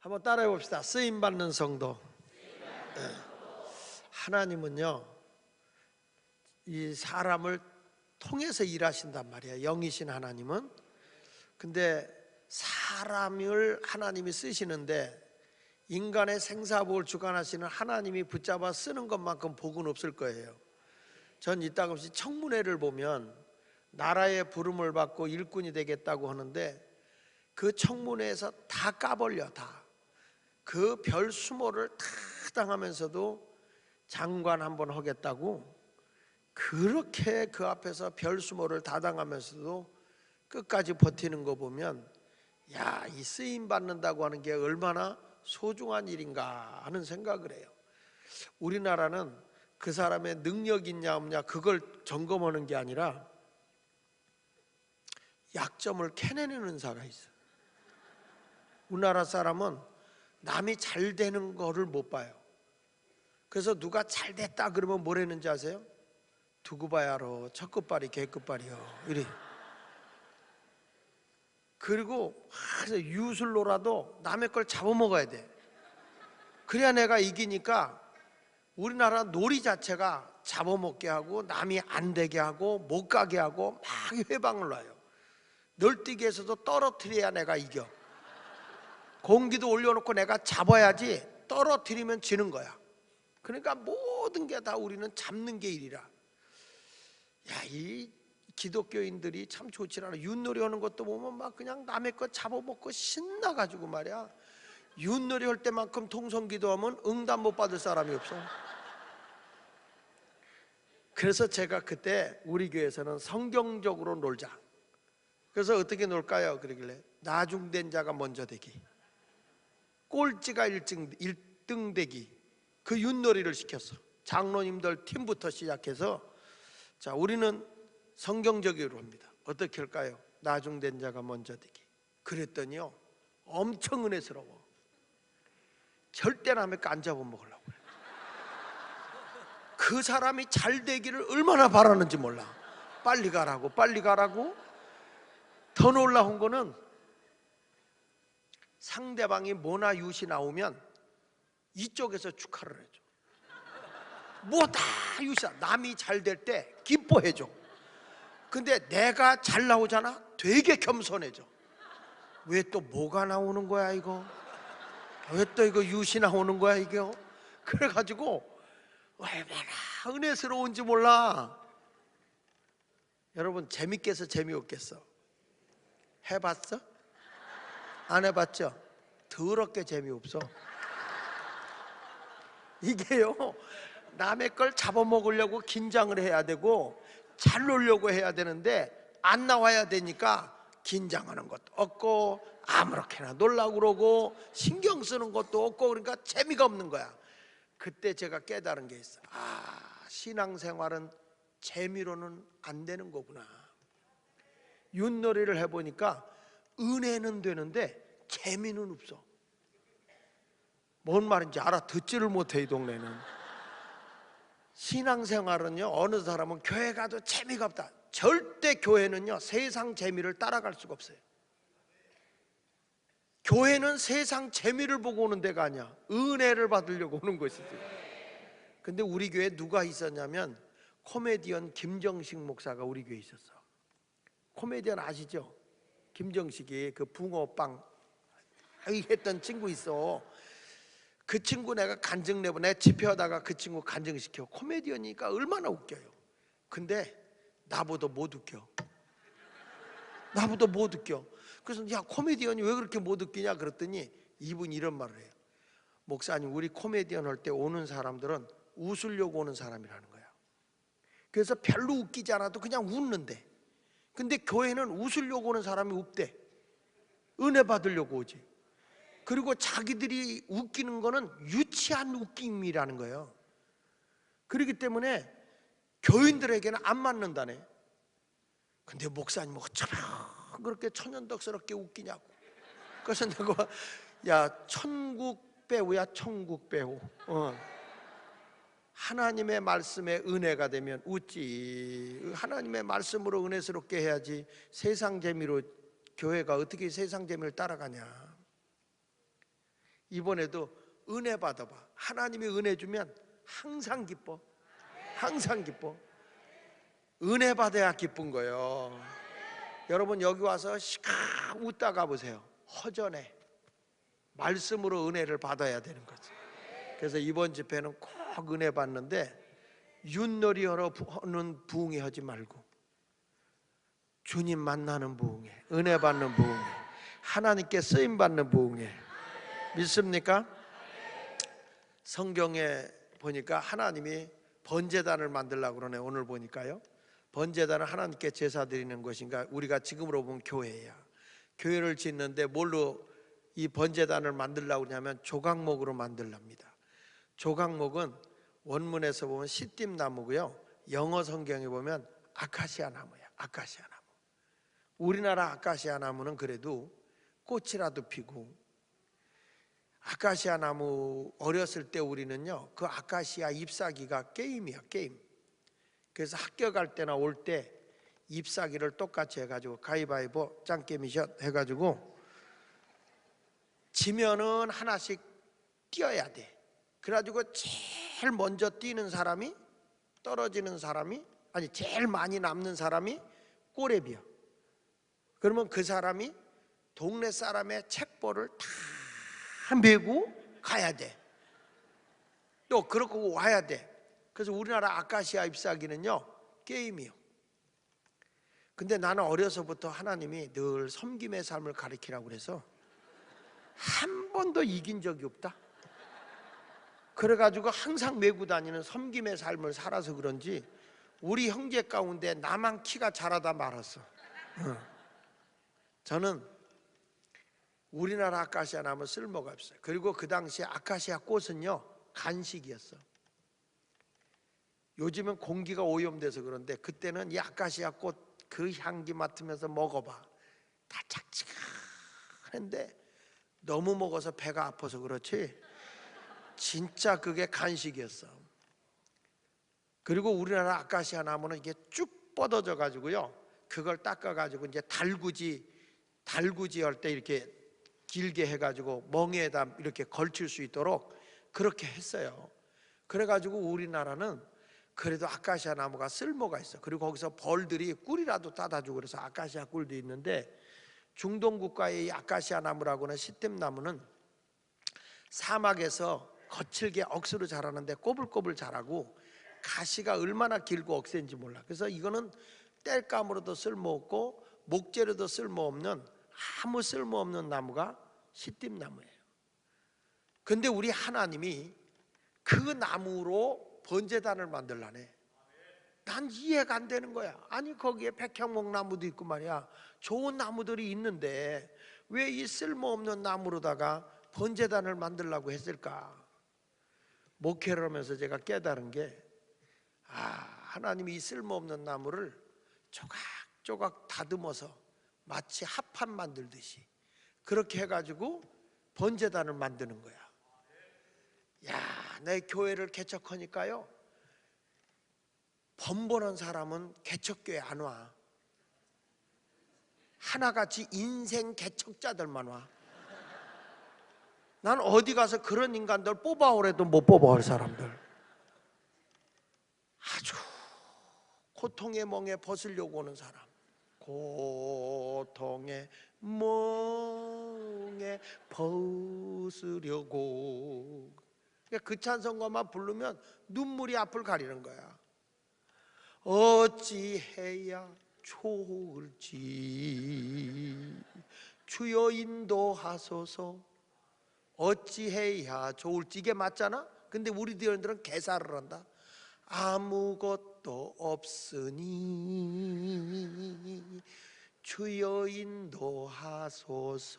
한번 따라해 봅시다. 쓰임 받는 성도. 하나님은요, 이 사람을 통해서 일하신단 말이에요. 영이신 하나님은. 근데 사람을 하나님이 쓰시는데 인간의 생사복을 주관하시는 하나님이 붙잡아 쓰는 것만큼 복은 없을 거예요. 전 이따금씩 청문회를 보면 나라의 부름을 받고 일꾼이 되겠다고 하는데 그 청문회에서 다 까벌려. 다 그 별 수모를 다 당하면서도 장관 한번 하겠다고 그렇게 그 앞에서 별 수모를 다 당하면서도 끝까지 버티는 거 보면, 야, 이 쓰임 받는다고 하는 게 얼마나 소중한 일인가 하는 생각을 해요. 우리나라는 그 사람의 능력이 있냐 없냐 그걸 점검하는 게 아니라 약점을 캐내는 은사가 있어요. 우리나라 사람은 남이 잘 되는 거를 못 봐요. 그래서 누가 잘 됐다 그러면 뭐라는지 아세요? 두고 봐야 알아. 첫 끝발이 개 끝발이요. 이래. 그리고 유술로라도 남의 걸 잡아먹어야 돼. 그래야 내가 이기니까 우리나라 놀이 자체가 잡아먹게 하고 남이 안 되게 하고 못 가게 하고 막 회방을 놔요. 널뛰기에서도 떨어뜨려야 내가 이겨. 공기도 올려놓고 내가 잡아야지 떨어뜨리면 지는 거야. 그러니까 모든 게 다 우리는 잡는 게 일이라. 야, 이 기독교인들이 참 좋지 않아. 윷놀이 하는 것도 보면 막 그냥 남의 거 잡아먹고 신나가지고 말이야. 윷놀이 할 때만큼 통성기도하면 응답 못 받을 사람이 없어. 그래서 제가 그때 우리 교회에서는 성경적으로 놀자. 그래서 어떻게 놀까요? 그러길래 나중된 자가 먼저 되기, 꼴찌가 1등 되기, 그 윷놀이를 시켰어. 장로님들 팀부터 시작해서 자, 우리는 성경적으로 합니다. 어떻게 할까요? 나중된 자가 먼저 되기. 그랬더니요, 엄청 은혜스러워. 절대 남의 거 안 잡아먹으려고 그래. 그 사람이 잘 되기를 얼마나 바라는지 몰라. 빨리 가라고 빨리 가라고. 더 놀라운 거는 상대방이 뭐나 윷이 나오면 이쪽에서 축하를 해줘. 뭐다 윷이야. 남이 잘 될 때 기뻐해줘. 근데 내가 잘 나오잖아. 되게 겸손해져. 왜 또 뭐가 나오는 거야 이거? 왜 또 이거 윷이 나오는 거야 이거? 그래가지고 얼마나 은혜스러운지 몰라. 여러분, 재밌겠어 재미없겠어? 해봤어? 안 해봤죠? 더럽게 재미없어. 이게요, 남의 걸 잡아먹으려고 긴장을 해야 되고 잘 놀려고 해야 되는데 안 나와야 되니까 긴장하는 것도 없고 아무렇게나 놀라고 그러고 신경 쓰는 것도 없고, 그러니까 재미가 없는 거야. 그때 제가 깨달은 게 있어. 아, 신앙생활은 재미로는 안 되는 거구나. 윷놀이를 해보니까 은혜는 되는데 재미는 없어. 뭔 말인지 알아듣지를 못해 이 동네는. 신앙생활은요, 어느 사람은 교회 가도 재미가 없다. 절대 교회는요, 세상 재미를 따라갈 수가 없어요. 교회는 세상 재미를 보고 오는 데가 아니야. 은혜를 받으려고 오는 것이지. 근데 우리 교회에 누가 있었냐면 코미디언 김정식 목사가 우리 교회에 있었어. 코미디언 아시죠? 김정식이 그 붕어빵 했던 친구 있어. 그 친구 내가 간증 내고 내가 집회하다가 그 친구 간증시켜. 코미디언이니까 얼마나 웃겨요. 근데 나보다 못 웃겨. 나보다 못 웃겨. 그래서 야, 코미디언이 왜 그렇게 못 웃기냐 그랬더니 이분이 이런 말을 해요. 목사님, 우리 코미디언 할 때 오는 사람들은 웃으려고 오는 사람이라는 거야. 그래서 별로 웃기지 않아도 그냥 웃는데, 근데 교회는 웃으려고 오는 사람이 없대. 은혜 받으려고 오지. 그리고 자기들이 웃기는 거는 유치한 웃김이라는 거예요. 그렇기 때문에 교인들에게는 안 맞는다네. 근데 목사님 어쩌면 그렇게 천연덕스럽게 웃기냐고. 그래서 내가 야, 천국 배우야, 천국 배우. 하나님의 말씀에 은혜가 되면 웃지. 하나님의 말씀으로 은혜스럽게 해야지. 세상 재미로 교회가 어떻게 세상 재미를 따라가냐. 이번에도 은혜 받아봐. 하나님이 은혜 주면 항상 기뻐. 항상 기뻐. 은혜 받아야 기쁜 거예요. 여러분 여기 와서 시카 웃다 가보세요. 허전해. 말씀으로 은혜를 받아야 되는 거지. 그래서 이번 집회는 꼭 은혜 받는데 윷놀이 하는 부흥회 하지 말고 주님 만나는 부흥회, 은혜 받는 부흥회, 하나님께 쓰임 받는 부흥회. 믿습니까? 성경에 보니까 하나님이 번제단을 만들려고 그러네. 오늘 보니까요, 번제단은 하나님께 제사 드리는 것인가. 우리가 지금으로 보면 교회야. 교회를 짓는데 뭘로 이 번제단을 만들려고 그러냐면 조각목으로 만들랍니다. 조각목은 원문에서 보면 시띠나무고요, 영어 성경에 보면 아카시아 나무야. 아카시아 나무. 우리나라 아카시아 나무는 그래도 꽃이라도 피고, 아카시아 나무 어렸을 때 우리는요 그 아카시아 잎사귀가 게임이야, 게임. 그래서 학교 갈 때나 올 때 잎사귀를 똑같이 해가지고 가위바위보 짱게임이샷 해가지고 지면은 하나씩 띄어야 돼. 그래가지고 제일 먼저 뛰는 사람이, 떨어지는 사람이, 아니 제일 많이 남는 사람이 꼬레비야. 그러면 그 사람이 동네 사람의 책벌을 다 메고 가야 돼. 또 그러고 와야 돼. 그래서 우리나라 아카시아 잎사귀는요 게임이요. 근데 나는 어려서부터 하나님이 늘 섬김의 삶을 가르치라고 그래서 한 번도 이긴 적이 없다. 그래가지고 항상 메고 다니는 섬김의 삶을 살아서 그런지 우리 형제 가운데 나만 키가 자라다 말았어. 저는 우리나라 아카시아 나무 쓸모가 없어요. 그리고 그 당시에 아카시아 꽃은요 간식이었어. 요즘은 공기가 오염돼서 그런데 그때는 이 아카시아 꽃 그 향기 맡으면서 먹어봐. 다 착착한데 너무 먹어서 배가 아파서 그렇지 진짜 그게 간식이었어. 그리고 우리나라 아카시아 나무는 이게 쭉 뻗어져 가지고요, 그걸 닦아 가지고 이제 달구지 할 때 이렇게 길게 해가지고 멍에다 이렇게 걸칠 수 있도록 그렇게 했어요. 그래가지고 우리나라는 그래도 아카시아 나무가 쓸모가 있어. 그리고 거기서 벌들이 꿀이라도 따다 주고 그래서 아카시아 꿀도 있는데, 중동 국가의 이 아카시아 나무라고는 시템나무는 사막에서 거칠게 억수로 자라는데 꼬불꼬불 자라고 가시가 얼마나 길고 억센지 몰라. 그래서 이거는 땔감으로도 쓸모없고 목재로도 쓸모없는, 아무 쓸모없는 나무가 시띠나무예요. 근데 우리 하나님이 그 나무로 번제단을 만들라네. 난 이해가 안 되는 거야. 아니 거기에 백향목 나무도 있고 말이야, 좋은 나무들이 있는데 왜 이 쓸모없는 나무로다가 번제단을 만들라고 했을까? 목회를 하면서 제가 깨달은 게, 하나님이 이 쓸모없는 나무를 조각조각 다듬어서 마치 합판 만들듯이 그렇게 해가지고 번제단을 만드는 거야. 내 교회를 개척하니까요, 번번한 사람은 개척교회 안 와. 하나같이 인생 개척자들만 와. 난 어디 가서 그런 인간들 뽑아오래도 못 뽑아올 사람들, 아주 고통의 멍에 벗으려고 오는 사람, 고통의 멍에 벗으려고. 그 찬송가만 부르면 눈물이 앞을 가리는 거야. 어찌해야 좋을지 주여 인도하소서. 어찌해야 좋을지, 이게 맞잖아. 근데 우리 대원들은 개사를 한다. 아무것도 없으니 주여 인도하소서.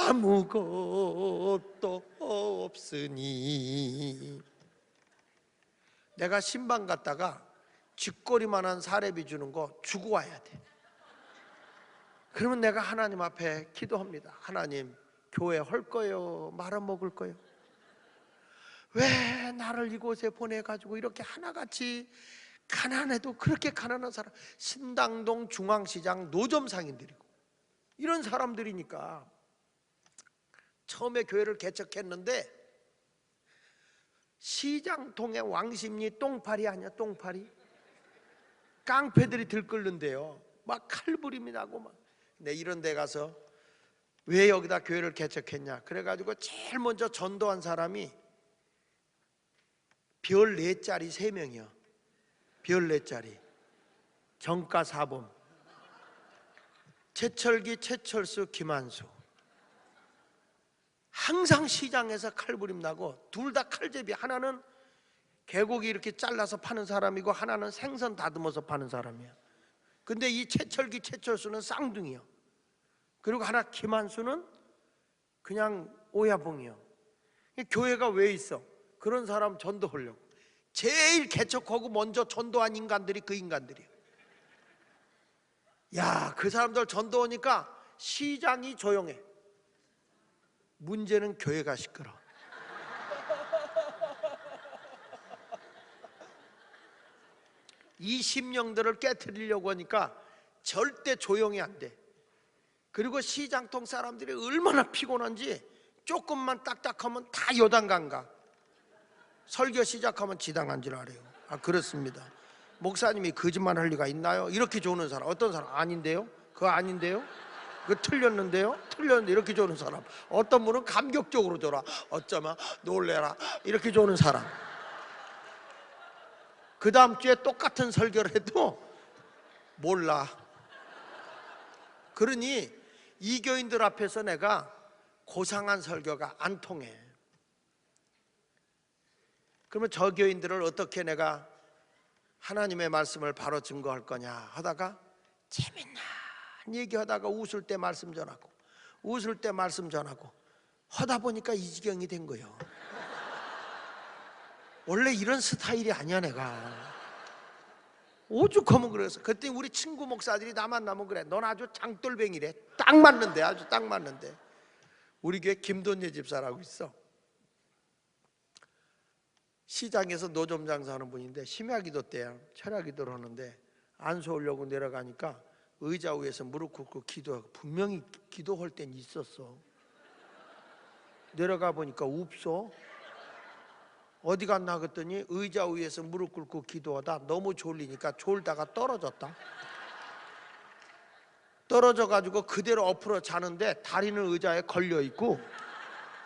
아무것도 없으니. 내가 신방 갔다가 쥐꼬리만한 사례비 주는 거 주고 와야 돼. 그러면 내가 하나님 앞에 기도합니다. 하나님, 교회 할 거요, 말아먹을 거요? 왜 나를 이곳에 보내가지고 이렇게 하나같이 가난해도 그렇게 가난한 사람, 신당동 중앙시장 노점 상인들이고 이런 사람들이니까 처음에 교회를 개척했는데 시장통의 왕십리 똥파리 아니야, 똥파리? 깡패들이 들끓는데요. 막 칼부림이 나고 막. 근데 이런 데 가서 왜 여기다 교회를 개척했냐? 그래가지고 제일 먼저 전도한 사람이 별 4짜리 3명이요. 별 4짜리. 정가사범. 최철기, 최철수, 김한수. 항상 시장에서 칼부림 나고 둘 다 칼제비. 하나는 개고기 이렇게 잘라서 파는 사람이고 하나는 생선 다듬어서 파는 사람이야. 근데 이 최철기, 최철수는 쌍둥이요. 그리고 하나 김한수는 그냥 오야봉이요. 교회가 왜 있어? 그런 사람 전도하려고. 제일 개척하고 먼저 전도한 인간들이 그 인간들이야. 야, 그 사람들 전도하니까 시장이 조용해. 문제는 교회가 시끄러. 이 심령들을 깨트리려고 하니까 절대 조용히 안 돼. 그리고 시장통 사람들이 얼마나 피곤한지 조금만 딱딱하면 다 요단강 가. 설교 시작하면 지당한 줄 알아요. 아, 그렇습니다. 목사님이 거짓말할 리가 있나요? 이렇게 조는 사람. 어떤 사람? 아닌데요? 그거 아닌데요? 그거 틀렸는데요? 틀렸는데 이렇게 조는 사람. 어떤 분은 감격적으로 졸아. 어쩌면 놀래라 이렇게 조는 사람. 그 다음 주에 똑같은 설교를 해도 몰라. 그러니 이 교인들 앞에서 내가 고상한 설교가 안 통해. 그러면 저 교인들을 어떻게 내가 하나님의 말씀을 바로 증거할 거냐 하다가 재밌는 얘기하다가 웃을 때 말씀 전하고 웃을 때 말씀 전하고 하다 보니까 이 지경이 된 거예요. 원래 이런 스타일이 아니야 내가. 오죽하면 그래서 그때 우리 친구 목사들이 나 만나면 그래. 넌 아주 장돌뱅이래. 딱 맞는데, 아주 딱 맞는데. 우리 교회 김돈예 집사라고 있어. 시장에서 노점 장사하는 분인데 심야기도 때야. 철야기도를 하는데 안수 오려고 내려가니까 의자 위에서 무릎 꿇고 기도하고. 분명히 기도할 땐 있었어. 내려가 보니까 없어. 어디 갔나 그랬더니 의자 위에서 무릎 꿇고 기도하다 너무 졸리니까 졸다가 떨어졌다. 떨어져 가지고 그대로 엎으러 자는데 다리는 의자에 걸려 있고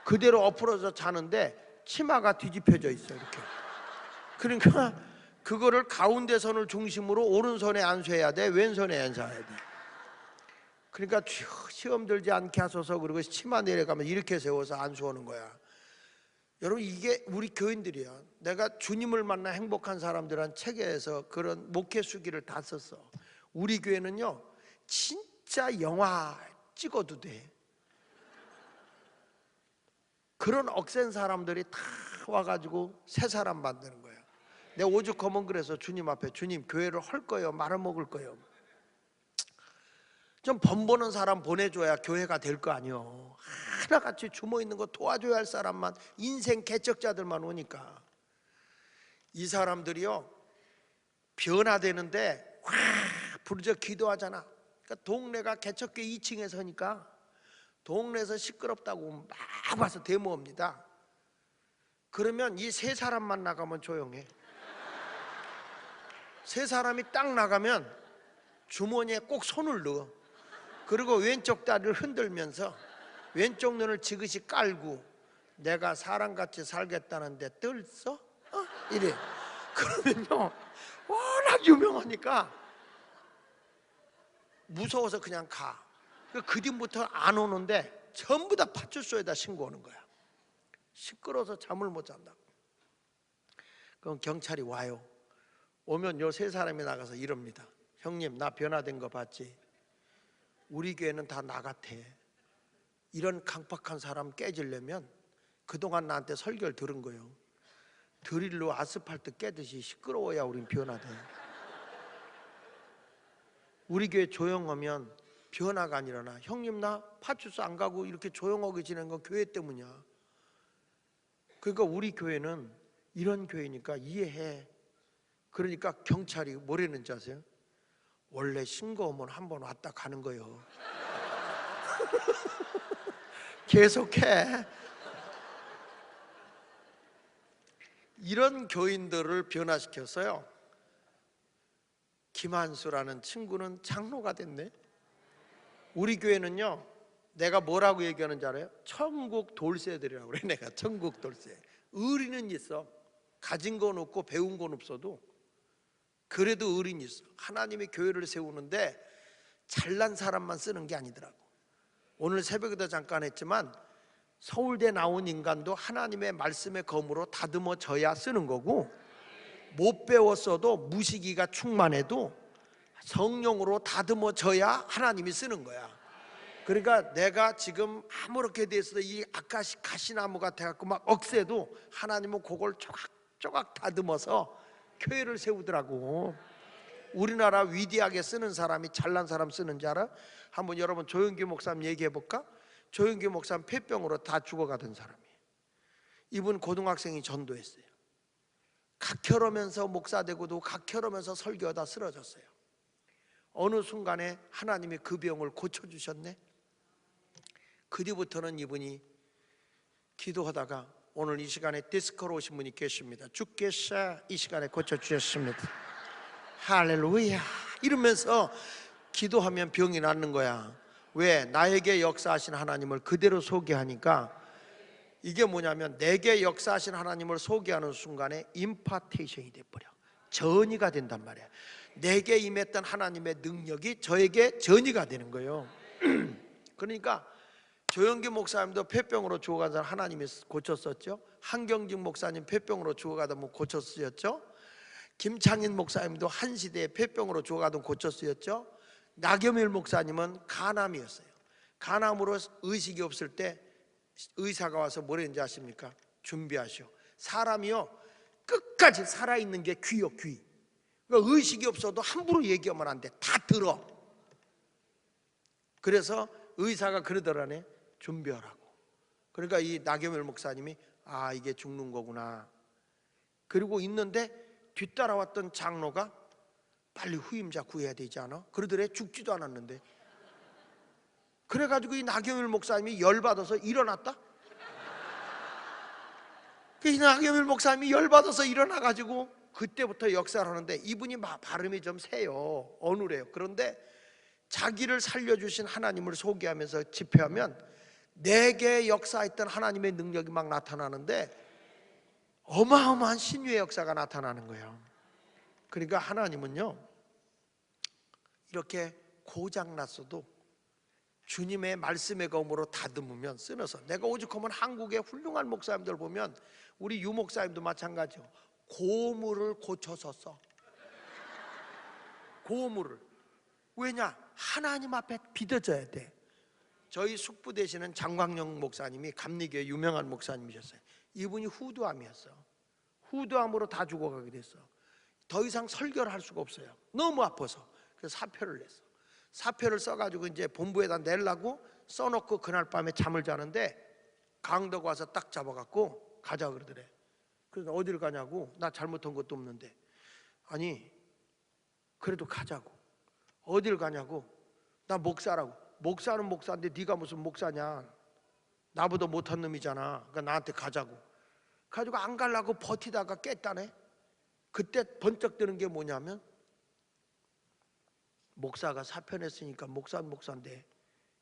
그대로 엎으러져 자는데 치마가 뒤집혀져 있어 이렇게. 그러니까 그거를 가운데 선을 중심으로 오른손에 안수해야 돼, 왼손에 안수해야 돼. 그러니까 시험 들지 않게 하소서. 그리고 치마 내려가면 이렇게 세워서 안수하는 거야. 여러분, 이게 우리 교인들이야. 내가 주님을 만나 행복한 사람들한 책에서 그런 목회 수기를 다 썼어. 우리 교회는요 진짜 영화 찍어도 돼. 그런 억센 사람들이 다 와가지고 새 사람 만드는 거야. 내가 오죽하면 그래서 주님 앞에 주님 교회를 할 거예요, 말아먹을 거예요. 좀 번보는 사람 보내줘야 교회가 될 거 아니요. 하나같이 주모 있는 거 도와줘야 할 사람만, 인생 개척자들만 오니까 이 사람들이요 변화되는데 확 부르짖어 기도하잖아. 그러니까 동네가 개척교 2층에 서니까 동네에서 시끄럽다고 막 와서 데모합니다. 그러면 이 세 사람만 나가면 조용해. 세 사람이 딱 나가면 주머니에 꼭 손을 넣어. 그리고 왼쪽 다리를 흔들면서 왼쪽 눈을 지그시 깔고 내가 사람같이 살겠다는데 뜰써? 이래. 그러면요 워낙 유명하니까 무서워서 그냥 가. 그 뒤부터 안 오는데 전부 다 파출소에다 신고하는 거야. 시끄러워서 잠을 못 잔다. 그럼 경찰이 와요. 오면 요 세 사람이 나가서 이럽니다. 형님, 나 변화된 거 봤지? 우리 교회는 다 나 같아. 이런 강팍한 사람 깨지려면 그동안 나한테 설교를 들은 거예요. 드릴로 아스팔트 깨듯이 시끄러워야 우린 변화돼. 우리 교회 조용하면 변화가 안 일어나. 형님, 나 파출소 안 가고 이렇게 조용하게 지내는 건 교회 때문이야. 그러니까 우리 교회는 이런 교회니까 이해해. 그러니까 경찰이 뭐라는지 아세요? 원래 신고하면 한 번 왔다 가는 거예요. 계속해. 이런 교인들을 변화시켰어요. 김한수라는 친구는 장로가 됐네. 우리 교회는요, 내가 뭐라고 얘기하는지 알아요? 천국 돌쇠들이라고 그래. 내가 천국 돌쇠. 의리는 있어. 가진 건 없고 배운 건 없어도 그래도 의리는 있어. 하나님의 교회를 세우는데 잘난 사람만 쓰는 게 아니더라고. 오늘 새벽에도 잠깐 했지만 서울대 나온 인간도 하나님의 말씀의 검으로 다듬어져야 쓰는 거고, 못 배웠어도 무시기가 충만해도 성령으로 다듬어져야 하나님이 쓰는 거야. 그러니까 내가 지금 아무렇게 돼서 이 아카시 가시나무 같아갖고 막 억세도 하나님은 그걸 조각조각 다듬어서 교회를 세우더라고. 우리나라 위대하게 쓰는 사람이 잘난 사람 쓰는 줄 알아? 한번 여러분 조영기 목사님 얘기해 볼까? 조영기 목사님 폐병으로 다 죽어가던 사람이에요. 이분 고등학생이 전도했어요. 각혈하면서 목사되고도 각혈하면서 설교하다 쓰러졌어요. 어느 순간에 하나님이 그 병을 고쳐주셨네. 그 뒤부터는 이분이 기도하다가 오늘 이 시간에 디스코로 오신 분이 계십니다. 주께서 이 시간에 고쳐주셨습니다. 할렐루야 이러면서 기도하면 병이 낫는 거야. 왜? 나에게 역사하신 하나님을 그대로 소개하니까. 이게 뭐냐면 내게 역사하신 하나님을 소개하는 순간에 임파테이션이 돼버려. 전이가 된단 말이야. 내게 임했던 하나님의 능력이 저에게 전이가 되는 거예요. 그러니까 조영기 목사님도 폐병으로 죽어간 사람 하나님이 고쳤었죠. 한경직 목사님 폐병으로 죽어가다 뭐 고쳤었죠. 김창인 목사님도 한 시대에 폐병으로 죽어가던 고쳤었죠. 나겸일 목사님은 간암이었어요. 간암으로 의식이 없을 때 의사가 와서 뭐라 했는지 아십니까? 준비하시오. 사람이요 끝까지 살아있는 게 귀요, 귀. 그러니까 의식이 없어도 함부로 얘기하면 안 돼. 다 들어. 그래서 의사가 그러더라네. 준비하라고. 그러니까 이 나겸일 목사님이 아 이게 죽는 거구나. 그리고 있는데 뒤따라왔던 장로가 빨리 후임자 구해야 되지 않아? 그러더래. 죽지도 않았는데. 그래가지고 이 나겸일 목사님이 열받아서 일어났다. 이 나겸일 목사님이 열받아서 일어나가지고 그때부터 역사를 하는데, 이분이 발음이 좀 세요. 어눌해요. 그런데 자기를 살려주신 하나님을 소개하면서 집회하면 내게 역사했던 하나님의 능력이 막 나타나는데 어마어마한 신유의 역사가 나타나는 거예요. 그러니까 하나님은요 이렇게 고장났어도 주님의 말씀의 검으로 다듬으면 쓰면서, 내가 오죽하면 한국의 훌륭한 목사님들 보면 우리 유 목사님도 마찬가지요. 고물을 고쳐서 써. 고물을. 왜냐? 하나님 앞에 믿어져야 돼. 저희 숙부 되시는 장광영 목사님이 감리교회 유명한 목사님이셨어요. 이분이 후두암이었어. 후두암으로 다 죽어가게 됐어. 더 이상 설교를 할 수가 없어요. 너무 아파서. 그래서 사표를 냈어. 사표를 써가지고 이제 본부에다 내려고 써놓고 그날 밤에 잠을 자는데 강도가 와서 딱 잡아갖고 가자 그러더래. 그래서 어디를 가냐고. 나 잘못한 것도 없는데. 아니 그래도 가자고. 어딜 가냐고. 나 목사라고. 목사는 목사인데 네가 무슨 목사냐. 나보다 못한 놈이잖아. 그러니까 나한테 가자고. 가지고 안 가려고 버티다가 깼다네. 그때 번쩍 드는 게 뭐냐면 목사가 사표 냈으니까 목사는 목사인데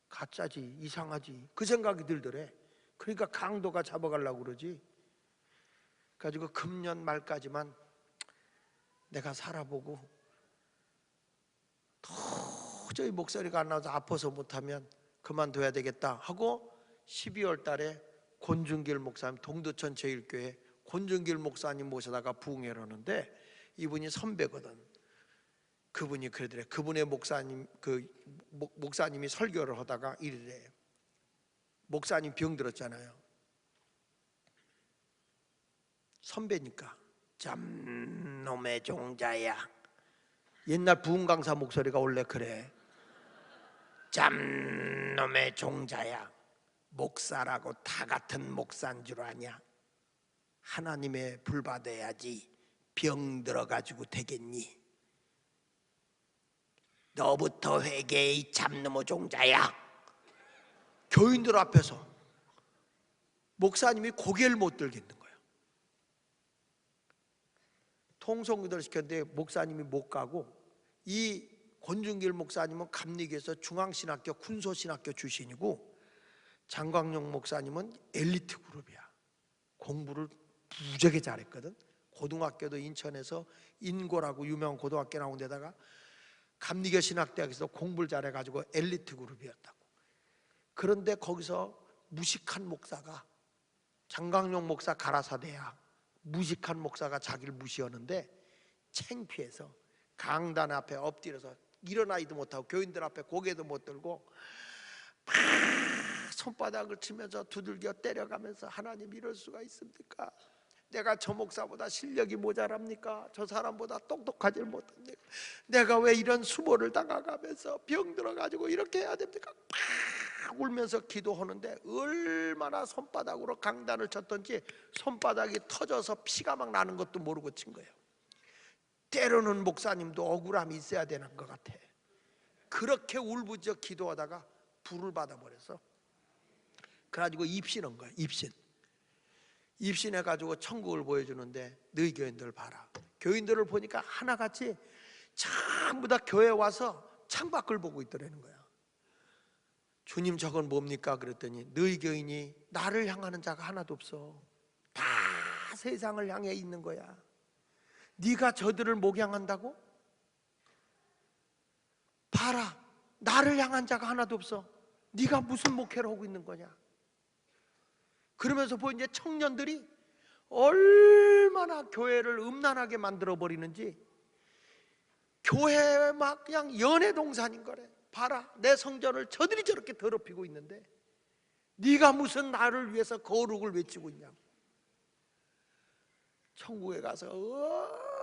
가짜지, 이상하지, 그 생각이 들더래. 그러니까 강도가 잡아가려고 그러지. 가지고 금년 말까지만 내가 살아보고 도저히 목소리가 안 나와서 아파서 못하면 그만둬야 되겠다 하고 12월 달에 권준길 목사님, 동두천 제일교회 권준길 목사님 모셔다가 부흥회를 하는데 이분이 선배거든. 그분이 그러더래. 그분의 목사님이 설교를 하다가 이래. 목사님 병 들었잖아요. 선배니까 짬놈의 종자야. 옛날 부흥 강사 목소리가 원래 그래. 짬놈의 종자야. 목사라고 다 같은 목사인 줄 아냐? 하나님의 불 받아야지 병 들어가지고 되겠니? 너부터 회개해 이 참놈의 종자야. 교인들 앞에서 목사님이 고개를 못 들겠는 거예요. 통성기도를 시켰는데 목사님이 못 가고, 이 권중길 목사님은 감리교에서 중앙신학교 군소신학교 출신이고, 장광용 목사님은 엘리트 그룹이야. 공부를 무지하게 잘했거든. 고등학교도 인천에서 인고라고 유명한 고등학교 나온 데다가 감리교 신학대학에서 공부를 잘해가지고 엘리트 그룹이었다고. 그런데 거기서 무식한 목사가, 장광용 목사 가라사대야, 무식한 목사가 자기를 무시하는데 창피해서 강단 앞에 엎드려서 일어나지도 못하고 교인들 앞에 고개도 못 들고 막 손바닥을 치면서 두들겨 때려가면서, 하나님 이럴 수가 있습니까? 내가 저 목사보다 실력이 모자랍니까? 저 사람보다 똑똑하지 못합니까? 내가 왜 이런 수모를 당해가면서 병 들어가지고 이렇게 해야 됩니까? 막 울면서 기도하는데 얼마나 손바닥으로 강단을 쳤던지 손바닥이 터져서 피가 막 나는 것도 모르고 친 거예요. 때로는 목사님도 억울함이 있어야 되는 것 같아. 그렇게 울부짖어 기도하다가 불을 받아버려서, 그래가지고 입신한 거예요. 입신해가지고 천국을 보여주는데, 너희 교인들 봐라. 교인들을 보니까 하나같이 전부 다 교회 와서 창밖을 보고 있더라는 거야. 주님 저건 뭡니까? 그랬더니 너희 교인이 나를 향하는 자가 하나도 없어. 다 세상을 향해 있는 거야. 네가 저들을 목양한다고? 봐라, 나를 향한 자가 하나도 없어. 네가 무슨 목회를 하고 있는 거냐? 그러면서 이제 청년들이 얼마나 교회를 음란하게 만들어 버리는지, 교회 막 그냥 연애동산인 거래. 봐라, 내 성전을 저들이 저렇게 더럽히고 있는데 네가 무슨 나를 위해서 거룩을 외치고 있냐고. 천국에 가서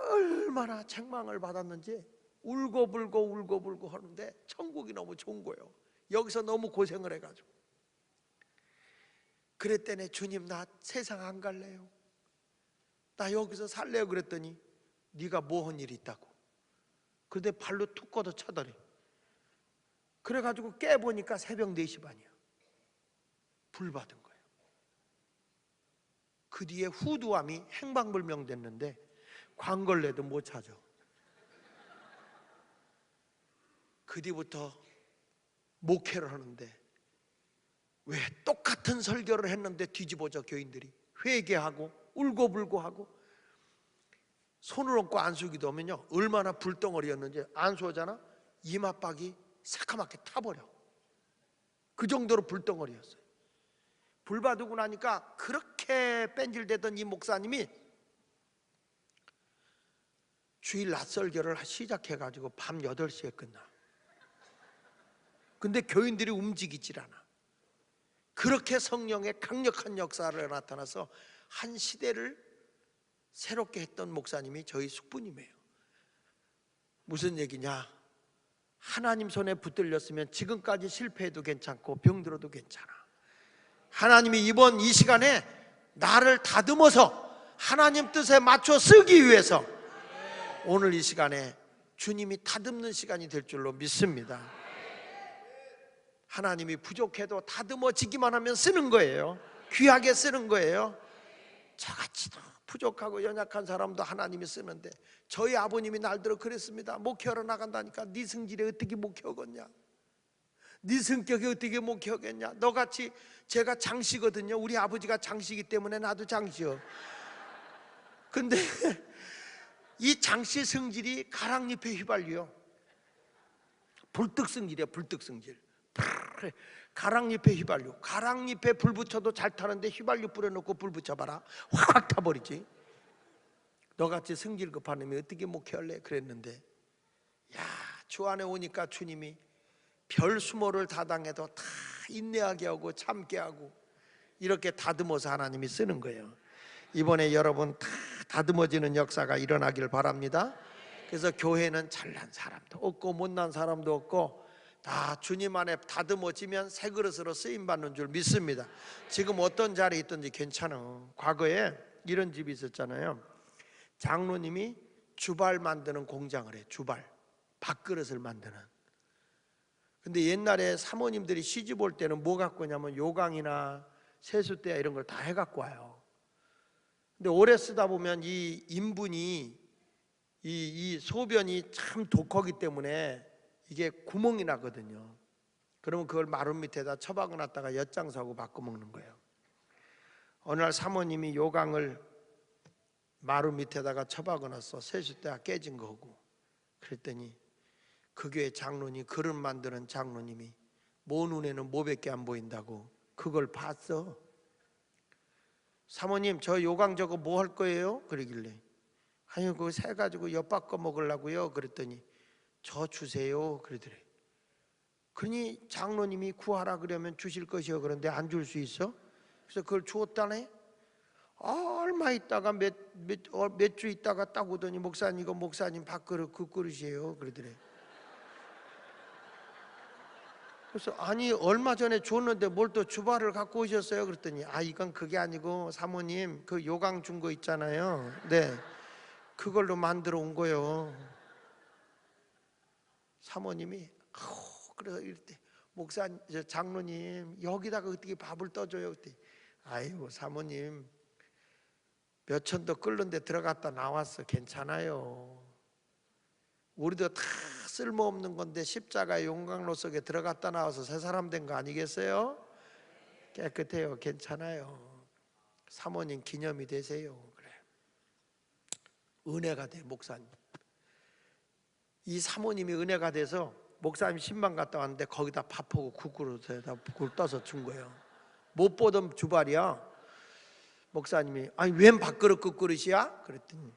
얼마나 책망을 받았는지 울고불고 하는데, 천국이 너무 좋은 거예요. 여기서 너무 고생을 해가지고. 그랬더니 주님, 나 세상 안 갈래요. 나 여기서 살래요. 그랬더니 네가 뭐 한 일이 있다고. 그런데 발로 툭 걷어 차더래. 그래가지고 깨보니까 새벽 4시 반이야. 불 받은 거예요. 그 뒤에 후두암이 행방불명 됐는데 광걸레도 못 찾아. 그 뒤부터 목회를 하는데, 왜 똑같은 설교를 했는데 뒤집어져 교인들이 회개하고 울고불고 하고, 손을 얹고 안수기도 하면요 얼마나 불덩어리였는지, 안수하잖아, 이마박이 새카맣게 타버려. 그 정도로 불덩어리였어요. 불 받고 나니까 그렇게 뺀질대던 이 목사님이 주일 낮설교를 시작해가지고 밤 8시에 끝나. 근데 교인들이 움직이질 않아. 그렇게 성령의 강력한 역사를 나타나서 한 시대를 새롭게 했던 목사님이 저희 숙부님이에요. 무슨 얘기냐? 하나님 손에 붙들렸으면 지금까지 실패해도 괜찮고 병들어도 괜찮아. 하나님이 이번 이 시간에 나를 다듬어서 하나님 뜻에 맞춰 쓰기 위해서 오늘 이 시간에 주님이 다듬는 시간이 될 줄로 믿습니다. 하나님이 부족해도 다듬어지기만 하면 쓰는 거예요. 귀하게 쓰는 거예요. 저같이도 부족하고 연약한 사람도 하나님이 쓰는데, 저희 아버님이 날들어 그랬습니다. 목회하러 나간다니까 네 성질에 어떻게 목회하겠냐, 네 성격에 어떻게 목회하겠냐. 너같이, 제가 장씨거든요. 우리 아버지가 장씨이기 때문에 나도 장씨요. 근데 이 장씨 성질이 가랑잎에 휘발려. 불떡성질이야. 불떡성질. 가랑잎에 휘발유. 가랑잎에 불 붙여도 잘 타는데 휘발유 뿌려놓고 불 붙여봐라, 확 타버리지. 너같이 성질 급한 놈이 어떻게 목회할래? 그랬는데, 야, 주 안에 오니까 주님이 별 수모를 다 당해도 다 인내하게 하고 참게 하고 이렇게 다듬어서 하나님이 쓰는 거예요. 이번에 여러분 다 다듬어지는 역사가 일어나길 바랍니다. 그래서 교회는 잘난 사람도 없고 못난 사람도 없고 다 주님 안에 다듬어지면 새 그릇으로 쓰임받는 줄 믿습니다. 지금 어떤 자리에 있든지 괜찮아. 과거에 이런 집이 있었잖아요. 장로님이 주발 만드는 공장을 해. 주발, 밥그릇을 만드는. 근데 옛날에 사모님들이 시집 올 때는 뭐 갖고 오냐면 요강이나 세숫대야 이런 걸 다 해갖고 와요. 근데 오래 쓰다 보면 이 인분이 이 소변이 참 독하기 때문에 이게 구멍이 나거든요. 그러면 그걸 마룻 밑에다 처박아 놨다가 엿장사하고 바꿔 먹는 거예요. 어느 날 사모님이 요강을 마루 밑에다가 처박아 놨어. 세숫대가 깨진 거고. 그랬더니 그 교회 장로님, 그릇 만드는 장로님이 모 눈에는 뭐밖에 안 보인다고 그걸 봤어. 사모님, 저 요강 저거 뭐 할 거예요? 그러길래 아니 그거 새 가지고 엿 바꿔 먹으려고요. 그랬더니 저 주세요 그러더래. 그러니 장로님이 구하라 그러면 주실 것이요. 그런데 안 줄 수 있어? 그래서 그걸 주었다네. 얼마 있다가 몇 주 있다가 딱 오더니 목사님 이거 목사님 밥그릇 그 그릇이에요 그러더래. 그래서 아니 얼마 전에 줬는데 뭘 또 주발을 갖고 오셨어요? 그랬더니 이건 그게 아니고 사모님 그 요강 준 거 있잖아요. 네, 그걸로 만들어 온 거요. 사모님이 그래서 이럴 때 목사님, 장로님 여기다가 어떻게 밥을 떠줘요? 그때 아이고 사모님 몇 천도 끓는 데 들어갔다 나왔어. 괜찮아요. 우리도 다 쓸모없는 건데 십자가 용광로 속에 들어갔다 나와서 새 사람 된 거 아니겠어요? 깨끗해요. 괜찮아요. 사모님 기념이 되세요. 그래. 은혜가 돼 목사님. 이 사모님이 은혜가 돼서 목사님 신방 갔다 왔는데 거기다 밥하고 국그릇에다 굴 떠서 준 거예요. 못 보던 주발이야. 목사님이 아니 웬 밥그릇 국그릇이야? 그랬더니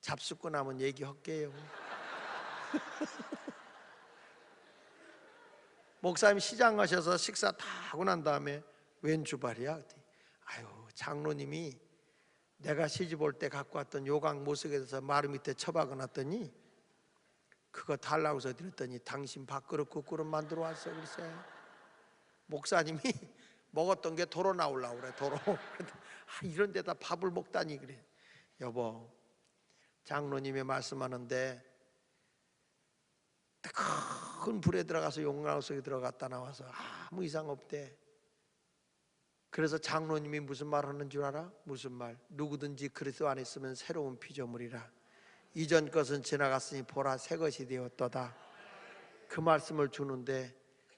잡숫고 나면 얘기할게요. 목사님 시장 가셔서 식사 다 하고 난 다음에 웬 주발이야? 아유 장로님이 내가 시집 올 때 갖고 왔던 요강 모석에서 마루 밑에 처박아 놨더니 그거 달라고 해서 드렸더니 당신 밥그릇 국그릇 만들어 왔어. 그랬어요. 목사님이 먹었던 게 도로 나오려고 그래. 도로. 이런 데다 밥을 먹다니. 그래. 여보 장로님이 말씀하는데 큰 불에 들어가서 용광로 속에 들어갔다 나와서 아무 이상 없대. 그래서 장로님이 무슨 말 하는 줄 알아? 무슨 말? 누구든지 그리스도 안에 있으면 새로운 피조물이라. 이전 것은 지나갔으니 보라 새 것이 되었도다. 그 말씀을 주는데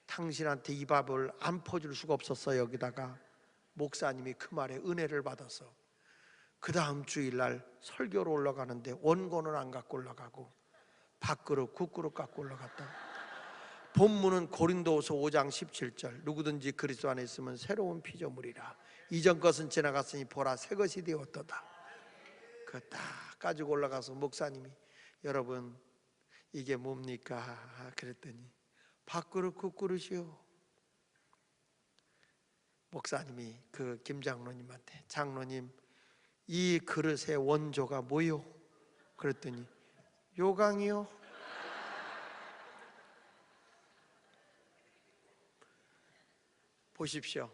당신한테 이 밥을 안 퍼줄 수가 없었어. 여기다가 목사님이 그 말에 은혜를 받아서 그 다음 주일날 설교로 올라가는데 원고는 안 갖고 올라가고 밥그릇 국그릇 갖고 올라갔다. 본문은 고린도후서 5장 17절 누구든지 그리스도 안에 있으면 새로운 피조물이라. 이전 것은 지나갔으니 보라 새 것이 되었도다. 그거 딱 가지고 올라가서 목사님이 여러분 이게 뭡니까? 그랬더니 밥그릇 국그릇이요. 목사님이 그 김장로님한테 장로님 이 그릇의 원조가 뭐요? 그랬더니 요강이요. 보십시오.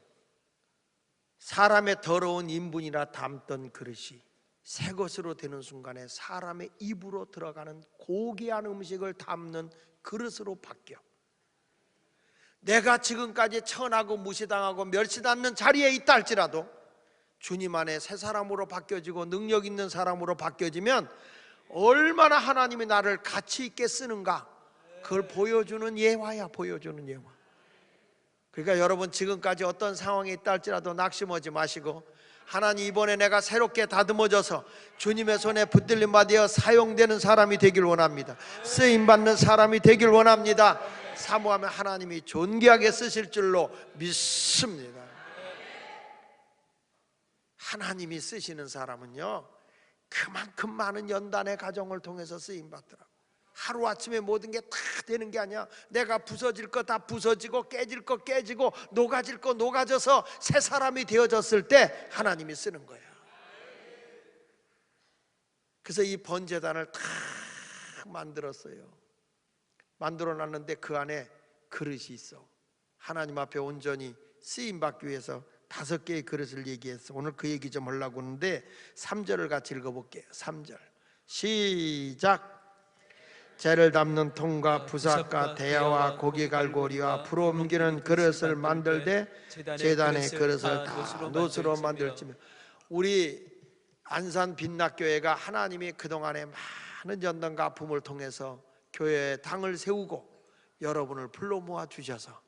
사람의 더러운 인분이라 담던 그릇이 새 것으로 되는 순간에 사람의 입으로 들어가는 고귀한 음식을 담는 그릇으로 바뀌어. 내가 지금까지 천하고 무시당하고 멸시받는 자리에 있다 할지라도 주님 안에 새 사람으로 바뀌어지고 능력 있는 사람으로 바뀌어지면 얼마나 하나님이 나를 가치 있게 쓰는가 그걸 보여주는 예화야. 보여주는 예화. 그러니까 여러분 지금까지 어떤 상황에 있다 할지라도 낙심하지 마시고 하나님 이번에 내가 새롭게 다듬어져서 주님의 손에 붙들림 받아 사용되는 사람이 되길 원합니다. 쓰임받는 사람이 되길 원합니다. 사모하면 하나님이 존귀하게 쓰실 줄로 믿습니다. 하나님이 쓰시는 사람은요 그만큼 많은 연단의 과정을 통해서 쓰임받더라고. 하루아침에 모든 게 다 되는 게 아니야. 내가 부서질 거 다 부서지고 깨질 거 깨지고 녹아질 거 녹아져서 새 사람이 되어졌을 때 하나님이 쓰는 거예요. 그래서 이 번제단을 다 만들었어요. 만들어놨는데 그 안에 그릇이 있어. 하나님 앞에 온전히 쓰임받기 위해서 5개의 그릇을 얘기했어. 오늘 그 얘기 좀 하려고 하는데 3절을 같이 읽어볼게요. 3절 시작. 재를 담는 통과 부삭과 대야와 고기 갈고리와 불 옮기는 그릇을 만들되 제단의 그릇을 다 노수로 만들지며. 우리 안산 빛락교회가 하나님이 그동안에 많은 전당과 아픔을 통해서 교회에 당을 세우고 여러분을 불러 모아 주셔서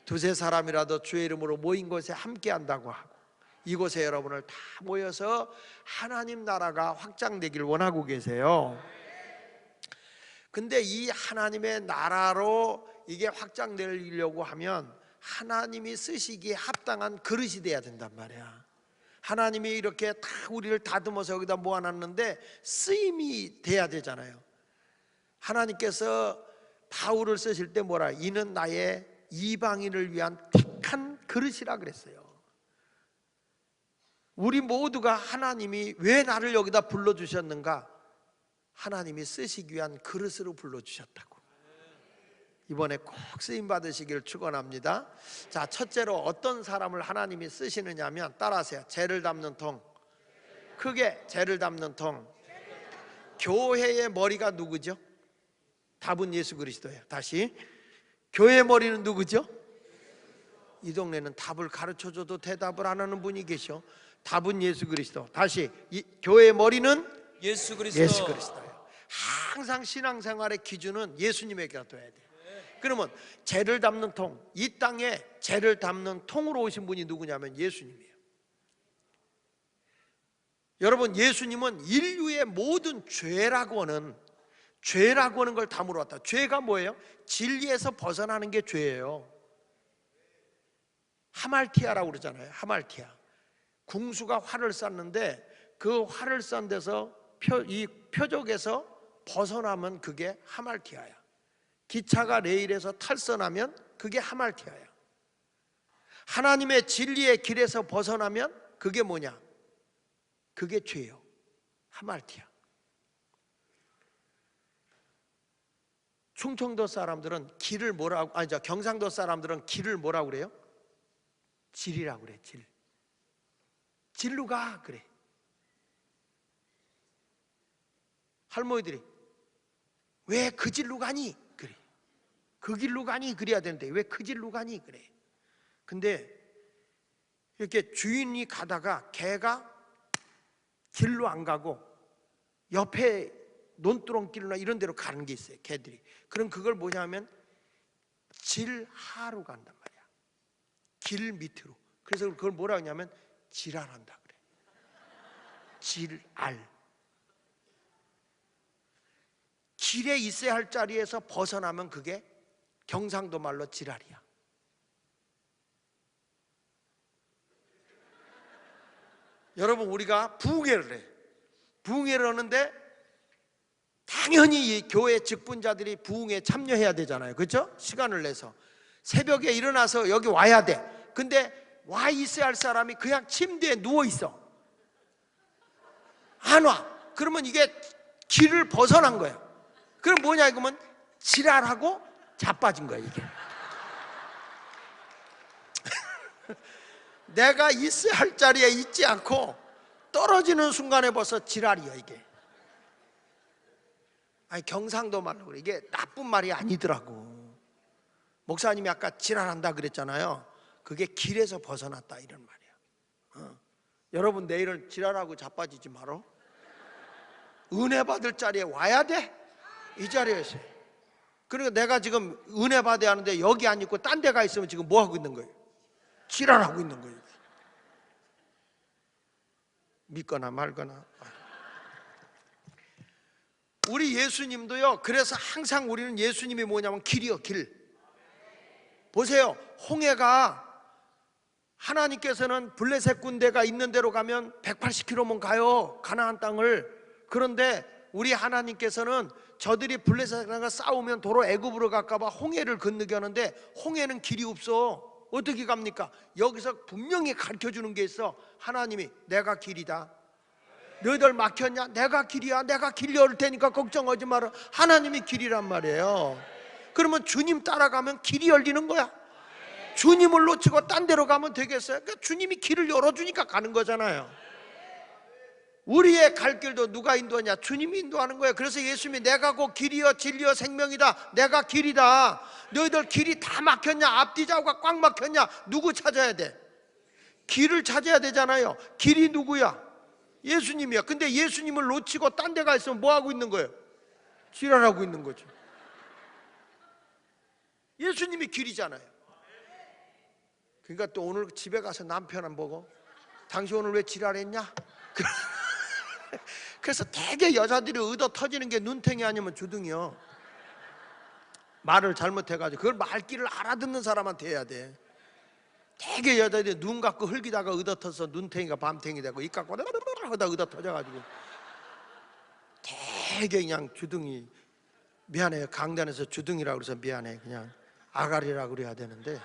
두세 사람이라도 주의 이름으로 모인 곳에 함께 한다고 하고 이곳에 여러분을 다 모여서 하나님 나라가 확장되길 원하고 계세요. 근데 이 하나님의 나라로 이게 확장되려고 하면 하나님이 쓰시기에 합당한 그릇이 돼야 된단 말이야. 하나님이 이렇게 다 우리를 다듬어서 여기다 모아놨는데 쓰임이 돼야 되잖아요. 하나님께서 바울을 쓰실 때 뭐라, 이는 나의 이방인을 위한 택한 그릇이라 그랬어요. 우리 모두가 하나님이 왜 나를 여기다 불러주셨는가? 하나님이 쓰시기 위한 그릇으로 불러주셨다고. 이번에 꼭 쓰임 받으시기를 축원합니다. 자, 첫째로 어떤 사람을 하나님이 쓰시느냐 하면 따라하세요. 재를 담는 통. 크게 재를 담는 통. 교회의 머리가 누구죠? 답은 예수 그리스도예요. 다시, 교회의 머리는 누구죠? 이 동네는 답을 가르쳐줘도 대답을 안 하는 분이 계셔. 답은 예수 그리스도. 다시, 교회의 머리는 예수 그리스도. 예수 그리스도예요. 항상 신앙생활의 기준은 예수님에게 둬야 돼요. 그러면 재를 담는 통, 이 땅에 재를 담는 통으로 오신 분이 누구냐면 예수님이에요. 여러분, 예수님은 인류의 모든 죄라고 하는 걸 담으러 왔다. 죄가 뭐예요? 진리에서 벗어나는 게 죄예요. 하말티아라고 그러잖아요. 하말티아. 궁수가 활을 쐈는데 그 활을 쏜 데서 이 표적에서 벗어나면 그게 하말티아야. 기차가 레일에서 탈선하면 그게 하말티아야. 하나님의 진리의 길에서 벗어나면 그게 뭐냐? 그게 죄요. 하말티아. 충청도 사람들은 길을 뭐라고, 경상도 사람들은 길을 뭐라고 그래요? 질이라고 그래. 질. 질로 가 그래. 할머니들이 왜 그 길로 가니? 그래. 그 길로 가니? 그래야 되는데 왜 그 길로 가니? 그래. 근데 이렇게 주인이 가다가 개가 길로 안 가고 옆에 논두렁길이나 이런 데로 가는 게 있어요. 개들이. 그럼 그걸 뭐냐면 질하로 간단 말이야. 길 밑으로. 그래서 그걸 뭐라 하냐면 질알한다 그래. 질알. 길에 있어야 할 자리에서 벗어나면 그게 경상도 말로 질알이야. 여러분, 우리가 부흥회를 해. 부흥회를 하는데 당연히 이 교회 직분자들이 부흥회에 참여해야 되잖아요. 그렇죠? 시간을 내서 새벽에 일어나서 여기 와야 돼. 근데 와 있어야 할 사람이 그냥 침대에 누워 있어. 안 와. 그러면 이게 길을 벗어난 거야. 그럼 뭐냐 이거면 지랄하고 자빠진 거야 이게. 내가 있어야 할 자리에 있지 않고 떨어지는 순간에 벌써 지랄이야 이게. 아니, 경상도 말로 그래. 이게 나쁜 말이 아니더라고. 목사님이 아까 지랄한다 그랬잖아요. 그게 길에서 벗어났다 이런 말이야. 여러분, 내일은 지랄하고 자빠지지 마라. 은혜 받을 자리에 와야 돼. 이 자리에서. 그러니까 내가 지금 은혜 받아야 하는데 여기 안 있고 딴 데 가 있으면 지금 뭐 하고 있는 거예요? 지랄하고 있는 거예요. 믿거나 말거나. 우리 예수님도요. 그래서 항상 우리는 예수님이 뭐냐면 길이요, 길. 보세요. 홍해가 하나님께서는 블레셋 군대가 있는 데로 가면 180km면 가요. 가나안 땅을. 그런데 우리 하나님께서는 저들이 블레셋과 싸우면 도로 애굽으로 갈까봐 홍해를 건너게 하는데 홍해는 길이 없어. 어떻게 갑니까? 여기서 분명히 가르쳐주는 게 있어. 하나님이 내가 길이다. 너희들 막혔냐? 내가 길이야. 내가 길 열을 테니까 걱정하지 마라. 하나님이 길이란 말이에요. 그러면 주님 따라가면 길이 열리는 거야. 주님을 놓치고 딴 데로 가면 되겠어요? 그러니까 주님이 길을 열어주니까 가는 거잖아요. 우리의 갈 길도 누가 인도하냐? 주님이 인도하는 거예요. 그래서 예수님이 내가 곧 길이요 진리요 생명이다. 내가 길이다. 너희들 길이 다 막혔냐? 앞뒤 좌우가 꽉 막혔냐? 누구 찾아야 돼? 길을 찾아야 되잖아요. 길이 누구야? 예수님이야. 근데 예수님을 놓치고 딴 데 가 있으면 뭐 하고 있는 거예요? 지랄하고 있는 거죠. 예수님이 길이잖아요. 그러니까 또 오늘 집에 가서 남편 안 보고 당신 오늘 왜 지랄했냐? 그래서 되게 여자들이 의도 터지는 게 눈탱이 아니면 주둥이요. 말을 잘못해가지고 그걸 말귀를 알아듣는 사람한테 해야 돼. 되게 여자들이 눈 감고 흘기다가 의도 터서 눈탱이가 밤탱이 되고 입 감고 하다 의도 터져가지고 되게 그냥 주둥이. 미안해요. 강단에서 주둥이라고 그래서 미안해. 그냥 아가리라고 그래야 되는데.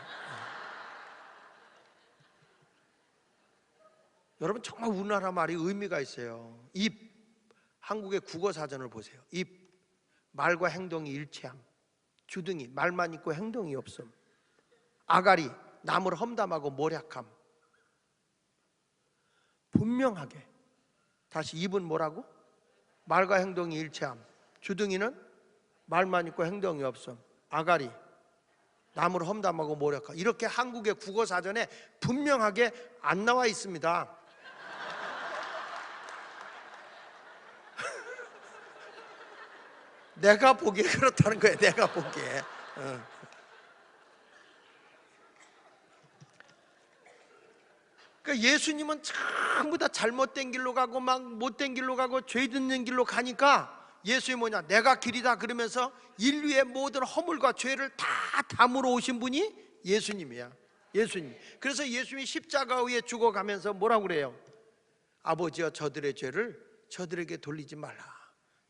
여러분 정말 우리나라 말이 의미가 있어요. 입, 한국의 국어사전을 보세요. 입, 말과 행동이 일치함. 주둥이, 말만 있고 행동이 없음. 아가리, 남을 험담하고 모략함. 분명하게. 다시 입은 뭐라고? 말과 행동이 일치함. 주둥이는 말만 있고 행동이 없음. 아가리, 남을 험담하고 모략함. 이렇게 한국의 국어사전에 분명하게 안 나와 있습니다. 내가 보기에 그렇다는 거예요. 내가 보기에. 그러니까 예수님은 전부 다 잘못된 길로 가고 막 못된 길로 가고 죄 짓는 길로 가니까 예수님이 뭐냐? 내가 길이다 그러면서 인류의 모든 허물과 죄를 다 담으러 오신 분이 예수님이야. 예수님. 그래서 예수님이 십자가 위에 죽어가면서 뭐라고 그래요? 아버지여 저들의 죄를 저들에게 돌리지 말라.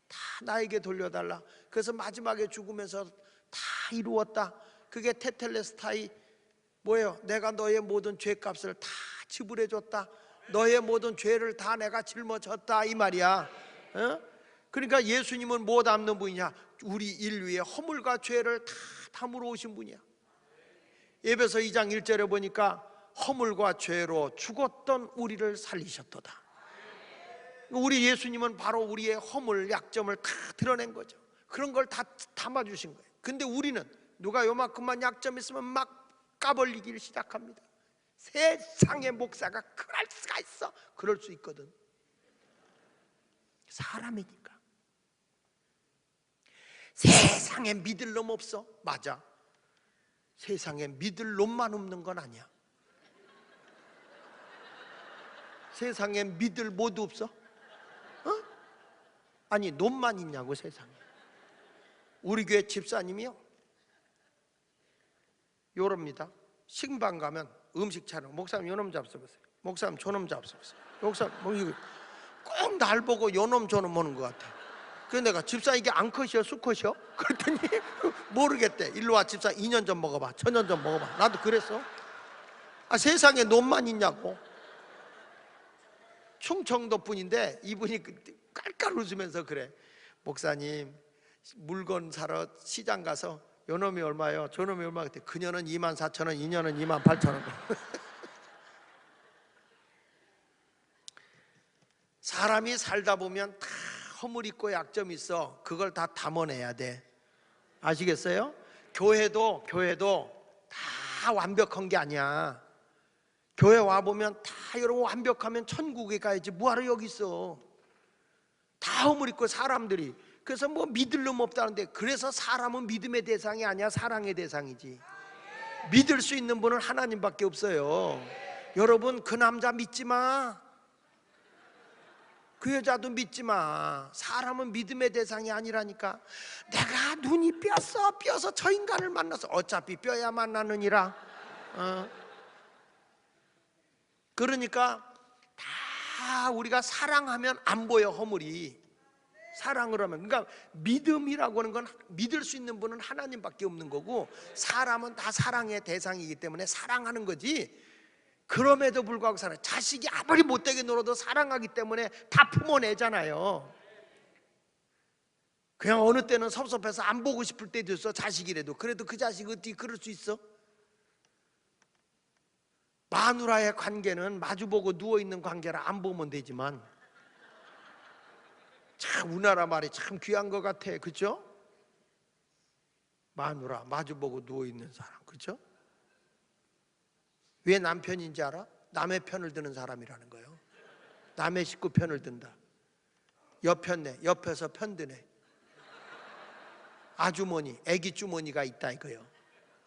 다 나에게 돌려달라. 그래서 마지막에 죽으면서 다 이루었다. 그게 테텔레스타이 뭐예요? 내가 너의 모든 죄값을 다 지불해줬다. 너의 모든 죄를 다 내가 짊어졌다 이 말이야. 그러니까 예수님은 뭐 담는 분이냐? 우리 인류의 허물과 죄를 다 담으러 오신 분이야. 에베소 2장 1절에 보니까 허물과 죄로 죽었던 우리를 살리셨도다. 우리 예수님은 바로 우리의 허물, 약점을 다 드러낸 거죠. 그런 걸 다 담아주신 거예요. 근데 우리는 누가 요만큼만 약점 있으면 막 까벌리기를 시작합니다. 세상의 목사가 그럴 수가 있어. 그럴 수 있거든. 사람이니까. 세상에 믿을 놈 없어. 맞아. 세상에 믿을 놈만 없는 건 아니야. 세상에 믿을 모두 없어? 아니 놈만 있냐고 세상에. 우리 교회 집사님이요 요럽니다. 식당 가면 음식 차려. 목사님 요놈 잡숴보세요. 목사님 저놈 잡숴보세요. 목사님 꼭 날 보고 요놈 저놈 오는 것 같아. 그래서 내가 집사 이게 암컷이요 수컷이요? 그랬더니 모르겠대. 일로 와 집사 2년 전 먹어봐. 1000년 전 먹어봐. 나도 그랬어. 세상에 놈만 있냐고. 충청도 분인데 이분이 깔깔 웃으면서 그래. 목사님 물건 사러 시장 가서 요놈이 얼마요? 저놈이 얼마? 그때 그녀는 24,000원, 이녀는 28,000원. 사람이 살다 보면 다 허물 있고 약점 있어. 그걸 다 담아내야 돼. 아시겠어요? 교회도 다 완벽한 게 아니야. 교회 와보면 다 여러분 완벽하면 천국에 가야지 뭐하러 여기 있어. 다 허물 있고 사람들이. 그래서 뭐 믿을 놈 없다는데, 그래서 사람은 믿음의 대상이 아니야. 사랑의 대상이지. 믿을 수 있는 분은 하나님밖에 없어요. 여러분 그 남자 믿지 마. 그 여자도 믿지 마. 사람은 믿음의 대상이 아니라니까. 내가 눈이 뼈서 저 인간을 만나서 어차피 뼈야 만나느니라. 그러니까 다 우리가 사랑하면 안 보여 허물이. 사랑을 하면. 그러니까 믿음이라고 하는 건 믿을 수 있는 분은 하나님밖에 없는 거고, 사람은 다 사랑의 대상이기 때문에 사랑하는 거지. 그럼에도 불구하고 자식이 아무리 못되게 놀아도 사랑하기 때문에 다 품어내잖아요. 그냥 어느 때는 섭섭해서 안 보고 싶을 때도 있어. 자식이라도. 그래도 그 자식이 어떻게 그럴 수 있어? 마누라의 관계는 마주보고 누워있는 관계라 안 보면 되지만 우리나라 말이 참 귀한 것 같아. 그죠? 마누라 마주보고 누워있는 사람. 그죠? 왜 남편인지 알아? 남의 편을 드는 사람이라는 거예요. 남의 식구 편을 든다. 옆편네, 옆에서 편드네. 아주머니, 애기 주머니가 있다 이거요.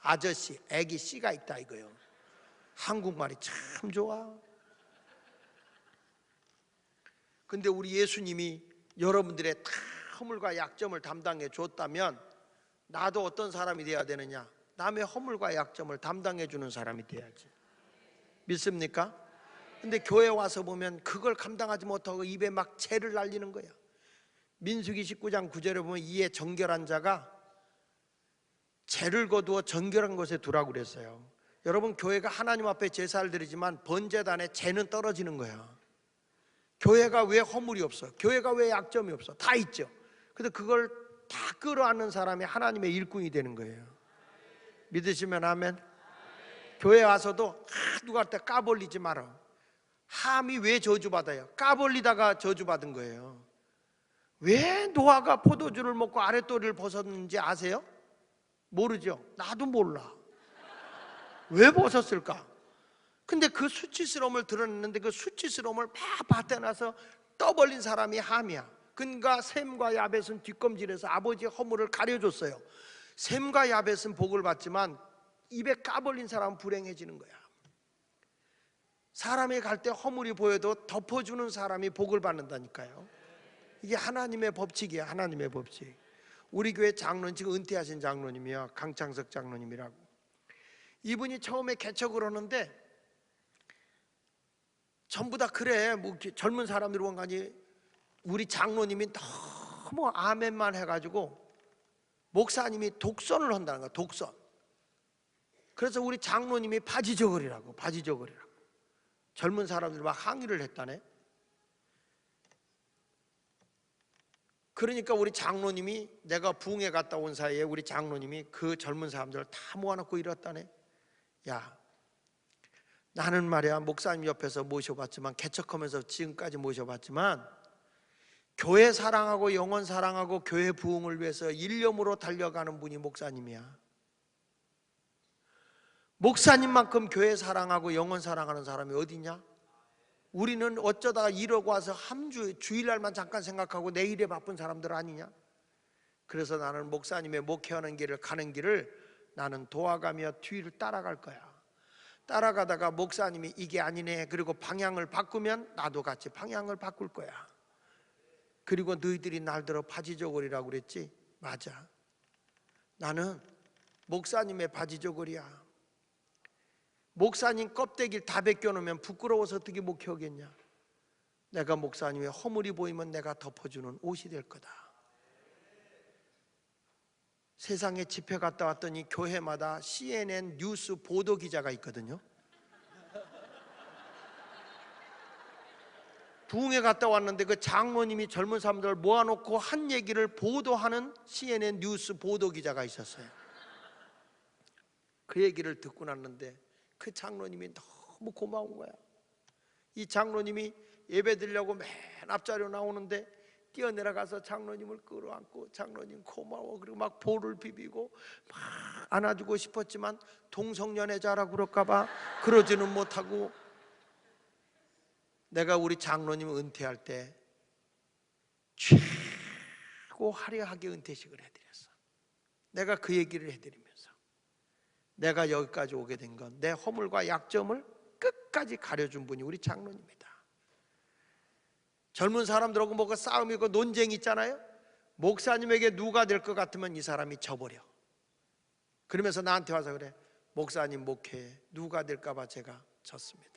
아저씨, 애기 씨가 있다 이거요. 한국말이 참 좋아. 근데 우리 예수님이 여러분들의 다 허물과 약점을 담당해 줬다면 나도 어떤 사람이 돼야 되느냐? 남의 허물과 약점을 담당해 주는 사람이 돼야지. 믿습니까? 근데 교회 와서 보면 그걸 감당하지 못하고 입에 막 재를 날리는 거야. 민수기 19장 9절에 보면 이에 정결한 자가 재를 거두어 정결한 곳에 두라고 그랬어요. 여러분, 교회가 하나님 앞에 제사를 드리지만 번제단에 재는 떨어지는 거야. 교회가 왜 허물이 없어? 교회가 왜 약점이 없어? 다 있죠. 근데 그걸 다 끌어안는 사람이 하나님의 일꾼이 되는 거예요. 믿으시면 아멘. 교회 와서도 누구한테 까벌리지 마라. 함이 왜 저주받아요? 까벌리다가 저주받은 거예요. 왜 노아가 포도주를 먹고 아랫도리를 벗었는지 아세요? 모르죠? 나도 몰라. 왜 벗었을까? 근데 그 수치스러움을 드러냈는데 그 수치스러움을 막 받아놔서 떠벌린 사람이 함이야. 그러니까 셈과 야벳은 뒷검질해서 아버지의 허물을 가려줬어요. 셈과 야벳은 복을 받지만 입에 까벌린 사람은 불행해지는 거야. 사람이 갈 때 허물이 보여도 덮어주는 사람이 복을 받는다니까요. 이게 하나님의 법칙이야. 하나님의 법칙. 우리 교회 장로님, 지금 은퇴하신 장로님이야. 강창석 장로님이라고. 이분이 처음에 개척을 하는데 전부 다 그래, 뭐 젊은 사람들 원가니 우리 장로님이 너무 아멘만 해가지고 목사님이 독선을 한다는 거야. 독선. 그래서 우리 장로님이 바지 저고리라고. 젊은 사람들이 막 항의를 했다네. 그러니까 우리 장로님이, 내가 부흥회 갔다 온 사이에 우리 장로님이 그 젊은 사람들을 다 모아놓고 이랬다네. 야, 나는 말이야 목사님 옆에서 모셔봤지만, 개척하면서 지금까지 모셔봤지만, 교회 사랑하고 영혼 사랑하고 교회 부흥을 위해서 일념으로 달려가는 분이 목사님이야. 목사님만큼 교회 사랑하고 영혼 사랑하는 사람이 어디냐? 우리는 어쩌다가 이러고 와서 주일날만 잠깐 생각하고 내일에 바쁜 사람들 아니냐? 그래서 나는 목사님의 목회하는 길을 가는 길을 나는 도와가며 뒤를 따라갈 거야. 따라가다가 목사님이 이게 아니네, 그리고 방향을 바꾸면 나도 같이 방향을 바꿀 거야. 그리고 너희들이 날들어 바지저고리라고 그랬지? 맞아. 나는 목사님의 바지저고리야. 목사님 껍데기를 다 벗겨놓으면 부끄러워서 어떻게 목회하겠냐? 내가 목사님의 허물이 보이면 내가 덮어주는 옷이 될 거다. 세상에 집회 갔다 왔더니 교회마다 CNN 뉴스 보도 기자가 있거든요. 부흥회 갔다 왔는데 그 장로님이 젊은 사람들을 모아놓고 한 얘기를 보도하는 CNN 뉴스 보도 기자가 있었어요. 그 얘기를 듣고 났는데 그 장로님이 너무 고마운 거야. 이 장로님이 예배 드리려고 맨 앞자리로 나오는데 뛰어내려가서 장로님을 끌어안고 장로님 고마워, 그리고 막 볼을 비비고 막 안아주고 싶었지만 동성연애자라고 그럴까봐 그러지는 못하고, 내가 우리 장로님 은퇴할 때 최고 화려하게 은퇴식을 해드렸어. 내가 그 얘기를 해드리면서 내가 여기까지 오게 된 건 내 허물과 약점을 끝까지 가려준 분이 우리 장로님이다. 젊은 사람들하고 뭐가 싸움이고 논쟁이 있잖아요. 목사님에게 누가 될 것 같으면 이 사람이 져버려. 그러면서 나한테 와서 그래, 목사님 목회에 누가 될까 봐 제가 졌습니다.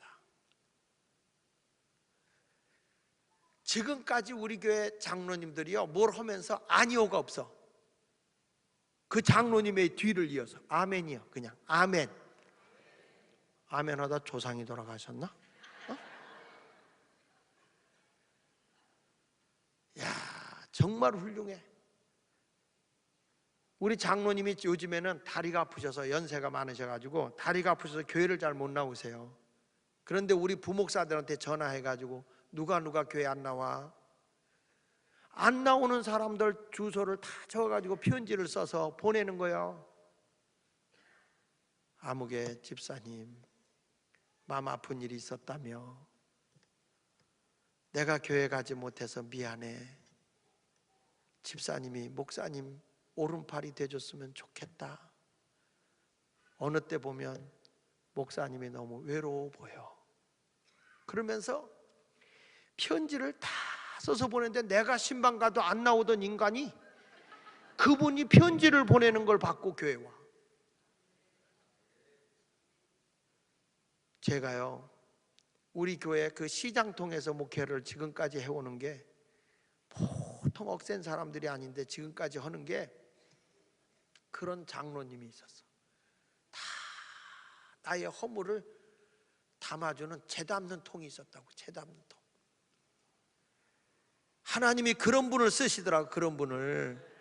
지금까지 우리 교회 장로님들이요, 뭘 하면서 아니오가 없어. 그 장로님의 뒤를 이어서 아멘이요. 그냥 아멘. 아멘 하다 조상이 돌아가셨나? 야, 정말 훌륭해. 우리 장로님이 요즘에는 다리가 아프셔서, 연세가 많으셔가지고 다리가 아프셔서 교회를 잘 못 나오세요. 그런데 우리 부목사들한테 전화해가지고 누가 교회 안 나와? 안 나오는 사람들 주소를 다 적어가지고 편지를 써서 보내는 거예요. 아무개 집사님, 마음 아픈 일이 있었다며, 내가 교회 가지 못해서 미안해. 집사님이 목사님 오른팔이 돼줬으면 좋겠다. 어느 때 보면 목사님이 너무 외로워 보여. 그러면서 편지를 다 써서 보냈는데, 내가 신방 가도 안 나오던 인간이 그분이 편지를 보내는 걸 받고 교회 와. 제가요, 우리 교회 그 시장 통해서 목회를 지금까지 해오는 게 보통 억센 사람들이 아닌데 지금까지 하는 게 그런 장로님이 있었어. 다 나의 허물을 담아주는 재 담는 통이 있었다고. 재 담는 통. 하나님이 그런 분을 쓰시더라고. 그런 분을.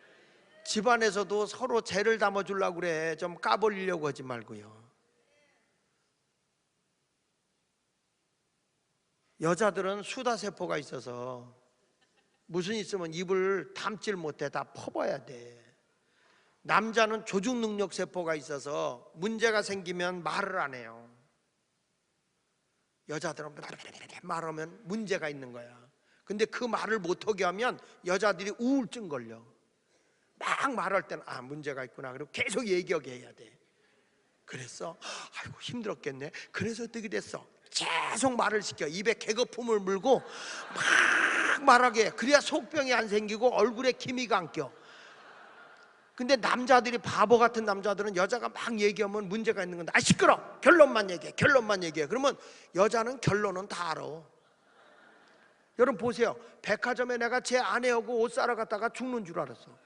집안에서도 서로 재를 담아주려고 그래. 좀 까버리려고 하지 말고요. 여자들은 수다세포가 있어서 무슨 있으면 입을 담질 못해. 다 퍼봐야 돼. 남자는 조직능력세포가 있어서 문제가 생기면 말을 안 해요. 여자들은 말하면 문제가 있는 거야. 근데 그 말을 못하게 하면 여자들이 우울증 걸려. 막 말할 때는 아, 문제가 있구나. 그리고 계속 얘기하게 해야 돼. 그래서 아이고 힘들었겠네. 그래서 어떻게 됐어? 계속 말을 시켜. 입에 개거품을 물고 막 말하게 해. 그래야 속병이 안 생기고 얼굴에 기미가 안 껴. 근데 남자들이, 바보 같은 남자들은 여자가 막 얘기하면 문제가 있는 건데, 아 시끄러, 결론만 얘기해, 결론만 얘기해. 그러면 여자는 결론은 다 알아. 여러분 보세요. 백화점에 내가 제 아내하고 옷 사러 갔다가 죽는 줄 알았어.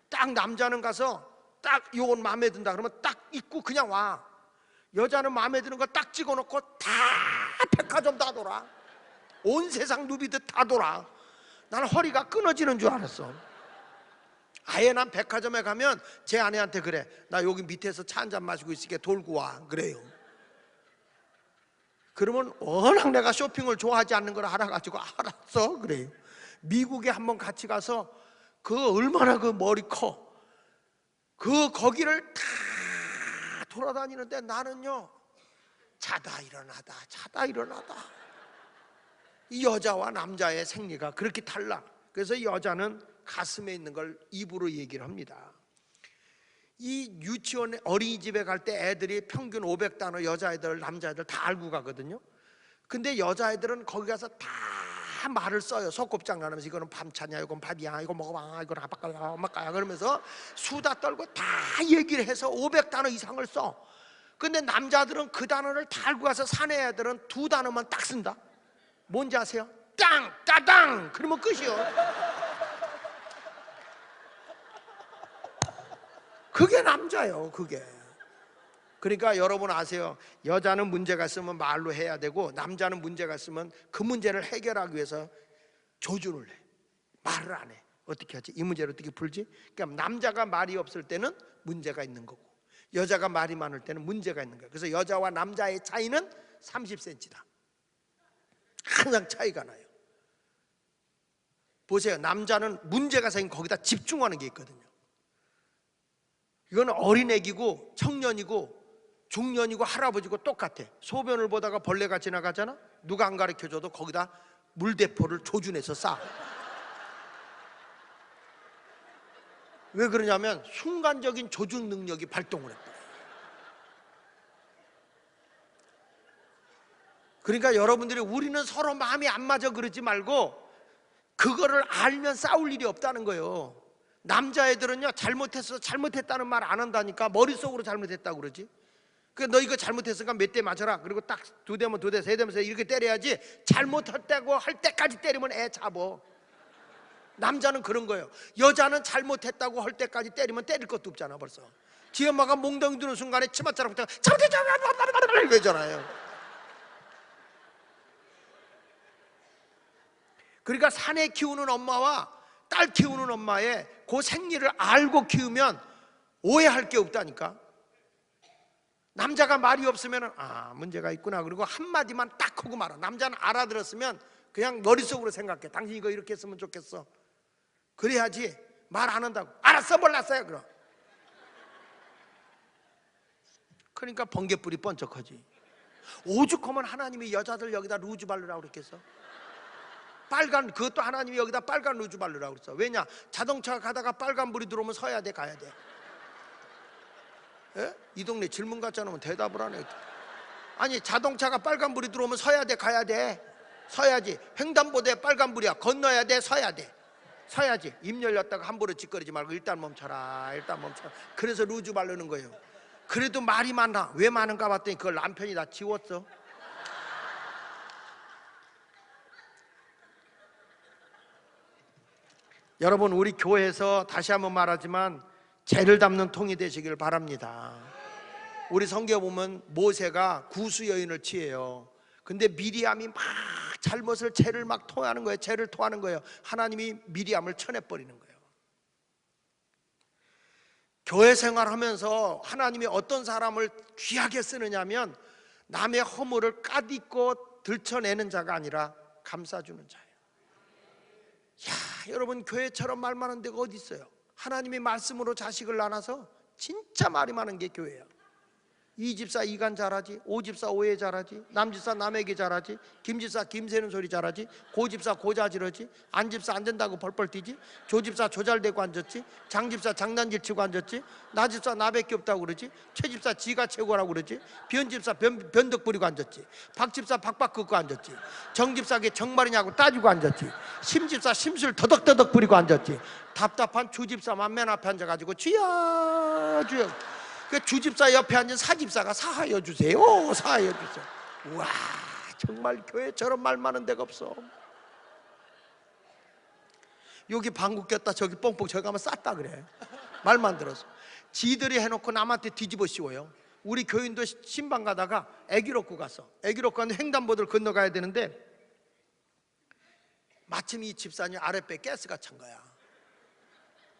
딱 남자는 가서 딱 요건 마음에 든다 그러면 딱 입고 그냥 와. 여자는 마음에 드는 거 딱 찍어놓고 다 백화점 다 돌아. 온 세상 누비듯 다 돌아. 나는 허리가 끊어지는 줄 알았어. 아예 난 백화점에 가면 제 아내한테 그래. 나 여기 밑에서 차 한잔 마시고 있을게. 돌고 와. 그래요. 그러면 워낙 내가 쇼핑을 좋아하지 않는 걸 알아가지고 알았어. 그래요. 미국에 한번 같이 가서 그 얼마나 그 머리 커. 그 거기를 다 돌아다니는데 나는요 자다 일어나다 자다 일어나다. 이 여자와 남자의 생리가 그렇게 달라. 그래서 여자는 가슴에 있는 걸 입으로 얘기를 합니다. 이 유치원 어린이집에 갈 때 애들이 평균 500단어 여자애들 남자애들 다 알고 가거든요. 근데 여자애들은 거기 가서 다 말을 써요. 소꿉장 나누면서 이거는 밤차냐, 이건 밥이야, 이거 먹어봐, 이건 아빠까야, 엄마까야 그러면서 수다 떨고 다 얘기를 해서 500단어 이상을 써. 근데 남자들은 그 단어를 다 알고 가서 사내 애들은 2단어만 딱 쓴다. 뭔지 아세요? 땅, 따당 그러면 끝이요. 그게 남자예요. 그게. 그러니까 여러분 아세요? 여자는 문제가 있으면 말로 해야 되고 남자는 문제가 있으면 그 문제를 해결하기 위해서 조준을 해. 말을 안 해. 어떻게 하지? 이 문제를 어떻게 풀지? 그러니까 남자가 말이 없을 때는 문제가 있는 거고 여자가 말이 많을 때는 문제가 있는 거예요. 그래서 여자와 남자의 차이는 30cm다. 항상 차이가 나요. 보세요. 남자는 문제가 생긴 거기다 집중하는 게 있거든요. 이건 어린애기고 청년이고 중년이고 할아버지고 똑같아. 소변을 보다가 벌레가 지나가잖아. 누가 안 가르쳐줘도 거기다 물대포를 조준해서 쏴. 왜 그러냐면 순간적인 조준 능력이 발동을 했다. 그러니까 여러분들이 우리는 서로 마음이 안 맞아 그러지 말고 그거를 알면 싸울 일이 없다는 거예요. 남자애들은요 잘못했어 잘못했다는 말 안 한다니까 머릿속으로 잘못했다고 그러지. 너 이거 잘못했으니까 몇 대 맞아라. 그리고 딱 2대면 2대, 3대면 이렇게 때려야지. 잘못했다고 할 때까지 때리면 애 잡어. 남자는 그런 거예요. 여자는 잘못했다고 할 때까지 때리면 때릴 것도 없잖아. 벌써 지 엄마가 몽덩이 드는 순간에 치맛자락부터 잘못했잖아 이러잖아요. 그러니까 사내 키우는 엄마와 딸 키우는 엄마의 그 생리를 알고 키우면 오해할 게 없다니까. 남자가 말이 없으면 아 문제가 있구나 그리고 한마디만 딱 하고 말아. 남자는 알아들었으면 그냥 머릿속으로 생각해. 당신 이거 이렇게 했으면 좋겠어. 그래야지. 말 안 한다고. 알았어, 몰랐어요. 그럼. 그러니까 번개불이 번쩍하지. 오죽하면 하나님이 여자들 여기다 루즈 바르라고 그랬겠어? 빨간, 그것도 하나님이 여기다 빨간 루즈 바르라고 그랬어. 왜냐? 자동차가 가다가 빨간불이 들어오면 서야 돼, 가야 돼. 예? 이 동네 질문 같지 않으면 대답을 하네. 아니, 자동차가 빨간불이 들어오면 서야 돼, 가야 돼? 서야지. 횡단보도에 빨간불이야. 건너야 돼, 서야 돼? 서야지. 입 열렸다가 함부로 짓거리지 말고 일단 멈춰라, 일단 멈춰라. 그래서 루즈 바르는 거예요. 그래도 말이 많아. 왜 많은가 봤더니 그걸 남편이 다 지웠어. 여러분, 우리 교회에서 다시 한번 말하지만 죄를 담는 통이 되시길 바랍니다. 우리 성경에 보면 모세가 구수 여인을 취해요. 근데 미리암이 막 잘못을, 죄를 막 토하는 거예요. 죄를 토하는 거예요. 하나님이 미리암을 쳐내버리는 거예요. 교회 생활하면서 하나님이 어떤 사람을 귀하게 쓰느냐면 남의 허물을 까딛고 들춰내는 자가 아니라 감싸주는 자예요. 야, 여러분, 교회처럼 말 많은 데가 어디 있어요? 하나님이 말씀으로 자식을 낳아서 진짜 말이 많은 게 교회예요. 이 집사 이간 잘하지, 오 집사 오해 잘하지, 남 집사 남에게 잘하지, 김 집사 김새는 소리 잘하지, 고 집사 고자지러지, 안 집사 안 된다고 벌벌 뛰지, 조 집사 조잘대고 앉았지, 장 집사 장난질 치고 앉았지, 나 집사 나밖에 없다고 그러지, 최 집사 지가 최고라고 그러지, 변 집사 변덕 부리고 앉았지, 박 집사 박박 긋고 앉았지, 정 집사게 정말이냐고 따지고 앉았지, 심 집사 심술 더덕더덕 부리고 앉았지. 답답한 주 집사만 맨 앞에 앉아가지고 주여 주여. 그 주집사 옆에 앉은 사집사가 사하여 주세요, 사하여 주세요. 와, 정말 교회처럼 말 많은 데가 없어. 여기 방구 꼈다 저기 뽕뽕 저기 가면 쌌다 그래. 말만 들어서 지들이 해놓고 남한테 뒤집어 씌워요. 우리 교인도 신방 가다가 애기 놓고 갔어. 애기 놓고 갔는데 횡단보도를 건너가야 되는데 마침 이 집사님 아랫배에 가스가 찬 거야.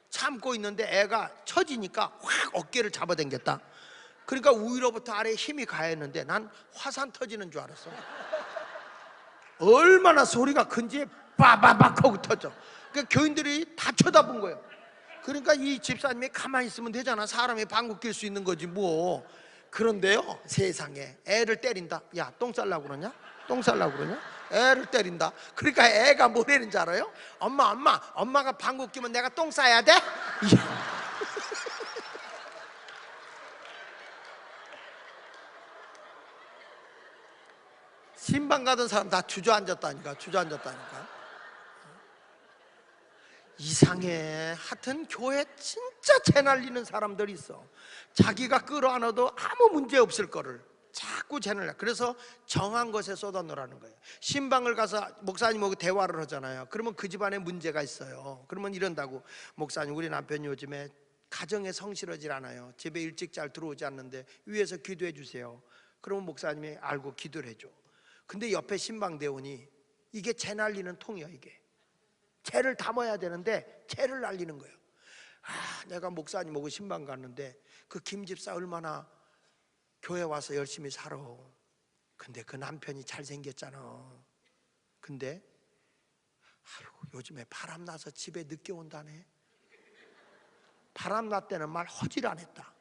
참고 있는데 애가 처지니까 확 어깨를 잡아당겼다. 그러니까 위로부터 아래에 힘이 가했는데 난 화산 터지는 줄 알았어. 얼마나 소리가 큰지 빠바박 하고 터져. 그러니까 교인들이 다 쳐다본 거예요. 그러니까 이 집사님이 가만히 있으면 되잖아. 사람이 방구 낄 수 있는 거지 뭐. 그런데요, 세상에 애를 때린다. 야, 똥 쌀라고 그러냐? 똥 쌀라고 그러냐? 애를 때린다. 그러니까 애가 뭐라는지 알아요? 엄마가 방구 끼면 내가 똥 싸야 돼? 신방 가던 사람 다 주저앉았다니까. 이상해. 하여튼 교회 진짜 재 날리는 사람들이 있어. 자기가 끌어안아도 아무 문제 없을 거를 자꾸 재날려. 그래서 정한 것에 쏟아놓으라는 거예요. 신방을 가서 목사님하고 대화를 하잖아요. 그러면 그 집안에 문제가 있어요. 그러면 이런다고, 목사님 우리 남편이 요즘에 가정에 성실하지 않아요. 집에 일찍 잘 들어오지 않는데 위에서 기도해 주세요. 그러면 목사님이 알고 기도를 해줘. 근데 옆에 신방 대원이 이게 재 날리는 통이야. 이게 재를 담아야 되는데 재를 날리는 거예요. 아, 내가 목사님하고 신방 갔는데 그 김 집사 얼마나 교회 와서 열심히 살아. 근데 그 남편이 잘생겼잖아. 근데 요즘에 바람 나서 집에 늦게 온다네. 바람 났 때는 말 허질 안 했다.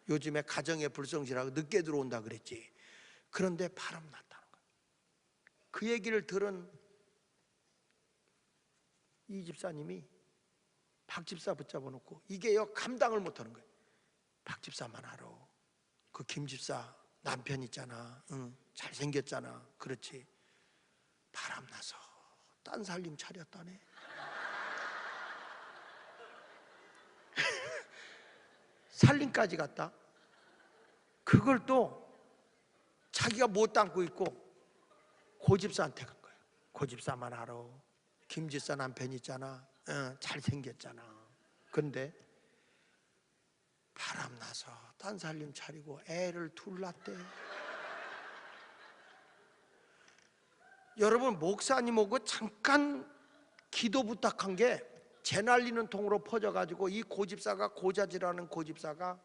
요즘에 가정에 불성실하고 늦게 들어온다 그랬지. 그런데 바람 났다는 거야. 그 얘기를 들은 이 집사님이 박 집사 붙잡아 놓고 이게 감당을 못하는 거예요. 박 집사만 알아. 그 김 집사 남편 있잖아. 응, 잘생겼잖아. 그렇지. 바람 나서 딴 살림 차렸다네. 살림까지 갔다. 그걸 또 자기가 못 담고 있고 고 집사한테 간 거야. 고 집사만 알아. 김 집사 남편 있잖아. 응, 잘생겼잖아. 근데 바람 나서 딴 살림 차리고 애를 둘 낳대. 여러분, 목사님하고 잠깐 기도 부탁한 게 재 날리는 통으로 퍼져가지고 이 고집사가, 고자지라는 고집사가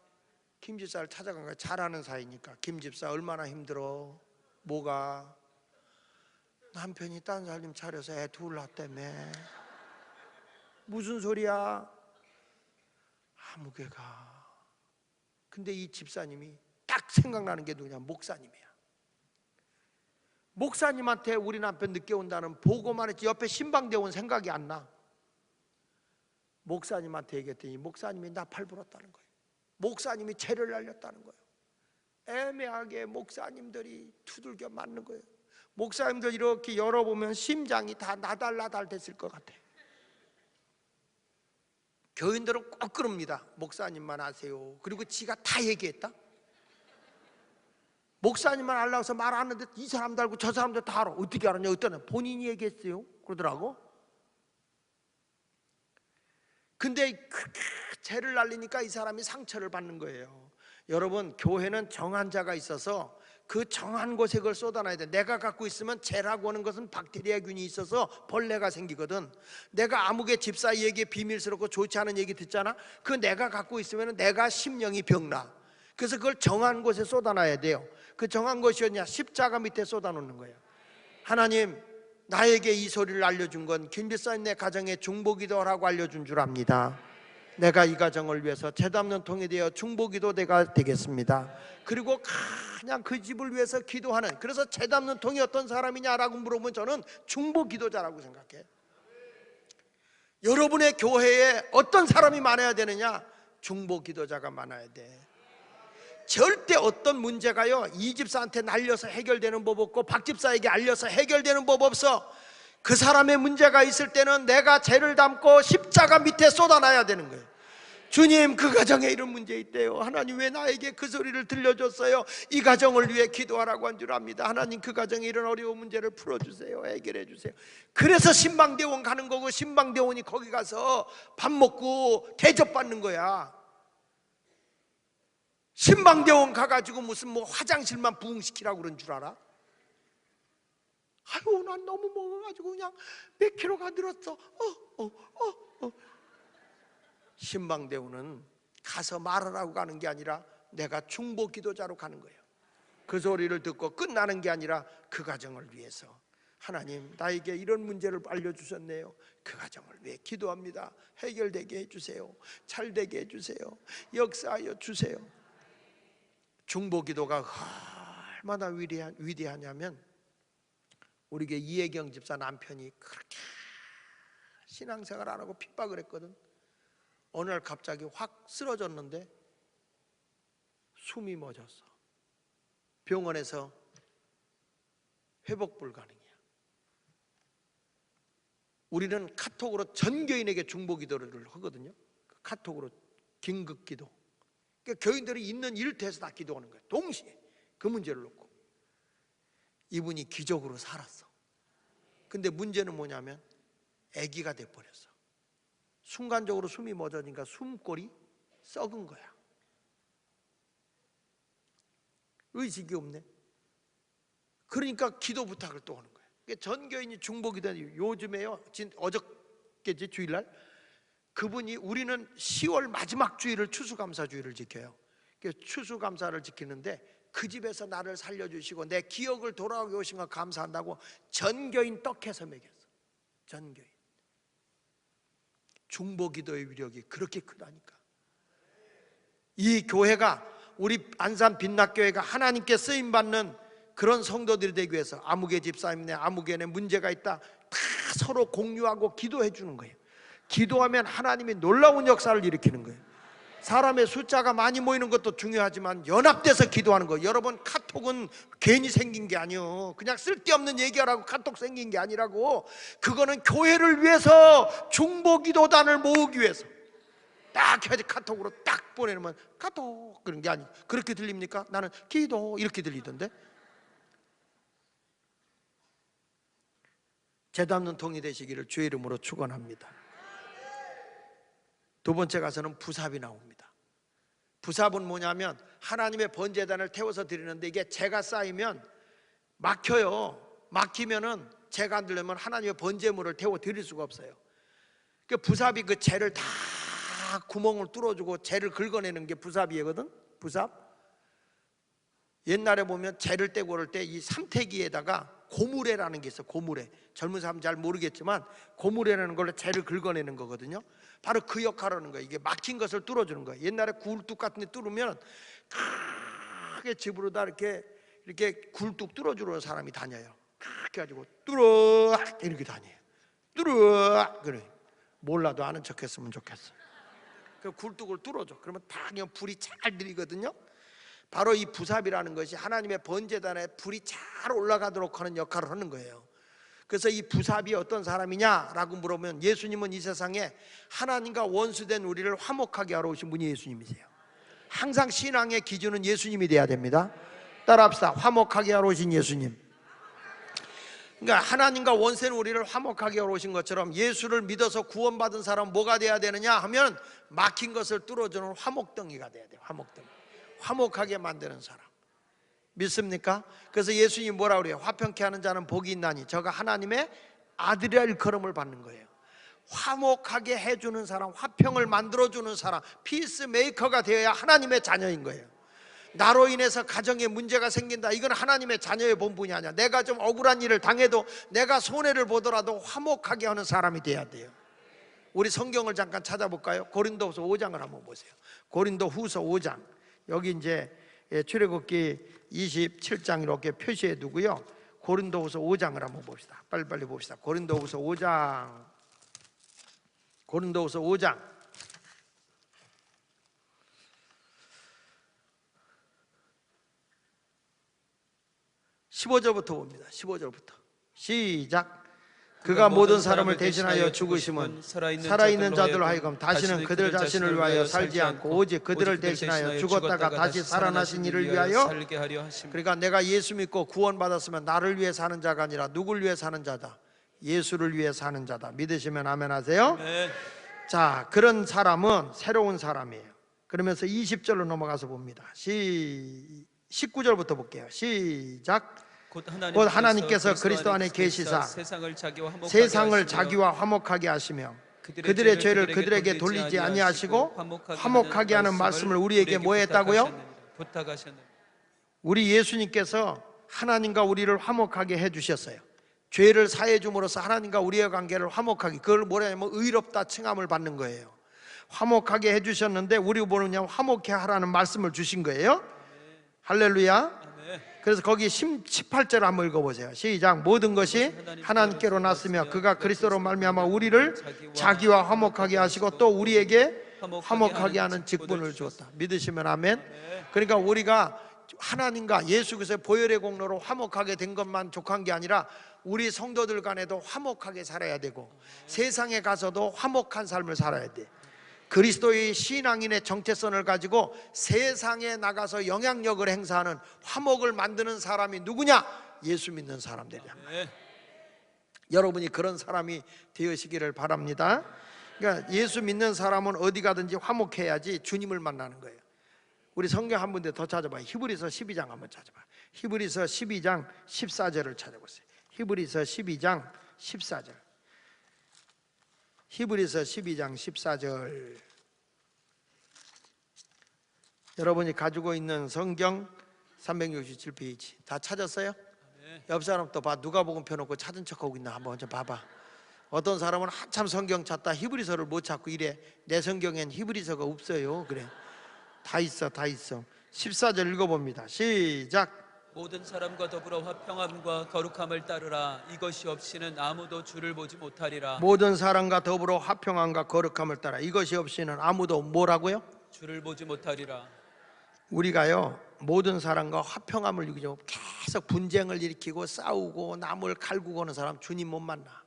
김집사를 찾아간 거야. 잘하는 사이니까. 김집사 얼마나 힘들어. 뭐가? 남편이 딴 살림 차려서 애 둘 낳다며. 무슨 소리야? 아무개가. 근데 이 집사님이 딱 생각나는 게 누구냐? 목사님이야. 목사님한테 우리 남편 늦게 온다는 보고만 했지 옆에 신방대원 생각이 안 나. 목사님한테 얘기했더니 목사님이 나팔 불었다는 거예요. 목사님이 죄를 날렸다는 거예요. 애매하게 목사님들이 두들겨 맞는 거예요. 목사님들 이렇게 열어보면 심장이 다 나달나달 됐을 것 같아요. 교인들은 꼭 그럽니다. 목사님만 아세요. 그리고 지가 다 얘기했다. 목사님만 알라고 해서 말 안 하는데 이 사람도 알고 저 사람도 다 알아. 어떻게 알았냐? 어떤 본인이 얘기했어요 그러더라고. 근데 그렇게 죄를 날리니까 이 사람이 상처를 받는 거예요. 여러분, 교회는 정한 자가 있어서 그 정한 곳에 그걸 쏟아놔야 돼. 내가 갖고 있으면 죄라고 하는 것은 박테리아균이 있어서 벌레가 생기거든. 내가 아무개 집사 얘기에 비밀스럽고 좋지 않은 얘기 듣잖아. 그 내가 갖고 있으면 내가 심령이 병나. 그래서 그걸 정한 곳에 쏟아놔야 돼요. 그 정한 곳이었냐? 십자가 밑에 쏟아놓는 거예요. 하나님, 나에게 이 소리를 알려준 건 김집사님 내 가정에 중보기도하라고 알려준 줄 압니다. 내가 이 가정을 위해서 재담는 통이 되어 중보기도 내가 되겠습니다. 그리고 그냥 그 집을 위해서 기도하는, 그래서 재담는 통이 어떤 사람이냐라고 물어보면 저는 중보기도자라고 생각해요. 여러분의 교회에 어떤 사람이 많아야 되느냐? 중보기도자가 많아야 돼. 절대 어떤 문제가요 이 집사한테 날려서 해결되는 법 없고 박 집사에게 알려서 해결되는 법 없어. 그 사람의 문제가 있을 때는 내가 죄를 담고 십자가 밑에 쏟아놔야 되는 거예요. 주님, 그 가정에 이런 문제 있대요. 하나님, 왜 나에게 그 소리를 들려줬어요? 이 가정을 위해 기도하라고 한 줄 압니다. 하나님, 그 가정에 이런 어려운 문제를 풀어주세요. 해결해 주세요. 그래서 신방대원 가는 거고, 신방대원이 거기 가서 밥 먹고 대접받는 거야. 신방대원 가가지고 무슨 뭐 화장실만 부흥시키라고 그런 줄 알아? 아유, 난 너무 먹어가지고 그냥 몇 킬로가 늘었어. 신방대원은 가서 말하라고 가는 게 아니라 내가 중보기도자로 가는 거예요. 그 소리를 듣고 끝나는 게 아니라 그 가정을 위해서, 하나님, 나에게 이런 문제를 알려주셨네요. 그 가정을 위해 기도합니다. 해결되게 해주세요. 잘되게 해주세요. 역사하여 주세요. 중보기도가 얼마나 위대하냐면, 우리 교회 이혜경 집사 남편이 그렇게 신앙생활 안 하고 핍박을 했거든. 어느 날 갑자기 확 쓰러졌는데 숨이 멎었어. 병원에서 회복 불가능이야. 우리는 카톡으로 전 교인에게 중보기도를 하거든요. 카톡으로 긴급기도. 그러니까 교인들이 있는 일터에서 다 기도하는 거예요. 동시에 그 문제를 놓고. 이분이 기적으로 살았어. 근데 문제는 뭐냐면 아기가 돼버렸어. 순간적으로 숨이 멎으니까 숨골이 썩은 거야. 의식이 없네. 그러니까 기도 부탁을 또 하는 거야. 전 교인이 중보기도, 요즘에요, 어저께지 주일날 그분이, 우리는 10월 마지막 주일을 추수감사주일을 지켜요. 추수감사를 지키는데 그 집에서 나를 살려주시고 내 기억을 돌아오게 오신 거 감사한다고 전교인 떡해서 먹였어. 전교인. 중보기도의 위력이 그렇게 크다니까. 이 교회가, 우리 안산 빛락교회가 하나님께 쓰임받는 그런 성도들이 되기 위해서, 아무개 집사님네 아무개네 문제가 있다, 다 서로 공유하고 기도해 주는 거예요. 기도하면 하나님이 놀라운 역사를 일으키는 거예요. 사람의 숫자가 많이 모이는 것도 중요하지만 연합돼서 기도하는 거. 여러분, 카톡은 괜히 생긴 게 아니에요. 그냥 쓸데없는 얘기하라고 카톡 생긴 게 아니라고. 그거는 교회를 위해서 중보기도단을 모으기 위해서 딱 해야지. 카톡으로 딱 보내면 카톡 그런 게 아니에요. 그렇게 들립니까? 나는 기도 이렇게 들리던데. 재담는 통이 되시기를 주의 이름으로 축원합니다. 두 번째 가서는 부삽이 나옵니다. 부삽은 뭐냐면 하나님의 번제단을 태워서 드리는데 이게 재가 쌓이면 막혀요. 막히면은 재가 안 들려면 하나님의 번제물을 태워 드릴 수가 없어요. 그 부삽이 그 재를 다 구멍을 뚫어주고 재를 긁어내는 게 부삽이거든. 부삽. 옛날에 보면 재를 떼고 그럴 때 이 삼태기에다가 고무래라는 게 있어. 고무래. 젊은 사람 잘 모르겠지만 고무래라는 걸로 재를 긁어내는 거거든요. 바로 그 역할을 하는 거예요. 이게 막힌 것을 뚫어주는 거예요. 옛날에 굴뚝 같은 데 뚫으면 크게 집으로다 이렇게 굴뚝 뚫어주는 사람이 다녀요. 그렇게 가지고 뚫어 이렇게 다녀요. 뚫어. 그래. 몰라도 아는 척했으면 좋겠어. 그 굴뚝을 뚫어줘. 그러면 다 그냥 불이 잘 들이거든요. 바로 이 부삽이라는 것이 하나님의 번제단에 불이 잘 올라가도록 하는 역할을 하는 거예요. 그래서 이 부삽이 어떤 사람이냐라고 물어보면 예수님은 이 세상에 하나님과 원수된 우리를 화목하게 하러 오신 분이 예수님이세요. 항상 신앙의 기준은 예수님이 돼야 됩니다. 따라합시다. 화목하게 하러 오신 예수님. 그러니까 하나님과 원수된 우리를 화목하게 하러 오신 것처럼 예수를 믿어서 구원받은 사람은 뭐가 돼야 되느냐 하면 막힌 것을 뚫어주는 화목덩이가 돼야 돼요. 화목덩이. 화목하게 만드는 사람. 믿습니까? 그래서 예수님이 뭐라고 그래요? 화평케 하는 자는 복이 있나니 저가 하나님의 아들이라 일컬음을 받는 거예요. 화목하게 해주는 사람, 화평을 만들어주는 사람, 피스메이커가 되어야 하나님의 자녀인 거예요. 나로 인해서 가정에 문제가 생긴다, 이건 하나님의 자녀의 본분이 아니야. 내가 좀 억울한 일을 당해도 내가 손해를 보더라도 화목하게 하는 사람이 돼야 돼요. 우리 성경을 잠깐 찾아볼까요? 고린도후서 5장을 한번 보세요. 고린도후서 5장. 여기 이제 출애굽기 27장 이렇게 표시해 두고요. 고린도후서 5장을 한번 봅시다. 빨리빨리 봅시다. 고린도후서 5장. 고린도후서 5장. 15절부터 봅니다. 15절부터 시작. 그가 모든 사람을 대신하여 죽으심은 살아있는 자들로 하여금 다시는 그들 자신을 위하여 살지 않고 오직 그들을 대신하여 죽었다가 다시 살아나신 이를 위하여. 그러니까 내가 예수 믿고 구원받았으면 나를 위해 사는 자가 아니라 누굴 위해 사는 자다? 예수를 위해 사는 자다. 믿으시면 아멘 하세요. 자, 그런 사람은 새로운 사람이에요. 그러면서 20절로 넘어가서 봅니다. 19절부터 볼게요. 시작. 곧 하나님께서 그리스도 안에 계시사 세상을 자기와 화목하게 하시며 그들의 죄를 그들에게 돌리지 아니하시고 화목하게 하는 말씀을 우리에게 뭐 했다고요? 우리 예수님께서 하나님과 우리를 화목하게 해주셨어요. 죄를 사해 줌으로써 하나님과 우리의 관계를 화목하게, 그걸 뭐라 하냐면 의롭다 칭함을 받는 거예요. 화목하게 해주셨는데 우리 뭐냐면 화목해 하라는 말씀을 주신 거예요. 할렐루야. 그래서 거기 18절 한번 읽어보세요. 시작. 모든 것이 하나님께로 났으며 그가 그리스도로 말미암아 우리를 자기와 화목하게 하시고 또 우리에게 화목하게 하는 직분을 주었다. 믿으시면 아멘. 그러니까 우리가 하나님과 예수 그리스도의 보혈의 공로로 화목하게 된 것만 족한 게 아니라 우리 성도들 간에도 화목하게 살아야 되고 세상에 가서도 화목한 삶을 살아야 돼. 그리스도의 신앙인의 정체성을 가지고 세상에 나가서 영향력을 행사하는 화목을 만드는 사람이 누구냐? 예수 믿는 사람들이야. 여러분이 그런 사람이 되시기를 바랍니다. 그러니까 예수 믿는 사람은 어디 가든지 화목해야지 주님을 만나는 거예요. 우리 성경 한 군데 더 찾아봐요. 히브리서 12장 한번 찾아봐요. 히브리서 12장 14절을 찾아보세요. 히브리서 12장 14절. 히브리서 12장 14절. 여러분이 가지고 있는 성경 367페이지 다 찾았어요? 옆 사람 또 봐. 누가복음 펴놓고 찾은 척하고 있나 한번 좀 봐봐. 어떤 사람은 한참 성경 찾다 히브리서를 못 찾고 이래. 내 성경엔 히브리서가 없어요. 그래. 다 있어, 다 있어. 14절 읽어봅니다. 시작. 모든 사람과 더불어 화평함과 거룩함을 따르라. 이것이 없이는 아무도 주를 보지 못하리라. 모든 사람과 더불어 화평함과 거룩함을 따라 이것이 없이는 아무도 뭐라고요? 주를 보지 못하리라. 우리가요 모든 사람과 화평함을 유지하고 계속 분쟁을 일으키고 싸우고 남을 갈구고 하는 사람 주님 못 만나.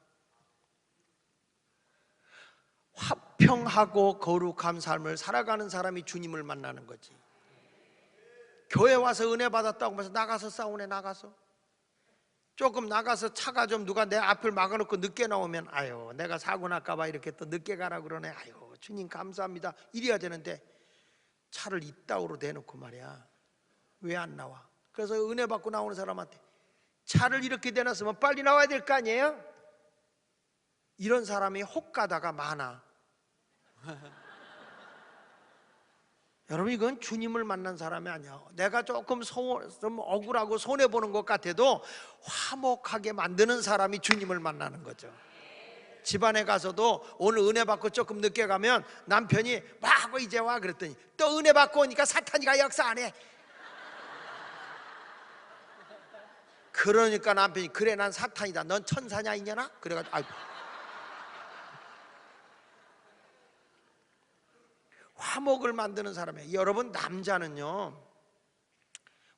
화평하고 거룩한 삶을 살아가는 사람이 주님을 만나는 거지. 교회 와서 은혜 받았다고 하면서 나가서 싸우네. 나가서 조금 나가서 차가 좀 누가 내 앞을 막아놓고 늦게 나오면 아유 내가 사고 날까봐 이렇게 또 늦게 가라 그러네. 아유 주님 감사합니다 이래야 되는데 차를 이따구로 대놓고 말이야 왜 안 나와? 그래서 은혜 받고 나오는 사람한테 차를 이렇게 대놨으면 빨리 나와야 될 거 아니에요? 이런 사람이 혹 가다가 많아. 여러분, 이건 주님을 만난 사람이 아니야. 내가 조금 좀 억울하고 손해보는 것 같아도 화목하게 만드는 사람이 주님을 만나는 거죠. 집안에 가서도 오늘 은혜 받고 조금 늦게 가면 남편이 막 이제 와 그랬더니 또 은혜 받고 오니까 사탄이가 역사 안 해. 그러니까 남편이 그래 난 사탄이다. 넌 천사냐 이년아? 그래가지고 아이고. 화목을 만드는 사람이에요. 여러분, 남자는요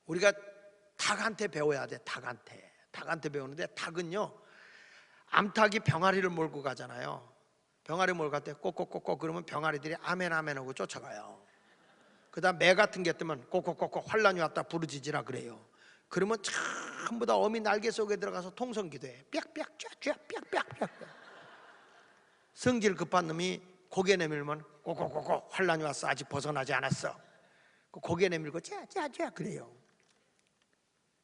우리가 닭한테 배워야 돼. 닭한테 배우는데 닭은요 암탉이 병아리를 몰고 가잖아요. 병아리 몰고 갈 때 꼭꼭꼭꼭 그러면 병아리들이 아멘 아멘 하고 쫓아가요. 그 다음 매 같은 게 뜨면 꼭꼭꼭꼭 환란이 왔다 부르짖으라 그래요. 그러면 전부 다 어미 날개 속에 들어가서 통성기도해. 빽빽 쫙쫙 빽빽. 성질 급한 놈이 고개 내밀면 꼭꼭꼭꼭 환란이 왔어. 아직 벗어나지 않았어. 고개 내밀고 쫙쫙쫙 그래요.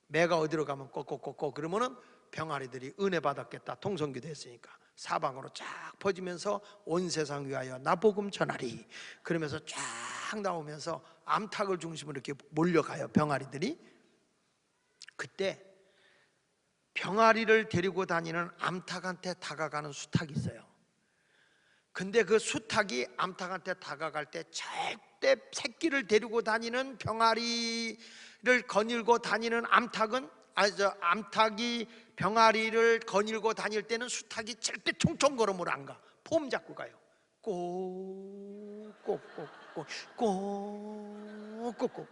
매가 어디로 가면 꼭꼭꼭꼭 그러면은 병아리들이 은혜 받았겠다. 통성기도 했으니까 사방으로 쫙 퍼지면서 온 세상 위하여 나 복음 전하리. 그러면서 쫙 나오면서 암탉을 중심으로 이렇게 몰려가요. 병아리들이. 그때 병아리를 데리고 다니는 암탉한테 다가가는 수탉이 있어요. 근데 그 수탉이 암탉한테 다가갈 때 절대 새끼를 데리고 다니는 병아리를 거닐고 다니는 암탉은 암탉이 병아리를 거닐고 다닐 때는 수탉이 절대 총총 걸음으로 안 가. 폼 잡고 가요. 꼭꼭꼭꼭꼭꼭꼭꼭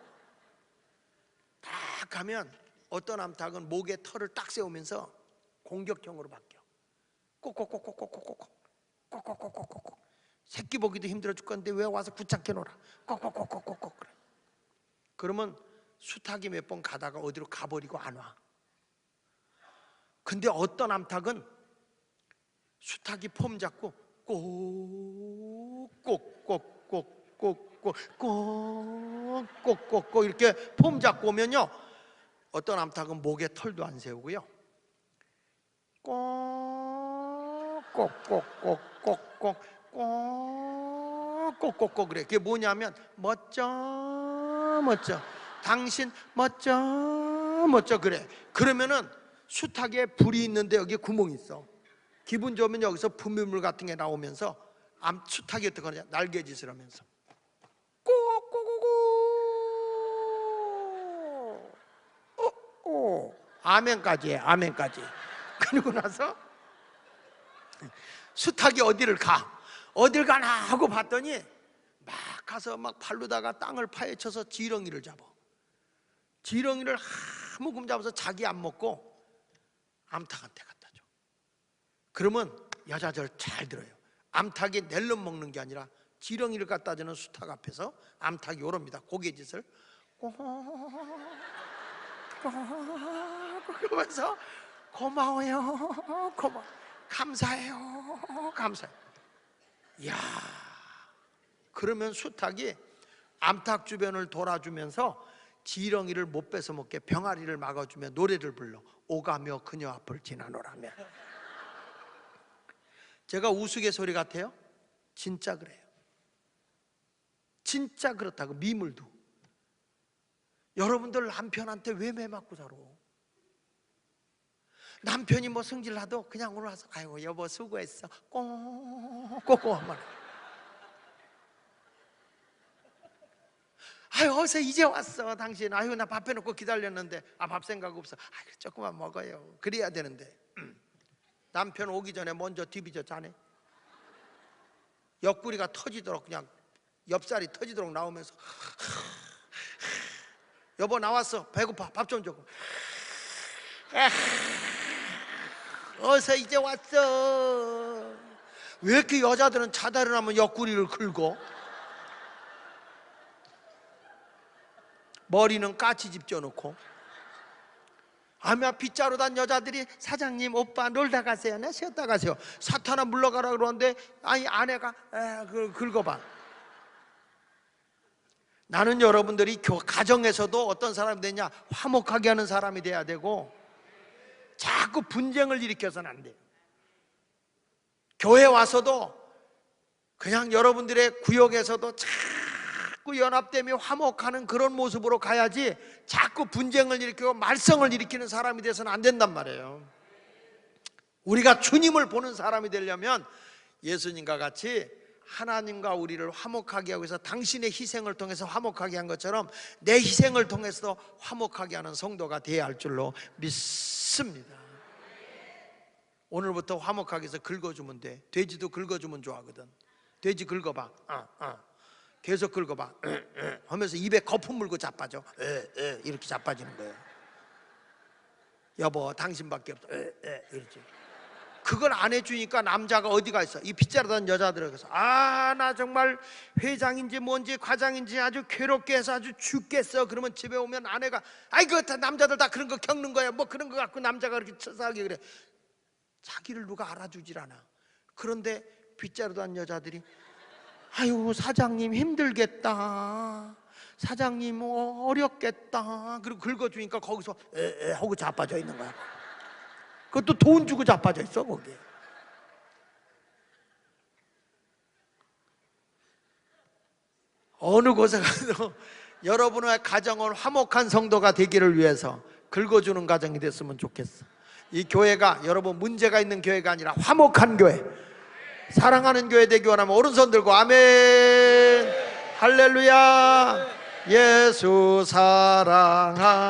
딱 가면 어떤 암탉은 목에 털을 딱 세우면서 공격형으로 바뀌어. 꼭꼭꼭꼭꼭꼭꼭 꼭꼭꼭꼭꼭 새끼 보기도 힘들어 죽겠는데 왜 와서 귀찮게 놀아. 꼭꼭꼭꼭꼭 그래. 그러면 수탉이 몇 번 가다가 어디로 가버리고 안 와. 근데 어떤 암탉은 수탉이 폼 잡고 꼭꼭꼭꼭꼭꼭꼭꼭꼭 이렇게 폼 잡고 오면요 어떤 암탉은 목에 털도 안 세우고요 꼭꼭꼭꼭꼭꼭꼭꼭꼭꼭 그래. 그게 뭐냐면 멋져 당신 멋져 그래. 그러면은 수탉에 불이 있는데 여기에 구멍이 있어. 기분 좋으면 여기서 분비물 같은 게 나오면서 수탉이 어떻게 하냐 날개짓을 하면서 꼬꼬꼬꼬 아멘까지 해. 아멘까지. 그리고 나서 수탉이 어디를 가. 어딜 가나 하고 봤더니 막 가서 막 발로다가 땅을 파헤쳐서 지렁이를 잡아. 지렁이를 한묶음 잡아서 자기 안 먹고 암탉한테 갖다 줘. 그러면 여자들 잘 들어요. 암탉이 낼름 먹는 게 아니라 지렁이를 갖다 주는 수탉 앞에서 암탉이 요럽니다. 고개짓을 그러면서 고마워요. 감사해요. 이야, 그러면 수탉이 암탉 주변을 돌아주면서 지렁이를 못 뺏어 먹게 병아리를 막아주며 노래를 불러. 오가며 그녀 앞을 지나노라며. 제가 우스갯소리 같아요? 진짜 그래요. 진짜 그렇다고. 미물도. 여러분들 남편한테 왜 매 맞고 살아? 남편이 뭐 승질나도 그냥 오늘 와서 아이고 여보 수고했어 꼭꼭꼭 한번. 아유 어서 이제 왔어 당신. 아유 나 밥 해놓고 기다렸는데 밥 생각 없어. 아유 조금만 먹어요. 그래야 되는데 남편 오기 전에 먼저 뒤비져 자네. 옆구리가 터지도록 그냥 엽살이 터지도록 나오면서 여보 나왔어 배고파 밥 좀 줘. 어서 이제 왔어. 왜 이렇게 여자들은 자다 일어나면 옆구리를 긁어? 머리는 까치집 쪄놓고. 아마 빗자루 단 여자들이 사장님 오빠 놀다 가세요. 나 쉬었다 가세요. 사탄아 물러가라 그러는데 아니 아내가 긁어봐. 나는 여러분들이 가정에서도 어떤 사람이 되냐 화목하게 하는 사람이 돼야 되고 자꾸 분쟁을 일으켜서는 안 돼요. 교회 와서도 그냥 여러분들의 구역에서도 자꾸 연합되며 화목하는 그런 모습으로 가야지 자꾸 분쟁을 일으키고 말썽을 일으키는 사람이 돼서는 안 된단 말이에요. 우리가 주님을 보는 사람이 되려면 예수님과 같이 하나님과 우리를 화목하게 하기 위해서 당신의 희생을 통해서 화목하게 한 것처럼 내 희생을 통해서도 화목하게 하는 성도가 되어야 할 줄로 믿습니다. 오늘부터 화목하게 해서 긁어주면 돼. 돼지도 긁어주면 좋아하거든. 돼지 긁어봐. 계속 긁어봐. 하면서 입에 거품 물고 자빠져. 이렇게 자빠지는 거예요. 여보 당신밖에 없어. 이렇게. 그걸 안 해주니까 남자가 어디가 있어? 이 빗자루던 여자들에게서 나 정말 회장인지 뭔지 과장인지 아주 괴롭게 해서 아주 죽겠어. 그러면 집에 오면 아내가 아이고 남자들 다 그런 거 겪는 거야. 뭐 그런 거 갖고 남자가 그렇게 처사하게 그래. 자기를 누가 알아주질 않아. 그런데 빗자루던 여자들이 아유 사장님 힘들겠다, 사장님 어렵겠다, 그리고 긁어주니까 거기서 하고 자빠져 있는 거야. 그것도 돈 주고 자빠져 있어 거기에. 어느 곳에 가도 여러분의 가정은 화목한 성도가 되기를 위해서 긁어주는 가정이 됐으면 좋겠어. 이 교회가 여러분 문제가 있는 교회가 아니라 화목한 교회, 사랑하는 교회 되기 원하면 오른손 들고 아멘. 할렐루야. 예수 사랑하심을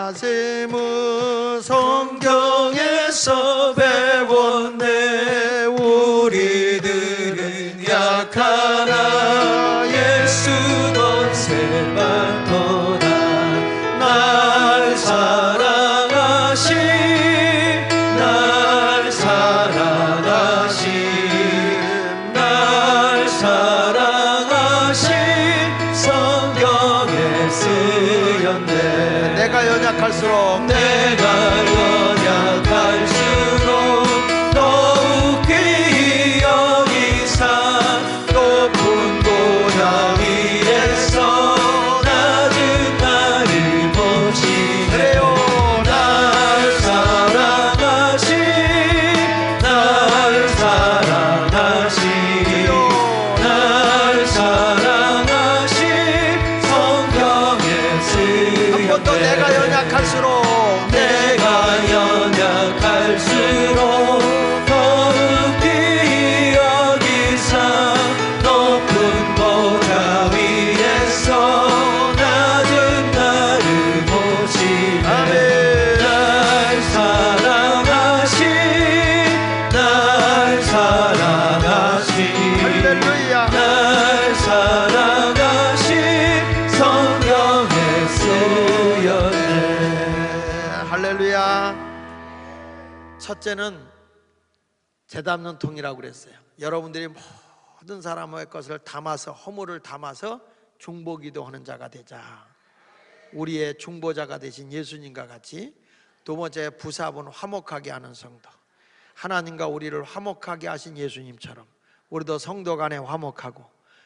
성경에서 배웠네. 우리들은 약하나 예수 권세 많도다. 날 사랑하신, 날 사랑하신, 날 사랑하신 성경에 쓰였네. 내가 연약할수록, 내가 연약할수록 더욱 귀히 여기사 높은 고향 위에서 낮은 나를 보시네요. 날 사랑하신, 날 사랑하신, 날 사랑하신 성경에 쓰였네. 한 번 더 내가 연약할수록, 내가 연약할수록 더욱 귀히 여기사 높은 보좌 위에서 낮은 나를 보시네. 날 사랑하신, 날 사랑하신, 할렐루야. 날 사랑하신 성경에 쓰였네. 할렐루야. 첫째는 재담는 통이라고 그랬어요. 여러분들이 모든 사람의 것을 담아서, 허물을 담아서 중보기도 하는 자가 되자. 우리의 중보자가 되신 예수님과 같이. 두 번째, 부사분 화목하게 하는 성도. 하나님과 우리를 화목하게 하신 예수님처럼 우리도 성도 간에 화목하고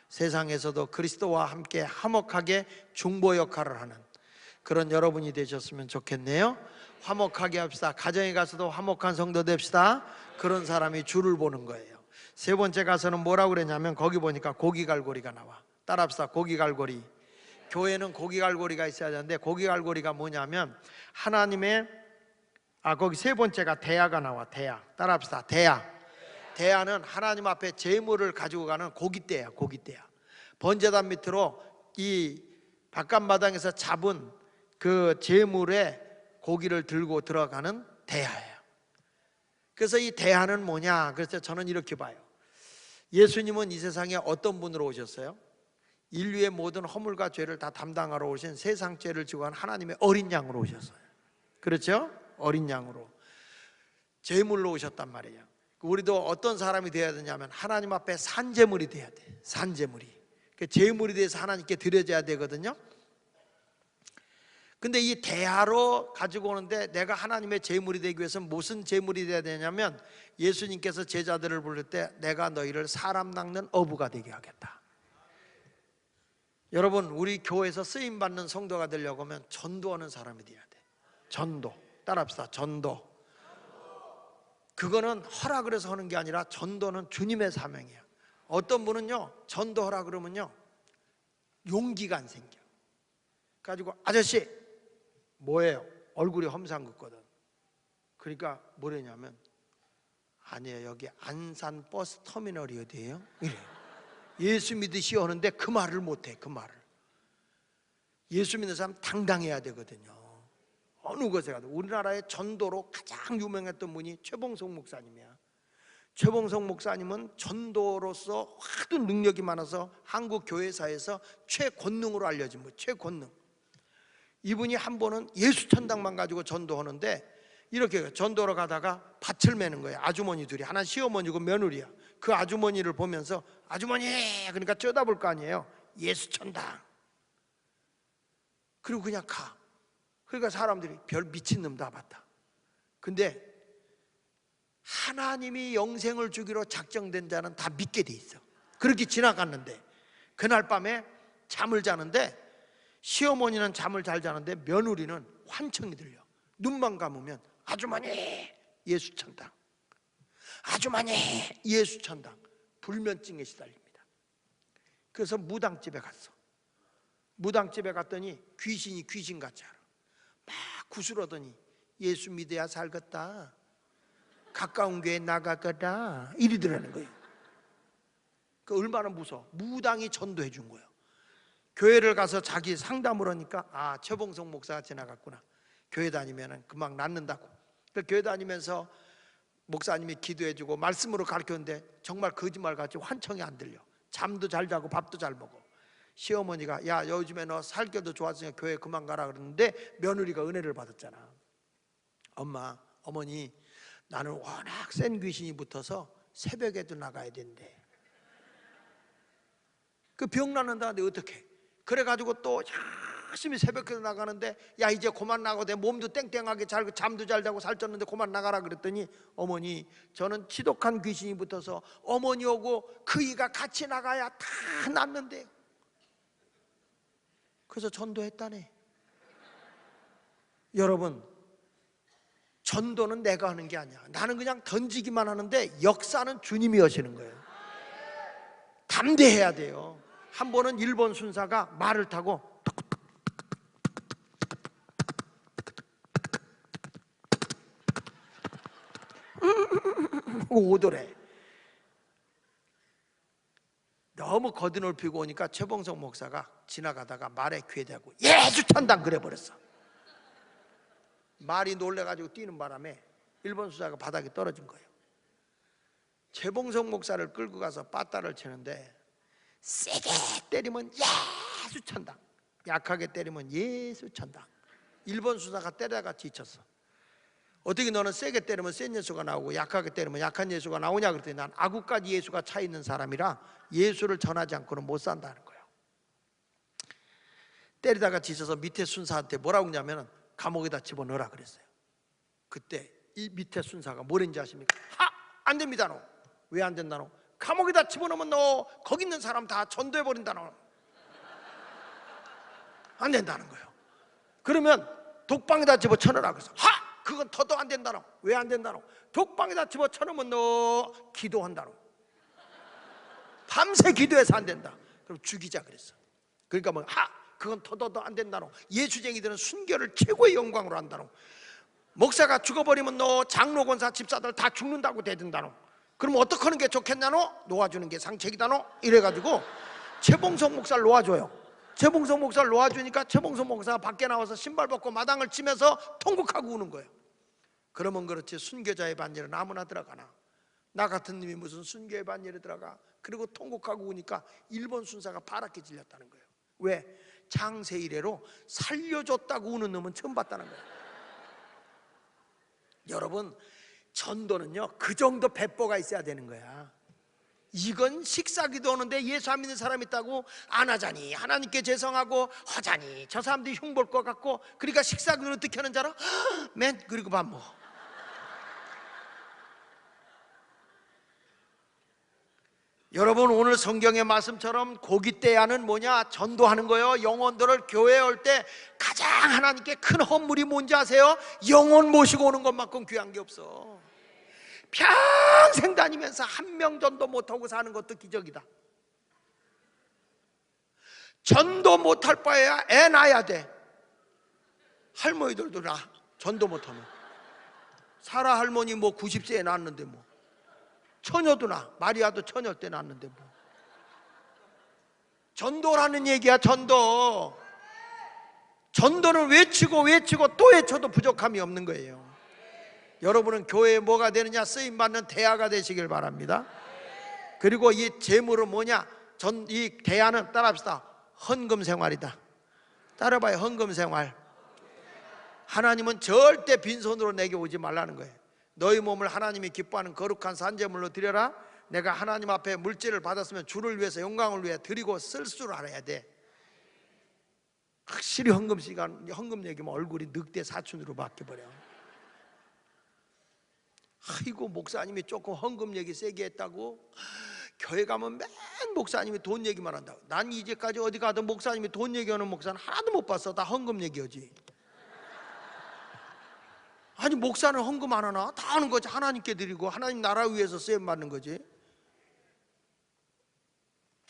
세상에서도 그리스도와 함께 화목하게 중보 역할을 하는 그런 여러분이 되셨으면 좋겠네요. 화목하게 합시다. 가정에 가서도 화목한 성도 됩시다. 그런 사람이 주를 보는 거예요. 세 번째 가서는 뭐라고 그랬냐면 거기 보니까 고기갈고리가 나와. 따라합시다. 고기갈고리. 교회는 고기갈고리가 있어야 되는데 고기갈고리가 뭐냐면 하나님의 거기 세 번째가 대야가 나와. 대야. 따라합시다. 대야. 대야는 하나님 앞에 제물을 가지고 가는 고깃대야. 고깃대야. 번제단 밑으로 이 바깥마당에서 잡은 그 제물에 고기를 들고 들어가는 대야예요. 그래서 이 대야는 뭐냐? 그래서 저는 이렇게 봐요. 예수님은 이 세상에 어떤 분으로 오셨어요? 인류의 모든 허물과 죄를 다 담당하러 오신 세상 죄를 지고 간 하나님의 어린 양으로 오셨어요. 그렇죠? 어린 양으로 제물로 오셨단 말이에요. 우리도 어떤 사람이 되어야 되냐면 하나님 앞에 산제물이 돼야 돼. 산제물이. 그 제물이 돼서 하나님께 드려져야 되거든요. 근데 이 대야로 가지고 오는데 내가 하나님의 제물이 되기 위해서 무슨 제물이 돼야 되냐면 예수님께서 제자들을 부를 때 내가 너희를 사람 낚는 어부가 되게 하겠다. 여러분, 우리 교회에서 쓰임받는 성도가 되려고 하면 전도하는 사람이 돼야 돼. 전도. 따라합시다. 전도. 그거는 허락을 해서 하는 게 아니라 전도는 주님의 사명이에요. 어떤 분은요 전도하라 그러면요 용기가 안 생겨. 가지고 아저씨 뭐예요? 얼굴이 험상궂거든. 그러니까 뭐랬냐면 아니에요, 여기 안산 버스 터미널이 어디예요? 이래. 예수 믿으시오 하는데 그 말을 못해. 그 말을. 예수 믿는 사람 당당해야 되거든요. 어느 곳에 가도. 우리나라의 전도로 가장 유명했던 분이 최봉석 목사님이야. 최봉석 목사님은 전도로서 하도 능력이 많아서 한국 교회사에서 최권능으로 알려진 분. 최권능. 이분이 한 번은 예수천당만 가지고 전도하는데 이렇게 전도로 가다가 밭을 매는 거예요. 아주머니 둘이. 하나는 시어머니고 며느리야. 그 아주머니를 보면서 아주머니 그러니까 쳐다볼 거 아니에요. 예수천당. 그리고 그냥 가. 그러니까 사람들이 별 미친놈 다 봤다. 근데 하나님이 영생을 주기로 작정된 자는 다 믿게 돼 있어. 그렇게 지나갔는데 그날 밤에 잠을 자는데 시어머니는 잠을 잘 자는데 며느리는 환청이 들려. 눈만 감으면 아주머니 예수천당, 아주머니 예수천당. 불면증에 시달립니다. 그래서 무당집에 갔어. 무당집에 갔더니 귀신이 귀신같이 알아. 막 구슬하더니 예수 믿어야 살겠다, 가까운 교회 나가거라 이리더라는 거예요. 그 얼마나 무서워. 무당이 전도해 준 거예요. 교회를 가서 자기 상담을 하니까 아, 최봉석 목사가 지나갔구나. 교회 다니면 금방 낫는다고. 교회 다니면서 목사님이 기도해주고 말씀으로 가르쳤는데 정말 거짓말같이 환청이 안 들려. 잠도 잘 자고 밥도 잘 먹어. 시어머니가 야, 요즘에 너 살결도 좋았으니까 교회 그만 가라 그러는데 며느리가 은혜를 받았잖아. 엄마, 어머니, 나는 워낙 센 귀신이 붙어서 새벽에도 나가야 된대. 그 병 낫는다는데 어떡해. 그래가지고 또 열심히 새벽에도 나가는데 야, 이제 그만 나가도 돼. 몸도 땡땡하게 잘 잠도 잘 자고 살쪘는데 그만 나가라 그랬더니 어머니, 저는 지독한 귀신이 붙어서 어머니 오고 그 이가 같이 나가야 다 낫는데요. 그래서 전도했다네. 여러분, 전도는 내가 하는 게 아니야. 나는 그냥 던지기만 하는데 역사는 주님이 하시는 거예요. 담대해야 돼요. 한 번은 일본 순사가 말을 타고 오더래. 너무 거드넓히고 오니까 최봉석 목사가 지나가다가 말에 귀에 대고 예수천당 그래 버렸어. 말이 놀래가지고 뛰는 바람에 일본 수사가 바닥에 떨어진 거예요. 최봉석 목사를 끌고 가서 빠따를 치는데 세게 때리면 예수천당, 약하게 때리면 예수천당. 일본 수사가 때려다가 지쳤어. 어떻게 너는 세게 때리면 센 예수가 나오고 약하게 때리면 약한 예수가 나오냐 그랬더니 난 아구까지 예수가 차 있는 사람이라 예수를 전하지 않고는 못 산다는 거예요. 때리다가 지쳐서 밑에 순사한테 뭐라고 했냐면 감옥에다 집어넣으라 그랬어요. 그때 이 밑에 순사가 뭐랬는지 아십니까? 안 됩니다 너. 왜 안 된다 너? 감옥에다 집어넣으면 너 거기 있는 사람 다 전도해버린다 너. 안 된다는 거예요. 그러면 독방에다 집어쳐넣으라 그래서 그건 더도 안 된다 너. 왜 안 된다 너? 독방에다 집어쳐넣으면 너 기도한다 너. 밤새 기도해서 안 된다. 그럼 죽이자 그랬어. 그러니까 뭐 그건 더더더 안 된다 너. 예수쟁이들은 순교를 최고의 영광으로 한다 너. 목사가 죽어버리면 너 장로 권사 집사들 다 죽는다고 대든다 너. 그럼 어떻게 하는 게 좋겠냐 너? 놓아주는 게 상책이다 너. 이래가지고 최봉석 목사를 놓아줘요. 최봉석 목사를 놓아주니까 최봉석 목사가 밖에 나와서 신발 벗고 마당을 치면서 통곡하고 우는 거예요. 그러면 그렇지 순교자의 반열은 아무나 들어가나? 나 같은 놈이 무슨 순교의 반열에 들어가? 그리고 통곡하고 우니까 일본 순사가 파랗게 질렸다는 거예요. 왜? 창세 이래로 살려줬다고 우는 놈은 처음 봤다는 거예요. 여러분, 전도는요 그 정도 배포가 있어야 되는 거야. 이건 식사기도 하는데 예수 안 믿는 사람 있다고 안 하자니 하나님께 죄송하고 하자니 저 사람들이 흉볼 것 같고, 그러니까 식사기도를 어떻게 하는 줄 알아? 맨 그리고 밥 먹어. 여러분, 오늘 성경의 말씀처럼 고기 떼야는 뭐냐? 전도하는 거예요. 영혼들을 교회에 올 때 가장 하나님께 큰 헌물이 뭔지 아세요? 영혼 모시고 오는 것만큼 귀한 게 없어. 평생 다니면서 한 명 전도 못하고 사는 것도 기적이다. 전도 못할 바에야 애 낳아야 돼. 할머니들도 나 전도 못하면. 사라 할머니 뭐 90세에 낳았는데 뭐. 처녀도 나. 마리아도 처녀 때 낳았는데 뭐. 전도라는 얘기야. 전도. 전도는 외치고 또 외쳐도 부족함이 없는 거예요. 여러분은 교회에 뭐가 되느냐? 쓰임받는 대야가 되시길 바랍니다. 그리고 이 재물은 뭐냐? 이 대야는 따라합시다. 헌금 생활이다. 따라봐요. 헌금 생활. 하나님은 절대 빈손으로 내게 오지 말라는 거예요. 너희 몸을 하나님이 기뻐하는 거룩한 산제물로 드려라. 내가 하나님 앞에 물질을 받았으면 주를 위해서 영광을 위해 드리고 쓸 줄 알아야 돼. 확실히 헌금 얘기면 얼굴이 늑대 사춘으로 바뀌어버려. 아이고 목사님이 조금 헌금 얘기 세게 했다고 교회 가면 맨 목사님이 돈 얘기만 한다고. 난 이제까지 어디 가든 목사님이 돈 얘기하는 목사는 하나도 못 봤어. 다 헌금 얘기하지. 아니 목사는 헌금 안 하나? 다 하는 거지. 하나님께 드리고 하나님 나라 위해서 쓰임 받는 거지.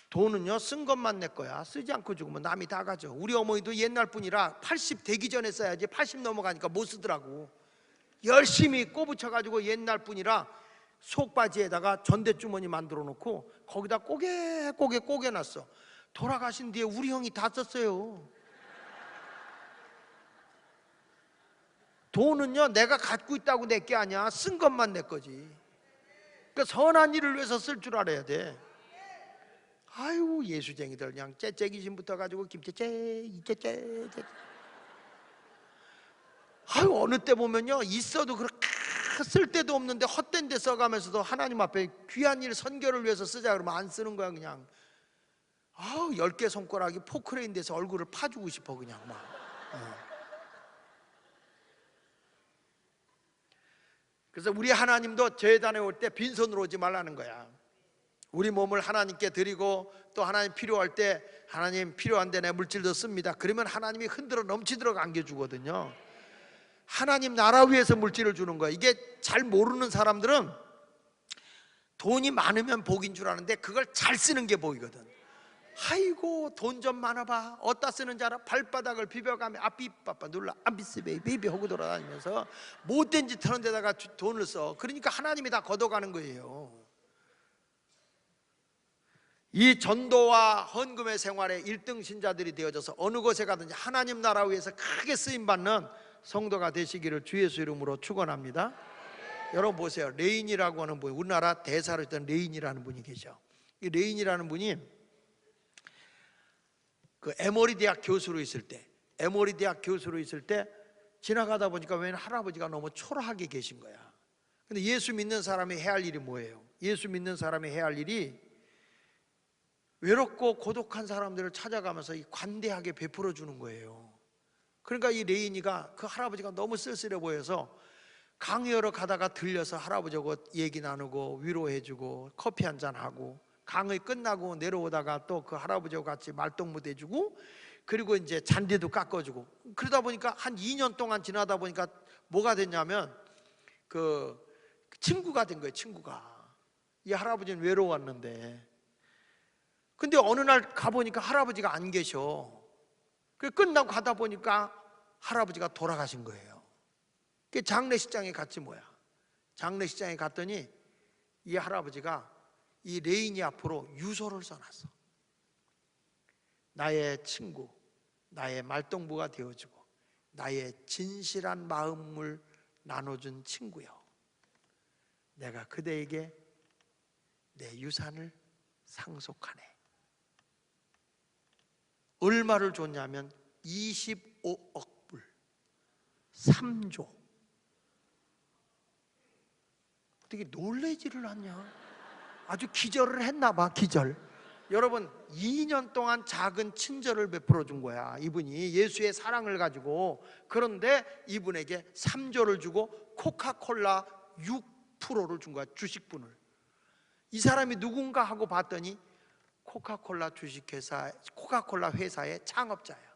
돈은요 쓴 것만 내 거야. 쓰지 않고 죽으면 남이 다 가져. 우리 어머니도 옛날 분이라 80 되기 전에 써야지 80 넘어가니까 못 쓰더라고. 열심히 꼬부쳐가지고 옛날 분이라 속바지에다가 전대주머니 만들어 놓고 거기다 꼬개 놨어. 돌아가신 뒤에 우리 형이 다 썼어요. 돈은요 내가 갖고 있다고 내 게 아니야. 쓴 것만 내 거지. 그러니까 선한 일을 위해서 쓸 줄 알아야 돼. 아유 예수쟁이들 그냥 째째기심부터 가지고 김째째 이째째. 아유 어느 때 보면요 있어도 그렇게 쓸 데도 없는데 헛된 데 써가면서도 하나님 앞에 귀한 일 선교를 위해서 쓰자 그러면 안 쓰는 거야 그냥. 아우 10개 손가락이 포크레인 돼서 얼굴을 파주고 싶어 그냥 막. 그래서 우리 하나님도 제단에 올 때 빈손으로 오지 말라는 거야. 우리 몸을 하나님께 드리고 또 하나님 필요할 때 하나님 필요한데 내 물질도 씁니다. 그러면 하나님이 흔들어 넘치도록 안겨주거든요. 하나님 나라 위해서 물질을 주는 거야. 이게 잘 모르는 사람들은 돈이 많으면 복인 줄 아는데 그걸 잘 쓰는 게 복이거든. 아이고 돈 좀 많아봐. 어디다 쓰는지 알아? 발바닥을 비벼가며 아삐빠빠 눌러 아비스베이비 하고 돌아다니면서 못된 짓 하는 데다가 돈을 써. 그러니까 하나님이 다 걷어가는 거예요. 이 전도와 헌금의 생활에 1등 신자들이 되어져서 어느 곳에 가든지 하나님 나라 위해서 크게 쓰임받는 성도가 되시기를 주 예수 이름으로 축원합니다. 여러분 보세요. 레인이라고 하는 분, 우리나라 대사로 있던 레인이라는 분이 계셔. 이 레인이라는 분이 그 에모리 대학 교수로 있을 때 지나가다 보니까 웬 할아버지가 너무 초라하게 계신 거야. 근데 예수 믿는 사람이 해야 할 일이 뭐예요? 예수 믿는 사람이 해야 할 일이 외롭고 고독한 사람들을 찾아가면서 관대하게 베풀어 주는 거예요. 그러니까 이 레인이가 그 할아버지가 너무 쓸쓸해 보여서 강의하러 가다가 들려서 할아버지하고 얘기 나누고 위로해주고 커피 한잔 하고 강의 끝나고 내려오다가 또 그 할아버지하고 같이 말동무도 해주고 그리고 이제 잔디도 깎아주고 그러다 보니까 한 2년 동안 지나다 보니까 뭐가 됐냐면 그 친구가 된 거예요. 친구가. 이 할아버지는 외로웠는데 근데 어느 날 가보니까 할아버지가 안 계셔. 끝나고 가다 보니까 할아버지가 돌아가신 거예요. 장례식장에 갔지 뭐야. 장례식장에 갔더니 이 할아버지가 이 레인이 앞으로 유서를 써놨어. 나의 친구, 나의 말동무가 되어주고 나의 진실한 마음을 나눠준 친구요, 내가 그대에게 내 유산을 상속하네. 얼마를 줬냐면 25억 불, 3조. 어떻게 놀래지를 않냐? 아주 기절을 했나 봐. 기절. 여러분 2년 동안 작은 친절을 베풀어 준 거야. 이분이 예수의 사랑을 가지고. 그런데 이분에게 3조를 주고 코카콜라 6%를 준 거야. 주식분을. 이 사람이 누군가 하고 봤더니 코카콜라 주식회사, 코카콜라 회사의 창업자야.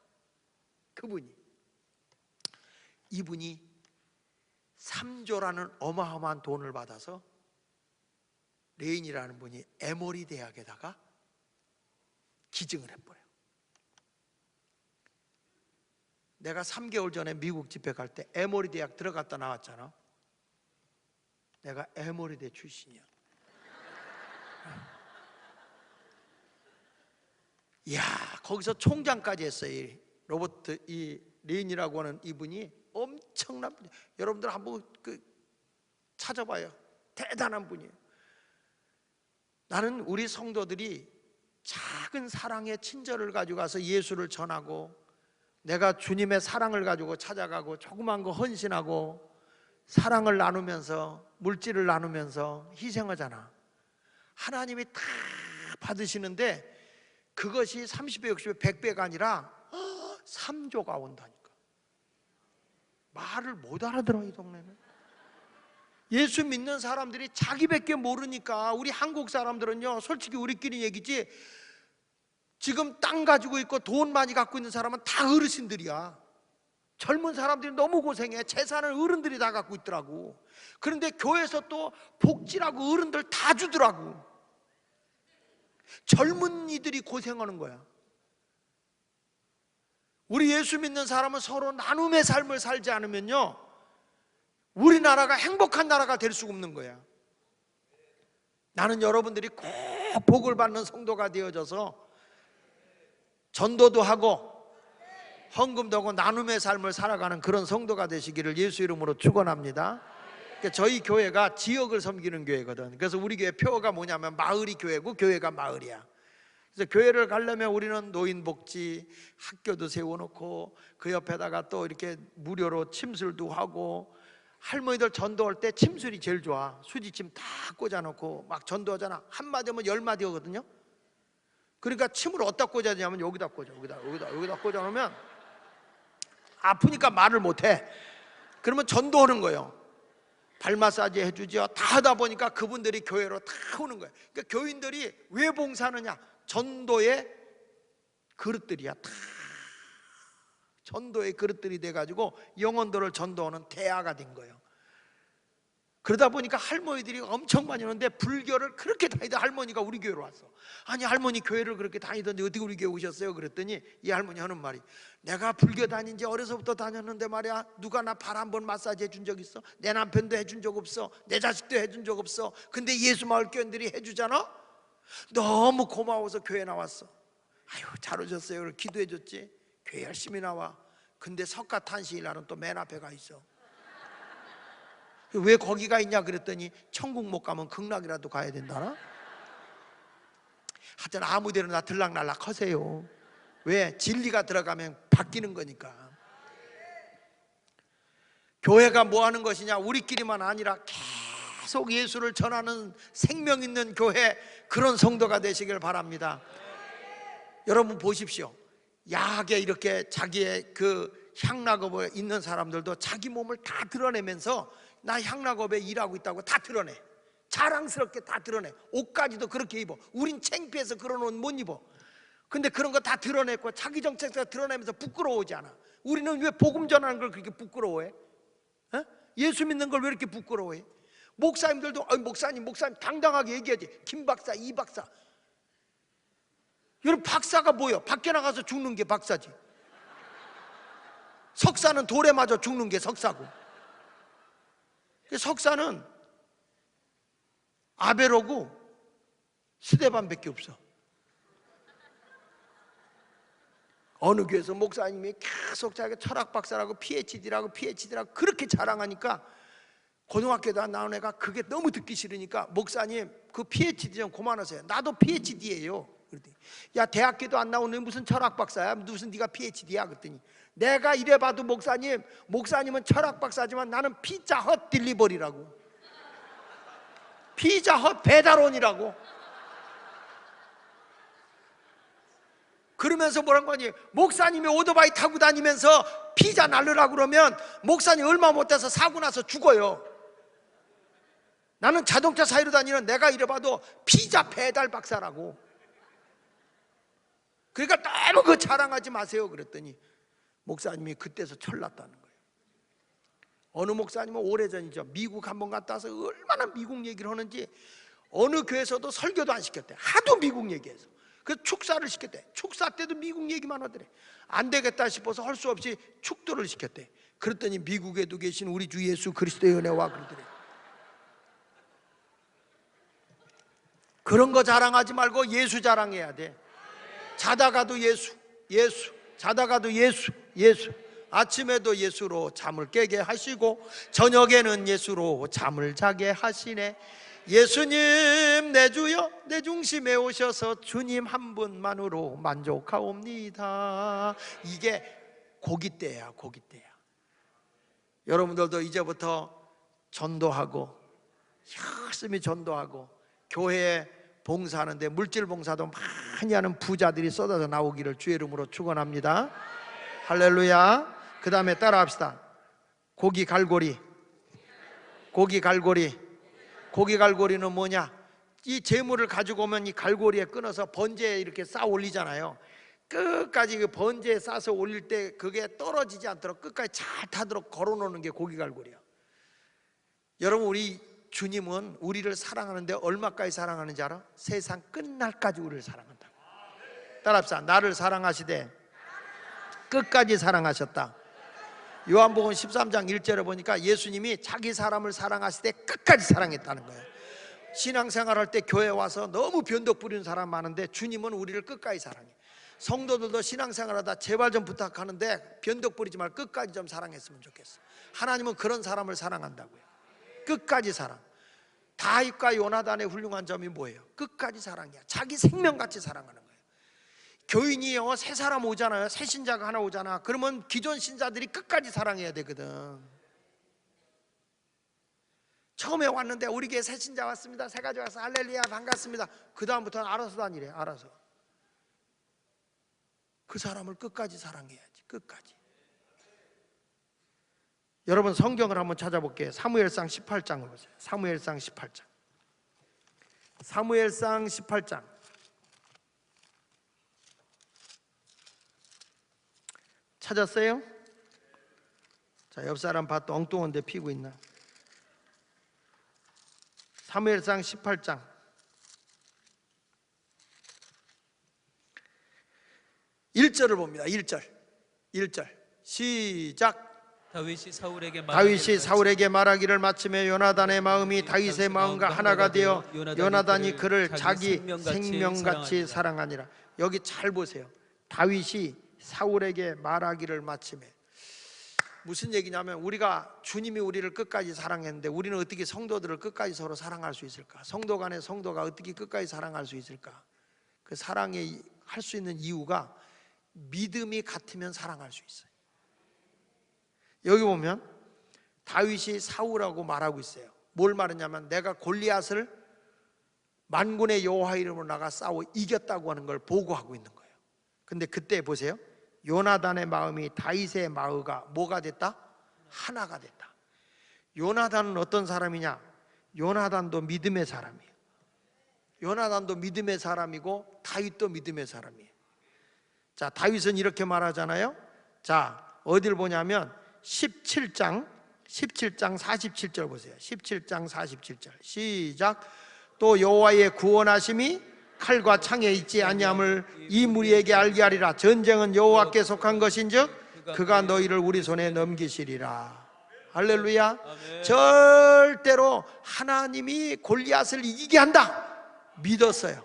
이분이 3조라는 어마어마한 돈을 받아서 레인이라는 분이 에모리 대학에다가 기증을 해버려요. 내가 3개월 전에 미국 집회 갈 때 에모리 대학 들어갔다 나왔잖아. 내가 에모리 대 출신이야. 이야, 거기서 총장까지 했어요. 이 로버트 이 레인이라고 하는 이분이 엄청난 분이에요. 여러분들 한번 찾아봐요. 대단한 분이에요. 나는 우리 성도들이 작은 사랑의 친절을 가지고 가서 예수를 전하고, 내가 주님의 사랑을 가지고 찾아가고, 조그만 거 헌신하고, 사랑을 나누면서, 물질을 나누면서 희생하잖아. 하나님이 다 받으시는데 그것이 30배, 60배, 100배가 아니라 3조가 온다니까. 말을 못 알아들어, 이 동네는. 예수 믿는 사람들이 자기밖에 모르니까. 우리 한국 사람들은요, 솔직히 우리끼리 얘기지, 지금 땅 가지고 있고 돈 많이 갖고 있는 사람은 다 어르신들이야. 젊은 사람들이 너무 고생해. 재산을 어른들이 다 갖고 있더라고. 그런데 교회에서 또 복지라고 어른들 다 주더라고. 젊은이들이 고생하는 거야. 우리 예수 믿는 사람은 서로 나눔의 삶을 살지 않으면요, 우리나라가 행복한 나라가 될 수가 없는 거야. 나는 여러분들이 꼭 복을 받는 성도가 되어져서 전도도 하고 헌금도 하고 나눔의 삶을 살아가는 그런 성도가 되시기를 예수 이름으로 축원합니다. 그러니까 저희 교회가 지역을 섬기는 교회거든. 그래서 우리 교회 표어가 뭐냐면 마을이 교회고 교회가 마을이야. 그래서 교회를 가려면 우리는 노인복지, 학교도 세워놓고 그 옆에다가 또 이렇게 무료로 침술도 하고, 할머니들 전도할 때 침술이 제일 좋아. 수지침 다 꽂아놓고 막 전도하잖아. 한마디 하면 10마디 하거든요. 그러니까 침을 어디다 꽂아야 되냐면 여기다 꽂아. 여기다 꽂아놓으면 아프니까 말을 못해. 그러면 전도하는 거예요. 발 마사지 해주죠. 다 하다 보니까 그분들이 교회로 다 오는 거예요. 그러니까 교인들이 왜 봉사하느냐? 전도의 그릇들이야. 다 전도의 그릇들이 돼가지고 영혼들을 전도하는 대야가 된 거예요. 그러다 보니까 할머니들이 엄청 많이 오는데, 불교를 그렇게 다니던 할머니가 우리 교회로 왔어. 아니, 할머니 교회를 그렇게 다니던데 어떻게 우리 교회 오셨어요? 그랬더니 이 할머니 하는 말이, 내가 불교 다닌 지 어려서부터 다녔는데 말이야, 누가 나 발 한 번 마사지 해준 적 있어? 내 남편도 해준 적 없어. 내 자식도 해준 적 없어. 근데 예수마을 교인들이 해주잖아? 너무 고마워서 교회 나왔어. 아유, 잘 오셨어요. 그래서 기도해 줬지. 교회 열심히 나와. 근데 석가탄신일 날은 또 맨 앞에 가 있어. 왜 거기가 있냐 그랬더니 천국 못 가면 극락이라도 가야 된다나? 하여튼 아무 데나 들락날락 하세요. 왜? 진리가 들어가면 바뀌는 거니까. 교회가 뭐 하는 것이냐? 우리끼리만 아니라 계속 예수를 전하는 생명 있는 교회, 그런 성도가 되시길 바랍니다. 여러분 보십시오. 야하게 이렇게 자기의 그 향락업에 있는 사람들도 자기 몸을 다 드러내면서 나 향락업에 일하고 있다고 다 드러내. 자랑스럽게 다 드러내. 옷까지도 그렇게 입어. 우린 창피해서 그런 옷 못 입어. 근데 그런 거 다 드러내고 자기 정체성 드러내면서 부끄러워하지 않아. 우리는 왜 복음 전하는 걸 그렇게 부끄러워해? 어? 예수 믿는 걸 왜 이렇게 부끄러워해? 목사님들도 목사님 당당하게 얘기하지. 김 박사, 이 박사. 여러분, 박사가 뭐예요? 밖에 나가서 죽는 게 박사지. 석사는 돌에 맞아 죽는 게 석사고. 석사는 아베로고 스데반밖에 없어. 어느 교회에서 목사님이 계속 자기가 철학 박사라고 PhD라고 그렇게 자랑하니까 고등학교도 안 나온 애가 그게 너무 듣기 싫으니까, 목사님 그 PhD 좀 그만하세요. 나도 PhD예요. 그랬더니 야, 대학교도 안 나오는 무슨 철학 박사야? 무슨 네가 PhD야? 그랬더니 내가 이래봐도 목사님은 철학 박사지만 나는 피자 헛 딜리버리라고. 피자 헛 배달원이라고. 그러면서 뭐란 거니? 목사님이 오토바이 타고 다니면서 피자 날르라고 그러면 목사님 얼마 못해서 사고 나서 죽어요. 나는 자동차 사이로 다니는 내가 이래봐도 피자 배달 박사라고. 그러니까 너무 그 자랑하지 마세요. 그랬더니 목사님이 그때서 철났다는 거예요. 어느 목사님은 오래전이죠. 미국 한번 갔다 와서 얼마나 미국 얘기를 하는지, 어느 교회에서도 설교도 안 시켰대. 하도 미국 얘기해서. 그 축사를 시켰대. 축사 때도 미국 얘기만 하더래. 안 되겠다 싶어서 할 수 없이 축도를 시켰대. 그랬더니 미국에도 계신 우리 주 예수 그리스도의 은혜와 그러더래. 그런 거 자랑하지 말고 예수 자랑해야 돼. 자다가도 예수, 예수, 자다가도 예수, 예수. 아침에도 예수로 잠을 깨게 하시고 저녁에는 예수로 잠을 자게 하시네. 예수님 내 주여 내 중심에 오셔서 주님 한 분만으로 만족하옵니다. 이게 고깃대야, 고깃대야. 여러분들도 이제부터 전도하고 열심히 전도하고 교회에 봉사하는데 물질 봉사도 많이 하는 부자들이 쏟아져 나오기를 주의 이름으로 축원합니다. 할렐루야. 그 다음에 따라합시다. 고기 갈고리. 고기 갈고리. 고기 갈고리는 뭐냐? 이 재물을 가지고 오면 이 갈고리에 끊어서 번제에 이렇게 쌓아 올리잖아요. 끝까지 그 번제에 싸서 올릴 때 그게 떨어지지 않도록 끝까지 잘 타도록 걸어놓는 게 고기 갈고리야. 여러분, 우리 주님은 우리를 사랑하는데 얼마까지 사랑하는지 알아? 세상 끝날까지 우리를 사랑한다. 따라합시다. 나를 사랑하시되 끝까지 사랑하셨다. 요한복음 13장 1절에 보니까 예수님이 자기 사람을 사랑하시되 끝까지 사랑했다는 거예요. 신앙생활할 때 교회 와서 너무 변덕 부리는 사람 많은데 주님은 우리를 끝까지 사랑해. 성도들도 신앙생활하다 제발 좀 부탁하는데 변덕 부리지 말고 끝까지 좀 사랑했으면 좋겠어. 하나님은 그런 사람을 사랑한다고요. 끝까지 사랑. 다윗과 요나단의 훌륭한 점이 뭐예요? 끝까지 사랑이야. 자기 생명같이 사랑하는 거예요. 교인이요, 새 사람 오잖아요. 새 신자가 하나 오잖아. 그러면 기존 신자들이 끝까지 사랑해야 되거든. 처음에 왔는데 우리 교회 새 신자 왔습니다. 새 가지 와서 할렐루야 반갑습니다. 그 다음부터는 알아서 다니래. 알아서. 그 사람을 끝까지 사랑해야지. 끝까지. 여러분 성경을 한번 찾아볼게요. 사무엘상 18장을 보세요. 사무엘상 18장. 사무엘상 18장. 찾았어요? 자, 옆 사람 밭도 엉뚱한데 피고 있나? 사무엘상 18장 1절을 봅니다. 1절 시작. 다윗이 사울에게 말하기를 마침에 요나단의 마음이 다윗의 마음과 하나가 되어 요나단이 그를 자기 생명같이 사랑하니라. 여기 잘 보세요. 다윗이 사울에게 말하기를 마침에. 무슨 얘기냐면 우리가 주님이 우리를 끝까지 사랑했는데 우리는 어떻게 성도들을 끝까지 서로 사랑할 수 있을까? 성도 간의 성도가 어떻게 끝까지 사랑할 수 있을까? 그 사랑에 할 수 있는 이유가 믿음이 같으면 사랑할 수 있어요. 여기 보면 다윗이 사울하고 말하고 있어요. 뭘 말하냐면 내가 골리앗을 만군의 여호와 이름으로 나가 싸워 이겼다고 하는 걸 보고하고 있는 거예요. 근데 그때 보세요. 요나단의 마음이 다윗의 마음과 뭐가 됐다? 하나가 됐다. 요나단은 어떤 사람이냐? 요나단도 믿음의 사람이에요. 요나단도 믿음의 사람이고 다윗도 믿음의 사람이에요. 자, 다윗은 이렇게 말하잖아요. 자, 어딜 보냐면 17장 47절 보세요. 17장 47절 시작. 또 여호와의 구원하심이 칼과 창에 있지 아니함을 이 무리에게 알게 하리라. 전쟁은 여호와께 속한 것인즉 그가 너희를 우리 손에 넘기시리라. 할렐루야. 아멘. 절대로 하나님이 골리앗을 이기게 한다 믿었어요.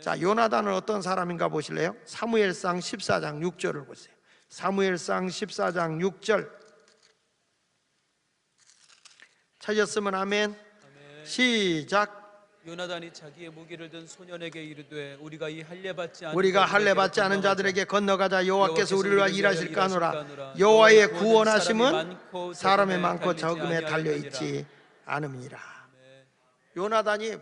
자, 요나단은 어떤 사람인가 보실래요? 사무엘상 14장 6절을 보세요. 사무엘상 14장 6절 찾았으면 아멘. 시작. 요나단이 자기의 무기를 든 소년에게 이르되 우리가 할례 받지 않은 자들에게 건너가자. 여호와께서 우리를 위하여 일하실까 하노라. 여호와의 구원하심은 사람의 많고 적음에 달려있지 않음이니라. 요나단이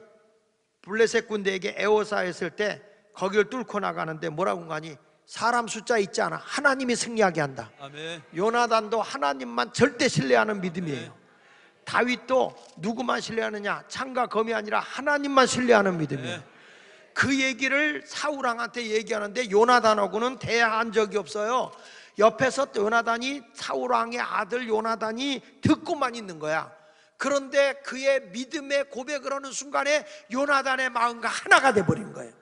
블레셋 군대에게 에워싸였을 때 거기를 뚫고 나가는데 뭐라고 하니? 사람 숫자 있지 않아. 하나님이 승리하게 한다. 아멘. 요나단도 하나님만 절대 신뢰하는 믿음이에요. 다윗도 누구만 신뢰하느냐? 창과 검이 아니라 하나님만 신뢰하는 믿음이에요. 그 얘기를 사울왕한테 얘기하는데 요나단하고는 대화한 적이 없어요. 옆에서 요나단이 사울왕의 아들 요나단이 듣고만 있는 거야. 그런데 그의 믿음의 고백을 하는 순간에 요나단의 마음과 하나가 돼버린 거예요.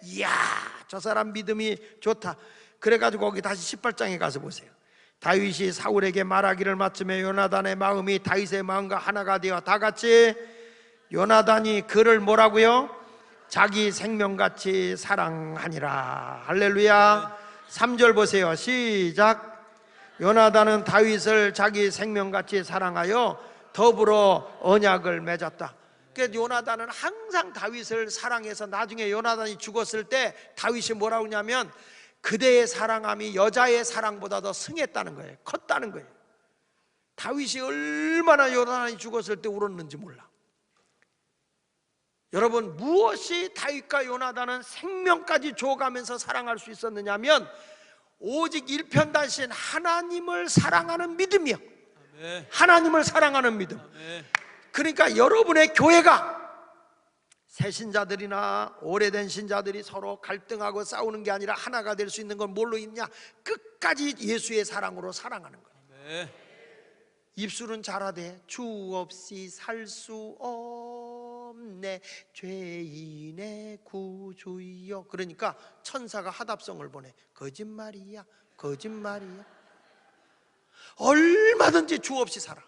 이야, 저 사람 믿음이 좋다. 그래가지고 거기 다시 18장에 가서 보세요. 다윗이 사울에게 말하기를 마침에 요나단의 마음이 다윗의 마음과 하나가 되어 다 같이 요나단이 그를 뭐라고요? 자기 생명같이 사랑하니라. 할렐루야. 3절 보세요. 시작. 요나단은 다윗을 자기 생명같이 사랑하여 더불어 언약을 맺었다. 그러니까 요나단은 항상 다윗을 사랑해서 나중에 요나단이 죽었을 때 다윗이 뭐라고 하냐면 그대의 사랑함이 여자의 사랑보다 더 승했다는 거예요. 컸다는 거예요. 다윗이 얼마나 요나단이 죽었을 때 울었는지 몰라. 여러분, 무엇이 다윗과 요나단은 생명까지 줘가면서 사랑할 수 있었느냐면 오직 일편단심 하나님을 사랑하는 믿음이요. 아멘. 하나님을 사랑하는 믿음. 아멘. 그러니까 여러분의 교회가 새 신자들이나 오래된 신자들이 서로 갈등하고 싸우는 게 아니라 하나가 될 수 있는 건 뭘로 있냐? 끝까지 예수의 사랑으로 사랑하는 거예요. 아멘. 입술은 잘하되 주 없이 살 수 없네 죄인의 구주여. 그러니까 천사가 하답성을 보내. 거짓말이야, 거짓말이야. 얼마든지 주 없이 살아.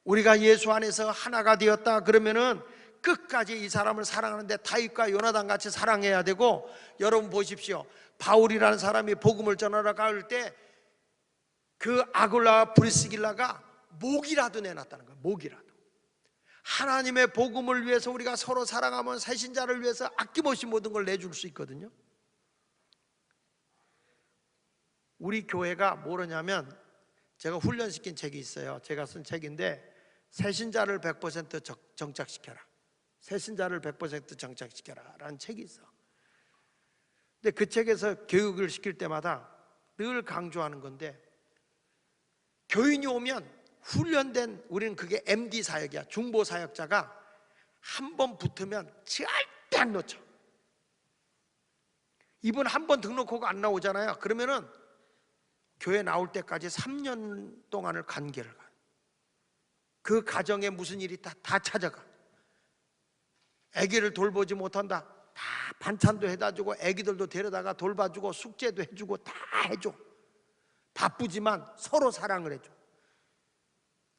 우리가 예수 안에서 하나가 되었다 그러면은 끝까지 이 사람을 사랑하는데 다윗과 요나단 같이 사랑해야 되고, 여러분 보십시오. 바울이라는 사람이 복음을 전하러 갈 때 그 아굴라와 브리스길라가 목이라도 내놨다는 거예요. 목이라도. 하나님의 복음을 위해서 우리가 서로 사랑하면 새신자를 위해서 아낌없이 모든 걸 내줄 수 있거든요. 우리 교회가 뭐냐면 제가 훈련시킨 책이 있어요. 제가 쓴 책인데 새신자를 100% 정착시켜라. 새신자를 100% 정착시켜라 라는 책이 있어. 근데 그 책에서 교육을 시킬 때마다 늘 강조하는 건데, 교인이 오면 훈련된, 우리는 그게 MD 사역이야. 중보 사역자가 한 번 붙으면 절대 안 놓쳐. 이분 한 번 등록하고 안 나오잖아요. 그러면은 교회 나올 때까지 3년 동안을 간계를 가. 그 가정에 무슨 일이 다 찾아가. 아기를 돌보지 못한다, 다 반찬도 해다 주고 아기들도 데려다가 돌봐주고 숙제도 해주고 다 해줘. 바쁘지만 서로 사랑을 해줘.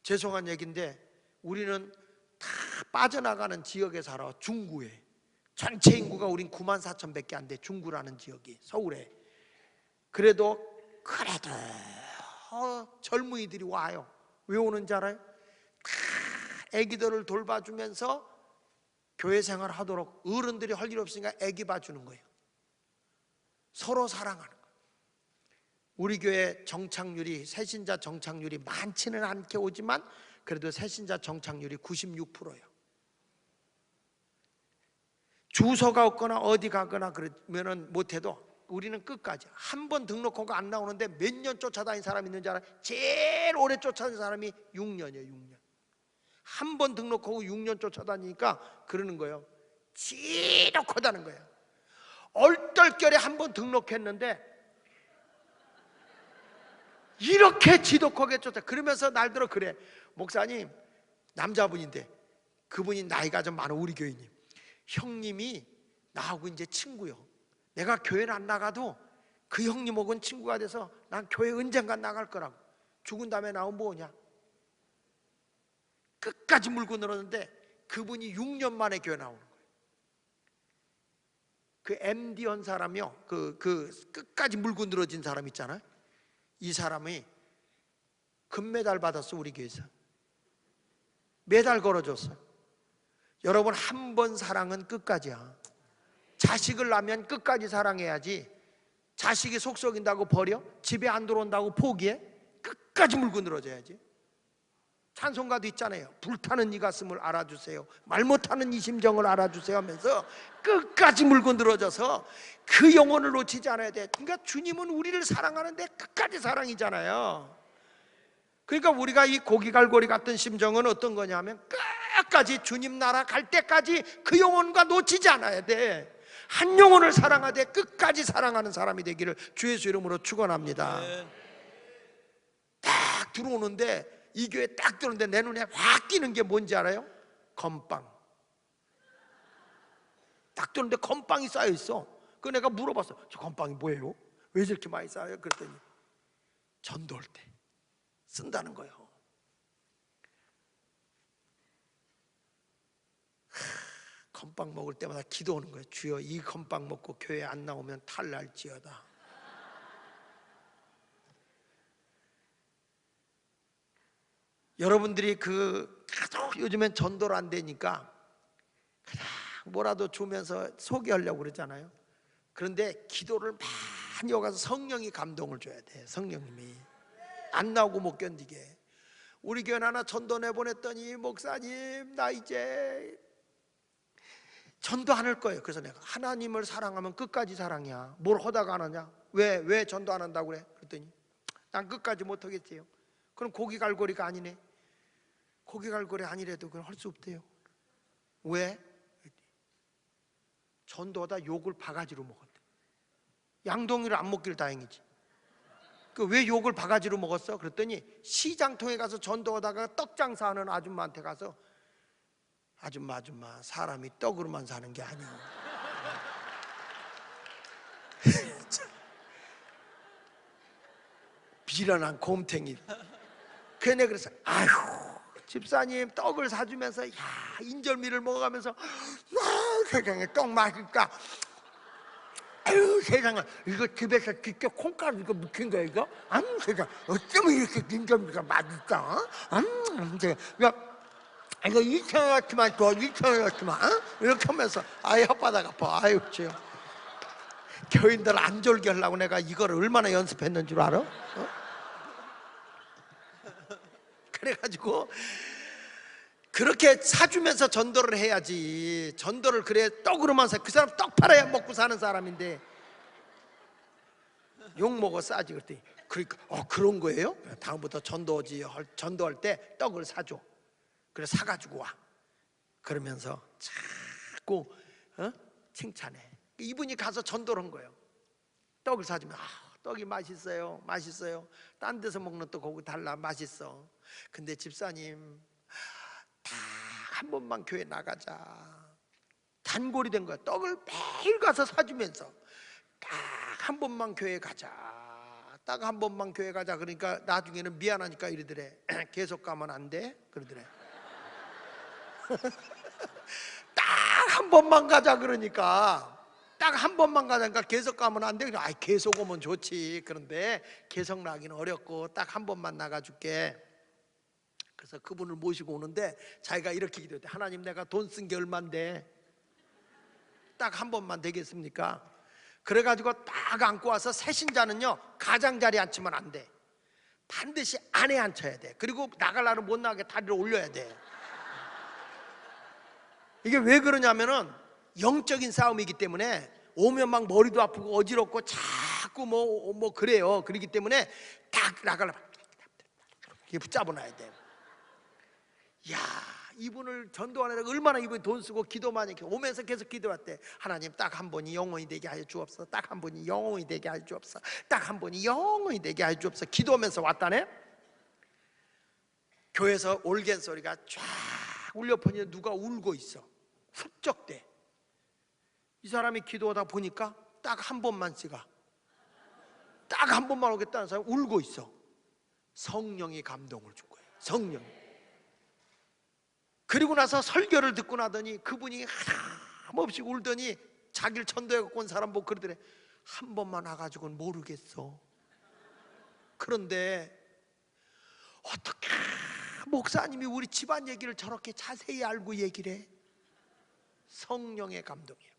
죄송한 얘기인데 우리는 다 빠져나가는 지역에 살아. 중구에 전체 인구가 우린 94,000밖에 안 돼. 중구라는 지역이 서울에. 그래도 젊은이들이 와요. 왜 오는지 알아요? 다 아기들을 돌봐주면서 교회 생활 하도록 어른들이 할 일 없으니까 아기 봐주는 거예요. 서로 사랑하는 거예요. 우리 교회 정착률이, 새신자 정착률이 많지는 않게 오지만 그래도 새신자 정착률이 96%예요. 주소가 없거나 어디 가거나 그러면은 못해도 우리는 끝까지. 한 번 등록하고 안 나오는데 몇 년 쫓아다닌 사람이 있는지 알아요? 제일 오래 쫓아다닌 사람이 6년이에요. 6년. 한 번 등록하고 6년 쫓아다니니까 그러는 거예요. 지독하다는 거예요. 얼떨결에 한 번 등록했는데 이렇게 지독하게 쫓아. 그러면서 날들어 그래. 목사님, 남자분인데 그분이 나이가 좀 많아. 우리 교인님, 형님이 나하고 이제 친구요. 내가 교회를 안 나가도 그 형님하고는 친구가 돼서 난 교회 언젠간 나갈 거라고. 죽은 다음에 나오면 뭐냐. 끝까지 물고 늘었는데 그분이 6년 만에 교회 나오는 거예요. 그 MD 한 사람이요, 그 끝까지 물고 늘어진 사람 있잖아요. 이 사람이 금메달 받았어. 우리 교회에서 메달 걸어줬어. 여러분, 한 번 사랑은 끝까지야. 자식을 낳으면 끝까지 사랑해야지. 자식이 속 썩인다고 버려? 집에 안 들어온다고 포기해? 끝까지 물고 늘어져야지. 찬송가도 있잖아요. 불타는 이 가슴을 알아주세요, 말 못하는 이 심정을 알아주세요 하면서 끝까지 물고 늘어져서 그 영혼을 놓치지 않아야 돼. 그러니까 주님은 우리를 사랑하는데 끝까지 사랑이잖아요. 그러니까 우리가 이 고기갈고리 같은 심정은 어떤 거냐면 끝까지 주님 나라 갈 때까지 그 영혼과 놓치지 않아야 돼. 한 영혼을 사랑하되 끝까지 사랑하는 사람이 되기를 주 예수 이름으로 축원합니다. 딱 들어오는데, 이 교회 딱 들어오는데 내 눈에 확 띄는 게 뭔지 알아요? 건빵. 딱 들었는데 건빵이 쌓여 있어. 그 내가 물어봤어. 저 건빵이 뭐예요? 왜 저렇게 많이 쌓여요? 그랬더니 전도할 때 쓴다는 거예요. 건빵 먹을 때마다 기도하는 거예요. 주여, 이 건빵 먹고 교회 안 나오면 탈날지어다. 여러분들이 요즘엔 전도를 안 되니까 그냥 뭐라도 주면서 소개하려고 그러잖아요. 그런데 기도를 많이 오가서 성령이 감동을 줘야 돼. 성령님이 안 나오고 못 견디게. 우리 교회 하나 전도 내보냈더니 목사님 나 이제 전도 안 할 거예요. 그래서 내가 하나님을 사랑하면 끝까지 사랑이야. 뭘 하다가 안 하냐? 왜 전도 안 한다고 그래? 그랬더니 난 끝까지 못 하겠지요. 그럼 고기갈고리가 아니네. 고기갈고리 아니래도 그건 할 수 없대요. 왜? 전도하다 욕을 바가지로 먹었대. 양동이를 안 먹길 다행이지. 왜 욕을 바가지로 먹었어? 그랬더니 시장통에 가서 전도하다가 떡 장사하는 아줌마한테 가서 아줌마 사람이 떡으로만 사는 게 아니야. 비련한 곰탱이. 그래 그래서 아휴 집사님 떡을 사주면서 야 인절미를 먹어가면서 세상에 떡 맛있다. 아유 세상에 이거 집에서 직접 콩가루 이거 묵힌 거야 이거? 세상 어쩌면 이렇게 인절미가 맛있다. 이거 2,000원어치만 줘 2,000원어치만 이렇게 하면서 아예 혓바닥 아파. 아유 주여. 교인들 안 졸게 하려고 내가 이걸 얼마나 연습했는 줄 알아? 그래가지고 그렇게 사주면서 전도를 해야지. 전도를 그래 떡으로만 사. 그 사람 떡 팔아야 먹고 사는 사람인데 욕 먹어 싸지. 그랬더니 그러니까 그런 거예요? 다음부터 전도할 때 떡을 사줘. 그래 사가지고 와. 그러면서 자꾸 칭찬해. 이분이 가서 전도를 한 거예요. 떡을 사주면 떡이 맛있어요. 딴 데서 먹는 떡 거기 달라 맛있어. 근데 집사님 딱 한 번만 교회 나가자. 단골이 된 거야. 떡을 매일 가서 사주면서 딱 한 번만 교회 가자. 딱 한 번만 교회 가자. 그러니까 나중에는 미안하니까 이러더래. 계속 가면 안 돼? 그러더래. 딱 한 번만 가자 그러니까 딱 한 번만 가자니까 계속 가면 안 돼. 계속 오면 좋지. 그런데 계속 나기는 어렵고 딱 한 번만 나가줄게. 그래서 그분을 모시고 오는데 자기가 이렇게 기도했대. 하나님 내가 돈 쓴 게 얼만데 딱 한 번만 되겠습니까? 그래가지고 딱 안고 와서 새신자는요 가장자리에 앉히면 안 돼. 반드시 안에 앉혀야 돼. 그리고 나가려면 못 나가게 다리를 올려야 돼. 이게 왜 그러냐면은 영적인 싸움이기 때문에 오면 막 머리도 아프고 어지럽고 자꾸 뭐 그래요. 그렇기 때문에 딱 나가려면 이렇게 붙잡아놔야 돼. 야 이분을 전도하느라고 얼마나 이분이 돈 쓰고 기도 많이 했고 오면서 계속 기도했대. 하나님 딱 한 번이 영원히 되게 하여 주옵소서. 딱 한 번이 영원히 되게 하여 주옵소서. 딱 한 번이 영원히 되게 하여 주옵소서. 기도하면서 왔다네. 교회에서 올겐 소리가 쫙 울려 퍼지는데 누가 울고 있어. 훌쩍대. 이 사람이 기도하다 보니까 딱 한 번만 쓰가. 딱 한 번만 오겠다는 사람이 울고 있어. 성령이 감동을 준 거예요. 성령이. 그리고 나서 설교를 듣고 나더니 그분이 하염없이 울더니 자기를 전도해 갖고 온 사람 보고 그러더래. 한 번만 와가지고는 모르겠어. 그런데 어떻게 목사님이 우리 집안 얘기를 저렇게 자세히 알고 얘기를 해? 성령의 감동이에요.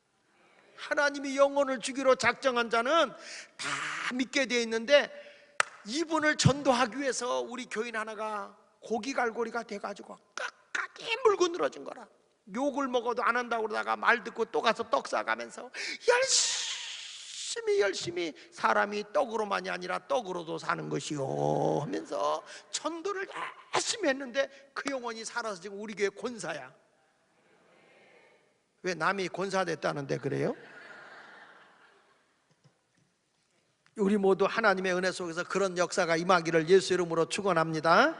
하나님이 영혼을 주기로 작정한 자는 다 믿게 되어 있는데 이분을 전도하기 위해서 우리 교인 하나가 고기갈고리가 돼가지고 끝까지 물고 늘어진 거라. 욕을 먹어도 안 한다고 그러다가 말 듣고 또 가서 떡 싸가면서 열심히 사람이 떡으로만이 아니라 떡으로도 사는 것이요 하면서 전도를 열심히 했는데 그 영혼이 살아서 지금 우리 교회 권사야. 왜 남이 권사 됐다는데 그래요? 우리 모두 하나님의 은혜 속에서 그런 역사가 임하기를 예수 이름으로 축원합니다.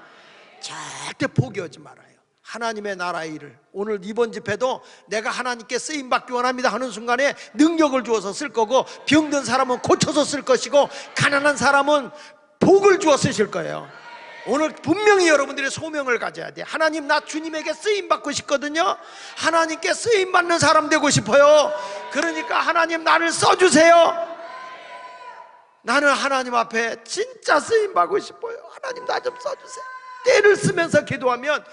절대 포기하지 말아요. 하나님의 나라의 일을, 오늘 이번 집회도 내가 하나님께 쓰임받기 원합니다 하는 순간에 능력을 주어서 쓸 거고, 병든 사람은 고쳐서 쓸 것이고, 가난한 사람은 복을 주어 쓰실 거예요. 오늘 분명히 여러분들의 소명을 가져야 돼. 하나님, 나 주님에게 쓰임받고 싶거든요. 하나님께 쓰임받는 사람 되고 싶어요. 그러니까 하나님, 나를 써주세요. 나는 하나님 앞에 진짜 쓰임받고 싶어요. 하나님, 나 좀 써주세요. 때를 쓰면서 기도하면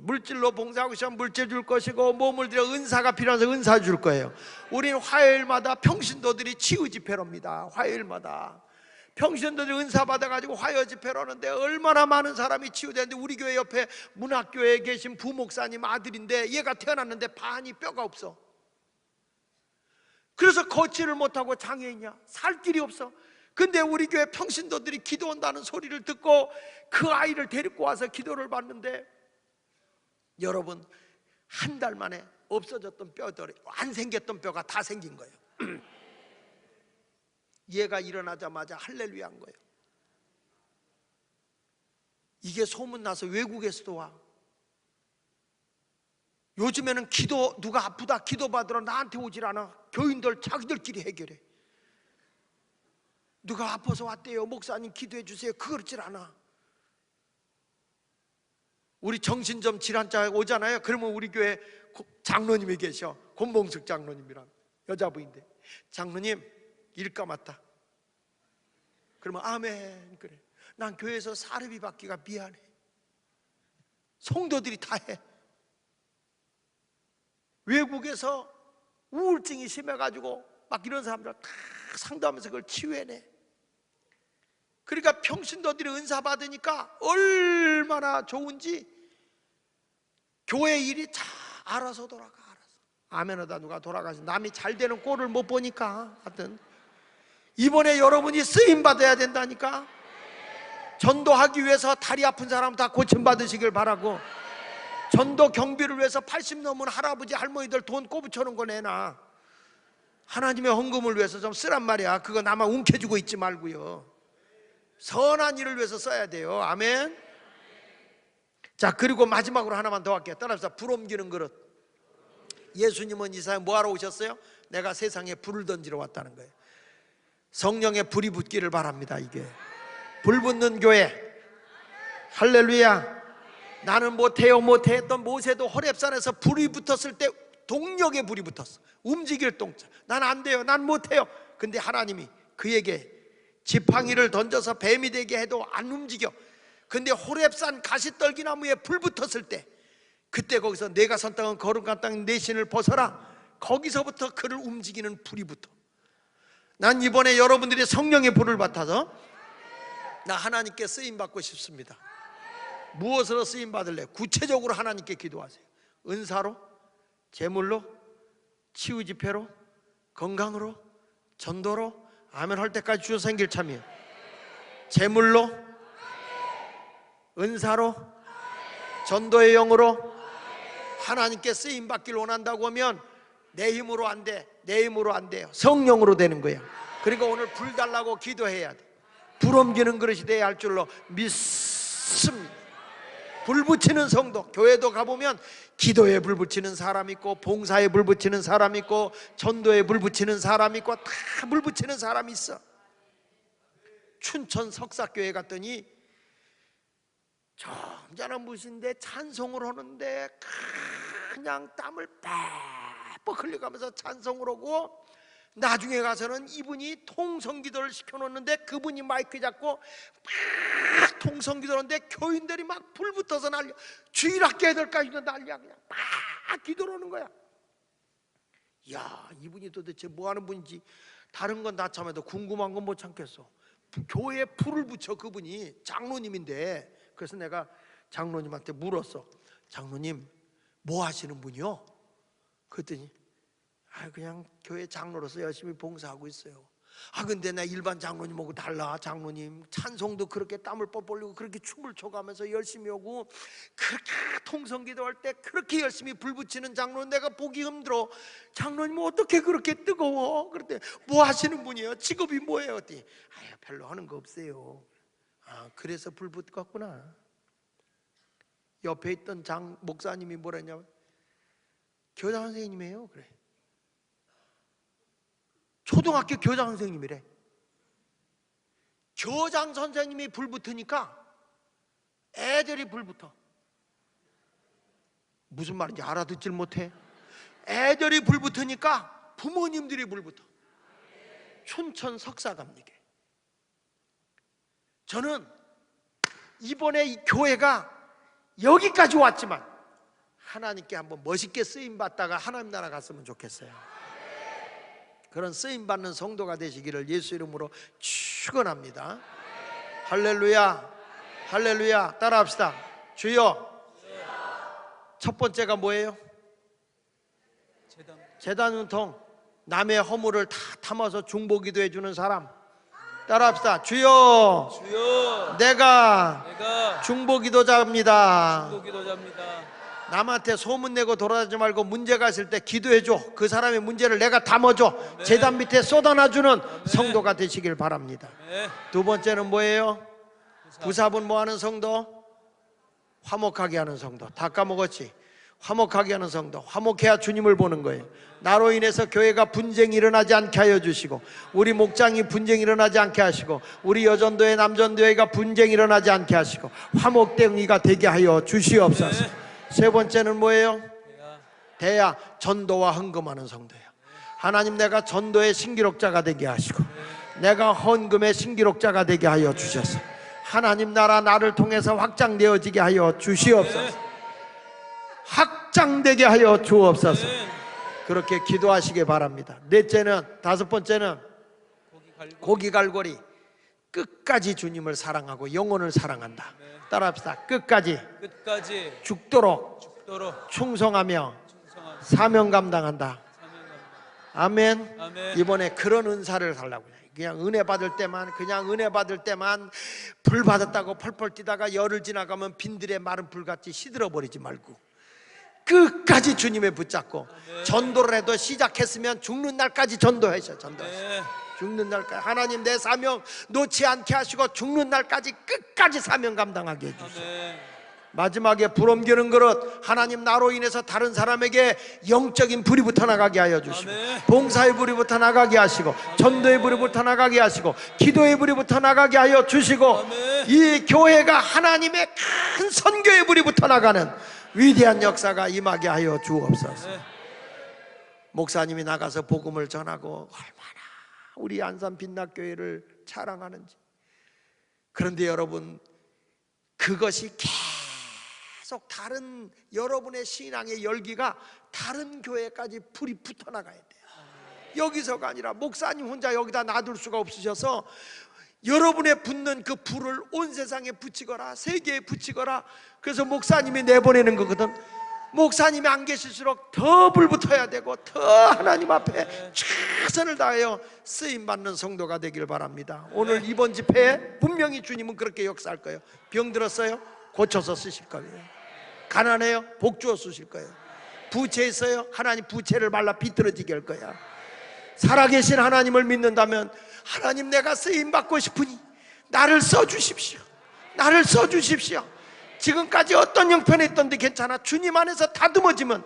물질로 봉사하고 싶으면 물질 줄 것이고, 몸을 들여 은사가 필요해서 은사 줄 거예요. 우리는 화요일마다 평신도들이 치유 집회로입니다. 화요일마다 평신도들이 은사 받아가지고 화요 집회로 하는데 얼마나 많은 사람이 치유되는데, 우리 교회 옆에 문학교에 계신 부목사님 아들인데 얘가 태어났는데 반이 뼈가 없어. 그래서 걷지를 못하고 장애인이야. 살 길이 없어. 근데 우리 교회 평신도들이 기도한다는 소리를 듣고 그 아이를 데리고 와서 기도를 받는데, 여러분, 한 달 만에 없어졌던 뼈들이, 안 생겼던 뼈가 다 생긴 거예요. 얘가 일어나자마자 할렐루야 한 거예요. 이게 소문나서 외국에서도 와. 요즘에는 기도, 누가 아프다 기도 받으러 나한테 오질 않아. 교인들 자기들끼리 해결해. 누가 아파서 왔대요, 목사님 기도해 주세요, 그렇질 않아. 우리 정신점 질환자 오잖아요. 그러면 우리 교회 장로님이 계셔. 권봉숙 장로님이랑 여자분인데, 장로님 일 감았다. 그러면 아멘. 그래, 난 교회에서 사례비 받기가 미안해. 성도들이 다 해. 외국에서 우울증이 심해가지고 막 이런 사람들 다 상담하면서 그걸 치유해내. 그러니까 평신도들이 은사 받으니까 얼마나 좋은지 교회 일이 다 알아서 돌아가. 알아서. 아멘하다 누가 돌아가서 남이 잘 되는 꼴을 못 보니까. 하여튼 이번에 여러분이 쓰임 받아야 된다니까. 전도하기 위해서 다리 아픈 사람 다 고침 받으시길 바라고, 전도 경비를 위해서 80 넘은 할아버지 할머니들 돈 꼬부쳐놓은 거 내놔. 하나님의 헌금을 위해서 좀 쓰란 말이야. 그거 나만 움켜쥐고 있지 말고요. 선한 일을 위해서 써야 돼요. 아멘. 자, 그리고 마지막으로 하나만 더 할게요. 따라합시다. 불 옮기는 그릇. 예수님은 이 세상에 뭐하러 오셨어요? 내가 세상에 불을 던지러 왔다는 거예요. 성령의 불이 붙기를 바랍니다. 이게 불 붙는 교회. 할렐루야. 나는 못해요 했던 모세도 호렙산에서 불이 붙었을 때 동력의 불이 붙었어. 움직일 동자. 난 안 돼요, 난 못해요. 근데 하나님이 그에게 지팡이를 던져서 뱀이 되게 해도 안 움직여. 근데 호렙산 가시떨기나무에 불 붙었을 때, 그때 거기서 내가 선 땅은 거룩한 땅 내 신을 벗어라. 거기서부터 그를 움직이는 불이 붙어. 난 이번에 여러분들이 성령의 불을 받아서 나 하나님께 쓰임받고 싶습니다. 무엇으로 쓰임받을래? 구체적으로 하나님께 기도하세요. 은사로, 제물로, 치유집회로, 건강으로, 전도로, 아멘 할 때까지 주여 생길 참이에요. 제물로, 은사로, 전도의 영으로 하나님께 쓰임받기를 원한다고 하면 내 힘으로 안 돼, 내 힘으로 안 돼요. 성령으로 되는 거야. 그러니까 오늘 불 달라고 기도해야 돼. 불 옮기는 그릇이 돼야 할 줄로 믿습니다. 불 붙이는 성도, 교회도 가보면 기도에 불 붙이는 사람 있고, 봉사에 불 붙이는 사람 있고, 전도에 불 붙이는 사람 있고, 다 불 붙이는 사람이 있어. 춘천 석사교회 갔더니 점잖은 무신데 찬송을 하는데 그냥 땀을 빽빽 흘려가면서 찬송을 하고, 나중에 가서는 이분이 통성기도를 시켜놓는데 그분이 마이크 잡고 막 통성기도를 하는데 교인들이 막 불 붙어서 난리야. 주일학교 애들까지도 난리야. 그냥 막 기도를 하는 거야. 야, 이분이 도대체 뭐하는 분인지 다른 건 다 참아도 궁금한 건 못 참겠어. 교회에 불을 붙여. 그분이 장로님인데. 그래서 내가 장로님한테 물었어. 장로님 뭐 하시는 분이요? 그랬더니 그냥 교회 장로로서 열심히 봉사하고 있어요. 근데 나 일반 장로님하고 달라. 장로님 찬송도 그렇게 땀을 뻘뻘 흘리고 그렇게 춤을 춰가면서 열심히 하고, 그렇게 통성기도 할 때 그렇게 열심히 불 붙이는 장로는 내가 보기 힘들어. 장로님 어떻게 그렇게 뜨거워? 그랬더니 뭐 하시는 분이에요? 직업이 뭐예요? 그랬더니 별로 하는 거 없어요. 그래서 불 붙었구나. 옆에 있던 장 목사님이 뭐라 했냐면 교장 선생님이에요. 그래. 초등학교 교장 선생님이래. 교장 선생님이 불 붙으니까 애들이 불 붙어. 무슨 말인지 알아듣질 못해. 애들이 불 붙으니까 부모님들이 불 붙어. 춘천 석사갑니까? 저는 이번에 이 교회가 여기까지 왔지만 하나님께 한번 멋있게 쓰임받다가 하나님 나라 갔으면 좋겠어요. 그런 쓰임받는 성도가 되시기를 예수 이름으로 축원합니다. 할렐루야, 할렐루야. 따라합시다. 주여. 첫 번째가 뭐예요? 제단 운통. 남의 허물을 다 담아서 중보기도 해주는 사람. 따라합시다. 주여, 주여, 내가 중보기도자입니다. 중보기도자입니다. 남한테 소문내고 돌아다니지 말고 문제가 있을 때 기도해줘. 그 사람의 문제를 내가 담아줘. 제단 밑에 쏟아놔주는 성도가 되시길 바랍니다. 두 번째는 뭐예요? 부사분 뭐하는 성도? 화목하게 하는 성도. 다 까먹었지? 화목하게 하는 성도. 화목해야 주님을 보는 거예요. 나로 인해서 교회가 분쟁이 일어나지 않게 하여 주시고, 우리 목장이 분쟁이 일어나지 않게 하시고, 우리 여전도회 남전도회가 분쟁이 일어나지 않게 하시고, 화목대응이가 되게 하여 주시옵소서. 세 번째는 뭐예요? 대야. 전도와 헌금하는 성도예요. 하나님, 내가 전도의 신기록자가 되게 하시고 내가 헌금의 신기록자가 되게 하여 주셔서 하나님 나라 나를 통해서 확장되어지게 하여 주시옵소서. 확장되게 하여 주옵소서. 그렇게 기도하시기 바랍니다. 넷째는, 다섯 번째는 고기갈고리. 끝까지 주님을 사랑하고 영혼을 사랑한다. 따라합시다. 끝까지 죽도록 충성하며 사명 감당한다. 아멘. 이번에 그런 은사를 달라고 해요. 그냥 은혜 받을 때만 불 받았다고 펄펄 뛰다가 열을 지나가면 빈들의 마른 불같이 시들어 버리지 말고 끝까지 주님에 붙잡고 전도를 해도 시작했으면 죽는 날까지 전도하셔. 죽는 날까지 하나님 내 사명 놓지 않게 하시고 죽는 날까지 끝까지 사명 감당하게 해주시오. 마지막에 불 옮기는 그릇. 하나님 나로 인해서 다른 사람에게 영적인 불이 붙어나가게 하여 주시고, 봉사의 불이 붙어나가게 하시고, 전도의 불이 붙어나가게 하시고, 기도의 불이 붙어나가게 하여 주시고, 이 교회가 하나님의 큰 선교의 불이 붙어나가는 위대한 역사가 임하게 하여 주옵소서. 목사님이 나가서 복음을 전하고 얼마나 우리 안산 빛락교회를 자랑하는지. 그런데 여러분, 그것이 계속 다른 여러분의 신앙의 열기가 다른 교회까지 불이 붙어나가야 돼요. 여기서가 아니라 목사님 혼자 여기다 놔둘 수가 없으셔서 여러분의 붙는 그 불을 온 세상에 붙이거라, 세계에 붙이거라. 그래서 목사님이 내보내는 거거든. 목사님이 안 계실수록 더 불 붙어야 되고 더 하나님 앞에 최선을 다하여 쓰임받는 성도가 되길 바랍니다. 오늘 이번 집회에 분명히 주님은 그렇게 역사할 거예요. 병 들었어요? 고쳐서 쓰실 거예요. 가난해요? 복 주어 쓰실 거예요. 부채 있어요? 하나님 부채를 말라 비틀어지게 할 거야. 살아계신 하나님을 믿는다면, 하나님 내가 쓰임받고 싶으니 나를 써주십시오. 나를 써주십시오. 지금까지 어떤 형편에 있던데 괜찮아. 주님 안에서 다듬어지면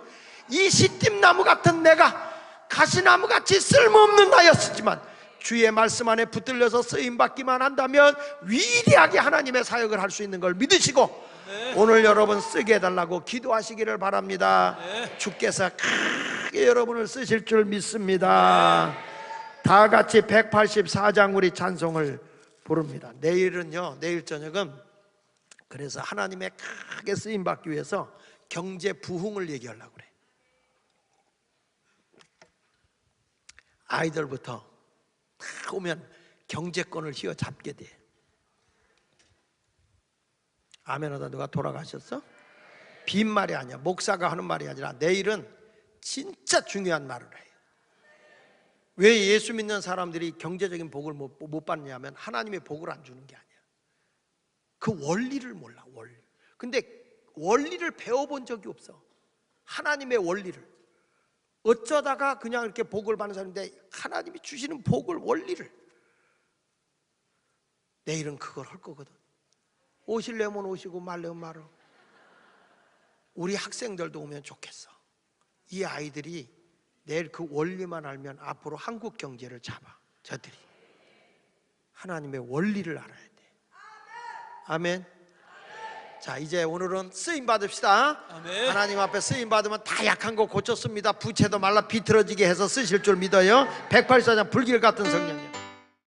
이 시띠나무 같은 내가 가시나무같이 쓸모없는 나였지만 주의 말씀 안에 붙들려서 쓰임받기만 한다면 위대하게 하나님의 사역을 할 수 있는 걸 믿으시고 오늘 여러분 쓰게 해달라고 기도하시기를 바랍니다. 주께서 크게 여러분을 쓰실 줄 믿습니다. 다 같이 184장 우리 찬송을 부릅니다. 내일은요, 내일 저녁은 그래서 하나님의 크게 쓰임받기 위해서 경제 부흥을 얘기하려고 그래. 아이들부터 딱 오면 경제권을 휘어잡게 돼. 아멘 하다 누가 돌아가셨어? 빈말이 아니야. 목사가 하는 말이 아니라 내일은 진짜 중요한 말을 해요. 왜 예수 믿는 사람들이 경제적인 복을 못 받느냐면 하나님의 복을 안 주는 게 아니야. 그 원리를 몰라. 원리. 근데 원리를 배워본 적이 없어. 하나님의 원리를. 어쩌다가 그냥 이렇게 복을 받는 사람인데 하나님이 주시는 복을, 원리를. 내일은 그걸 할 거거든. 오실려면 오시고 말려면 말어. 우리 학생들도 오면 좋겠어. 이 아이들이 내일 그 원리만 알면 앞으로 한국 경제를 잡아. 저들이 하나님의 원리를 알아야 돼. 아멘. 자, 이제 오늘은 쓰임 받읍시다. 아멘. 하나님 앞에 쓰임 받으면 다 약한 거 고쳤습니다. 부채도 말라 비틀어지게 해서 쓰실 줄 믿어요. 184장 불길 같은 성령님.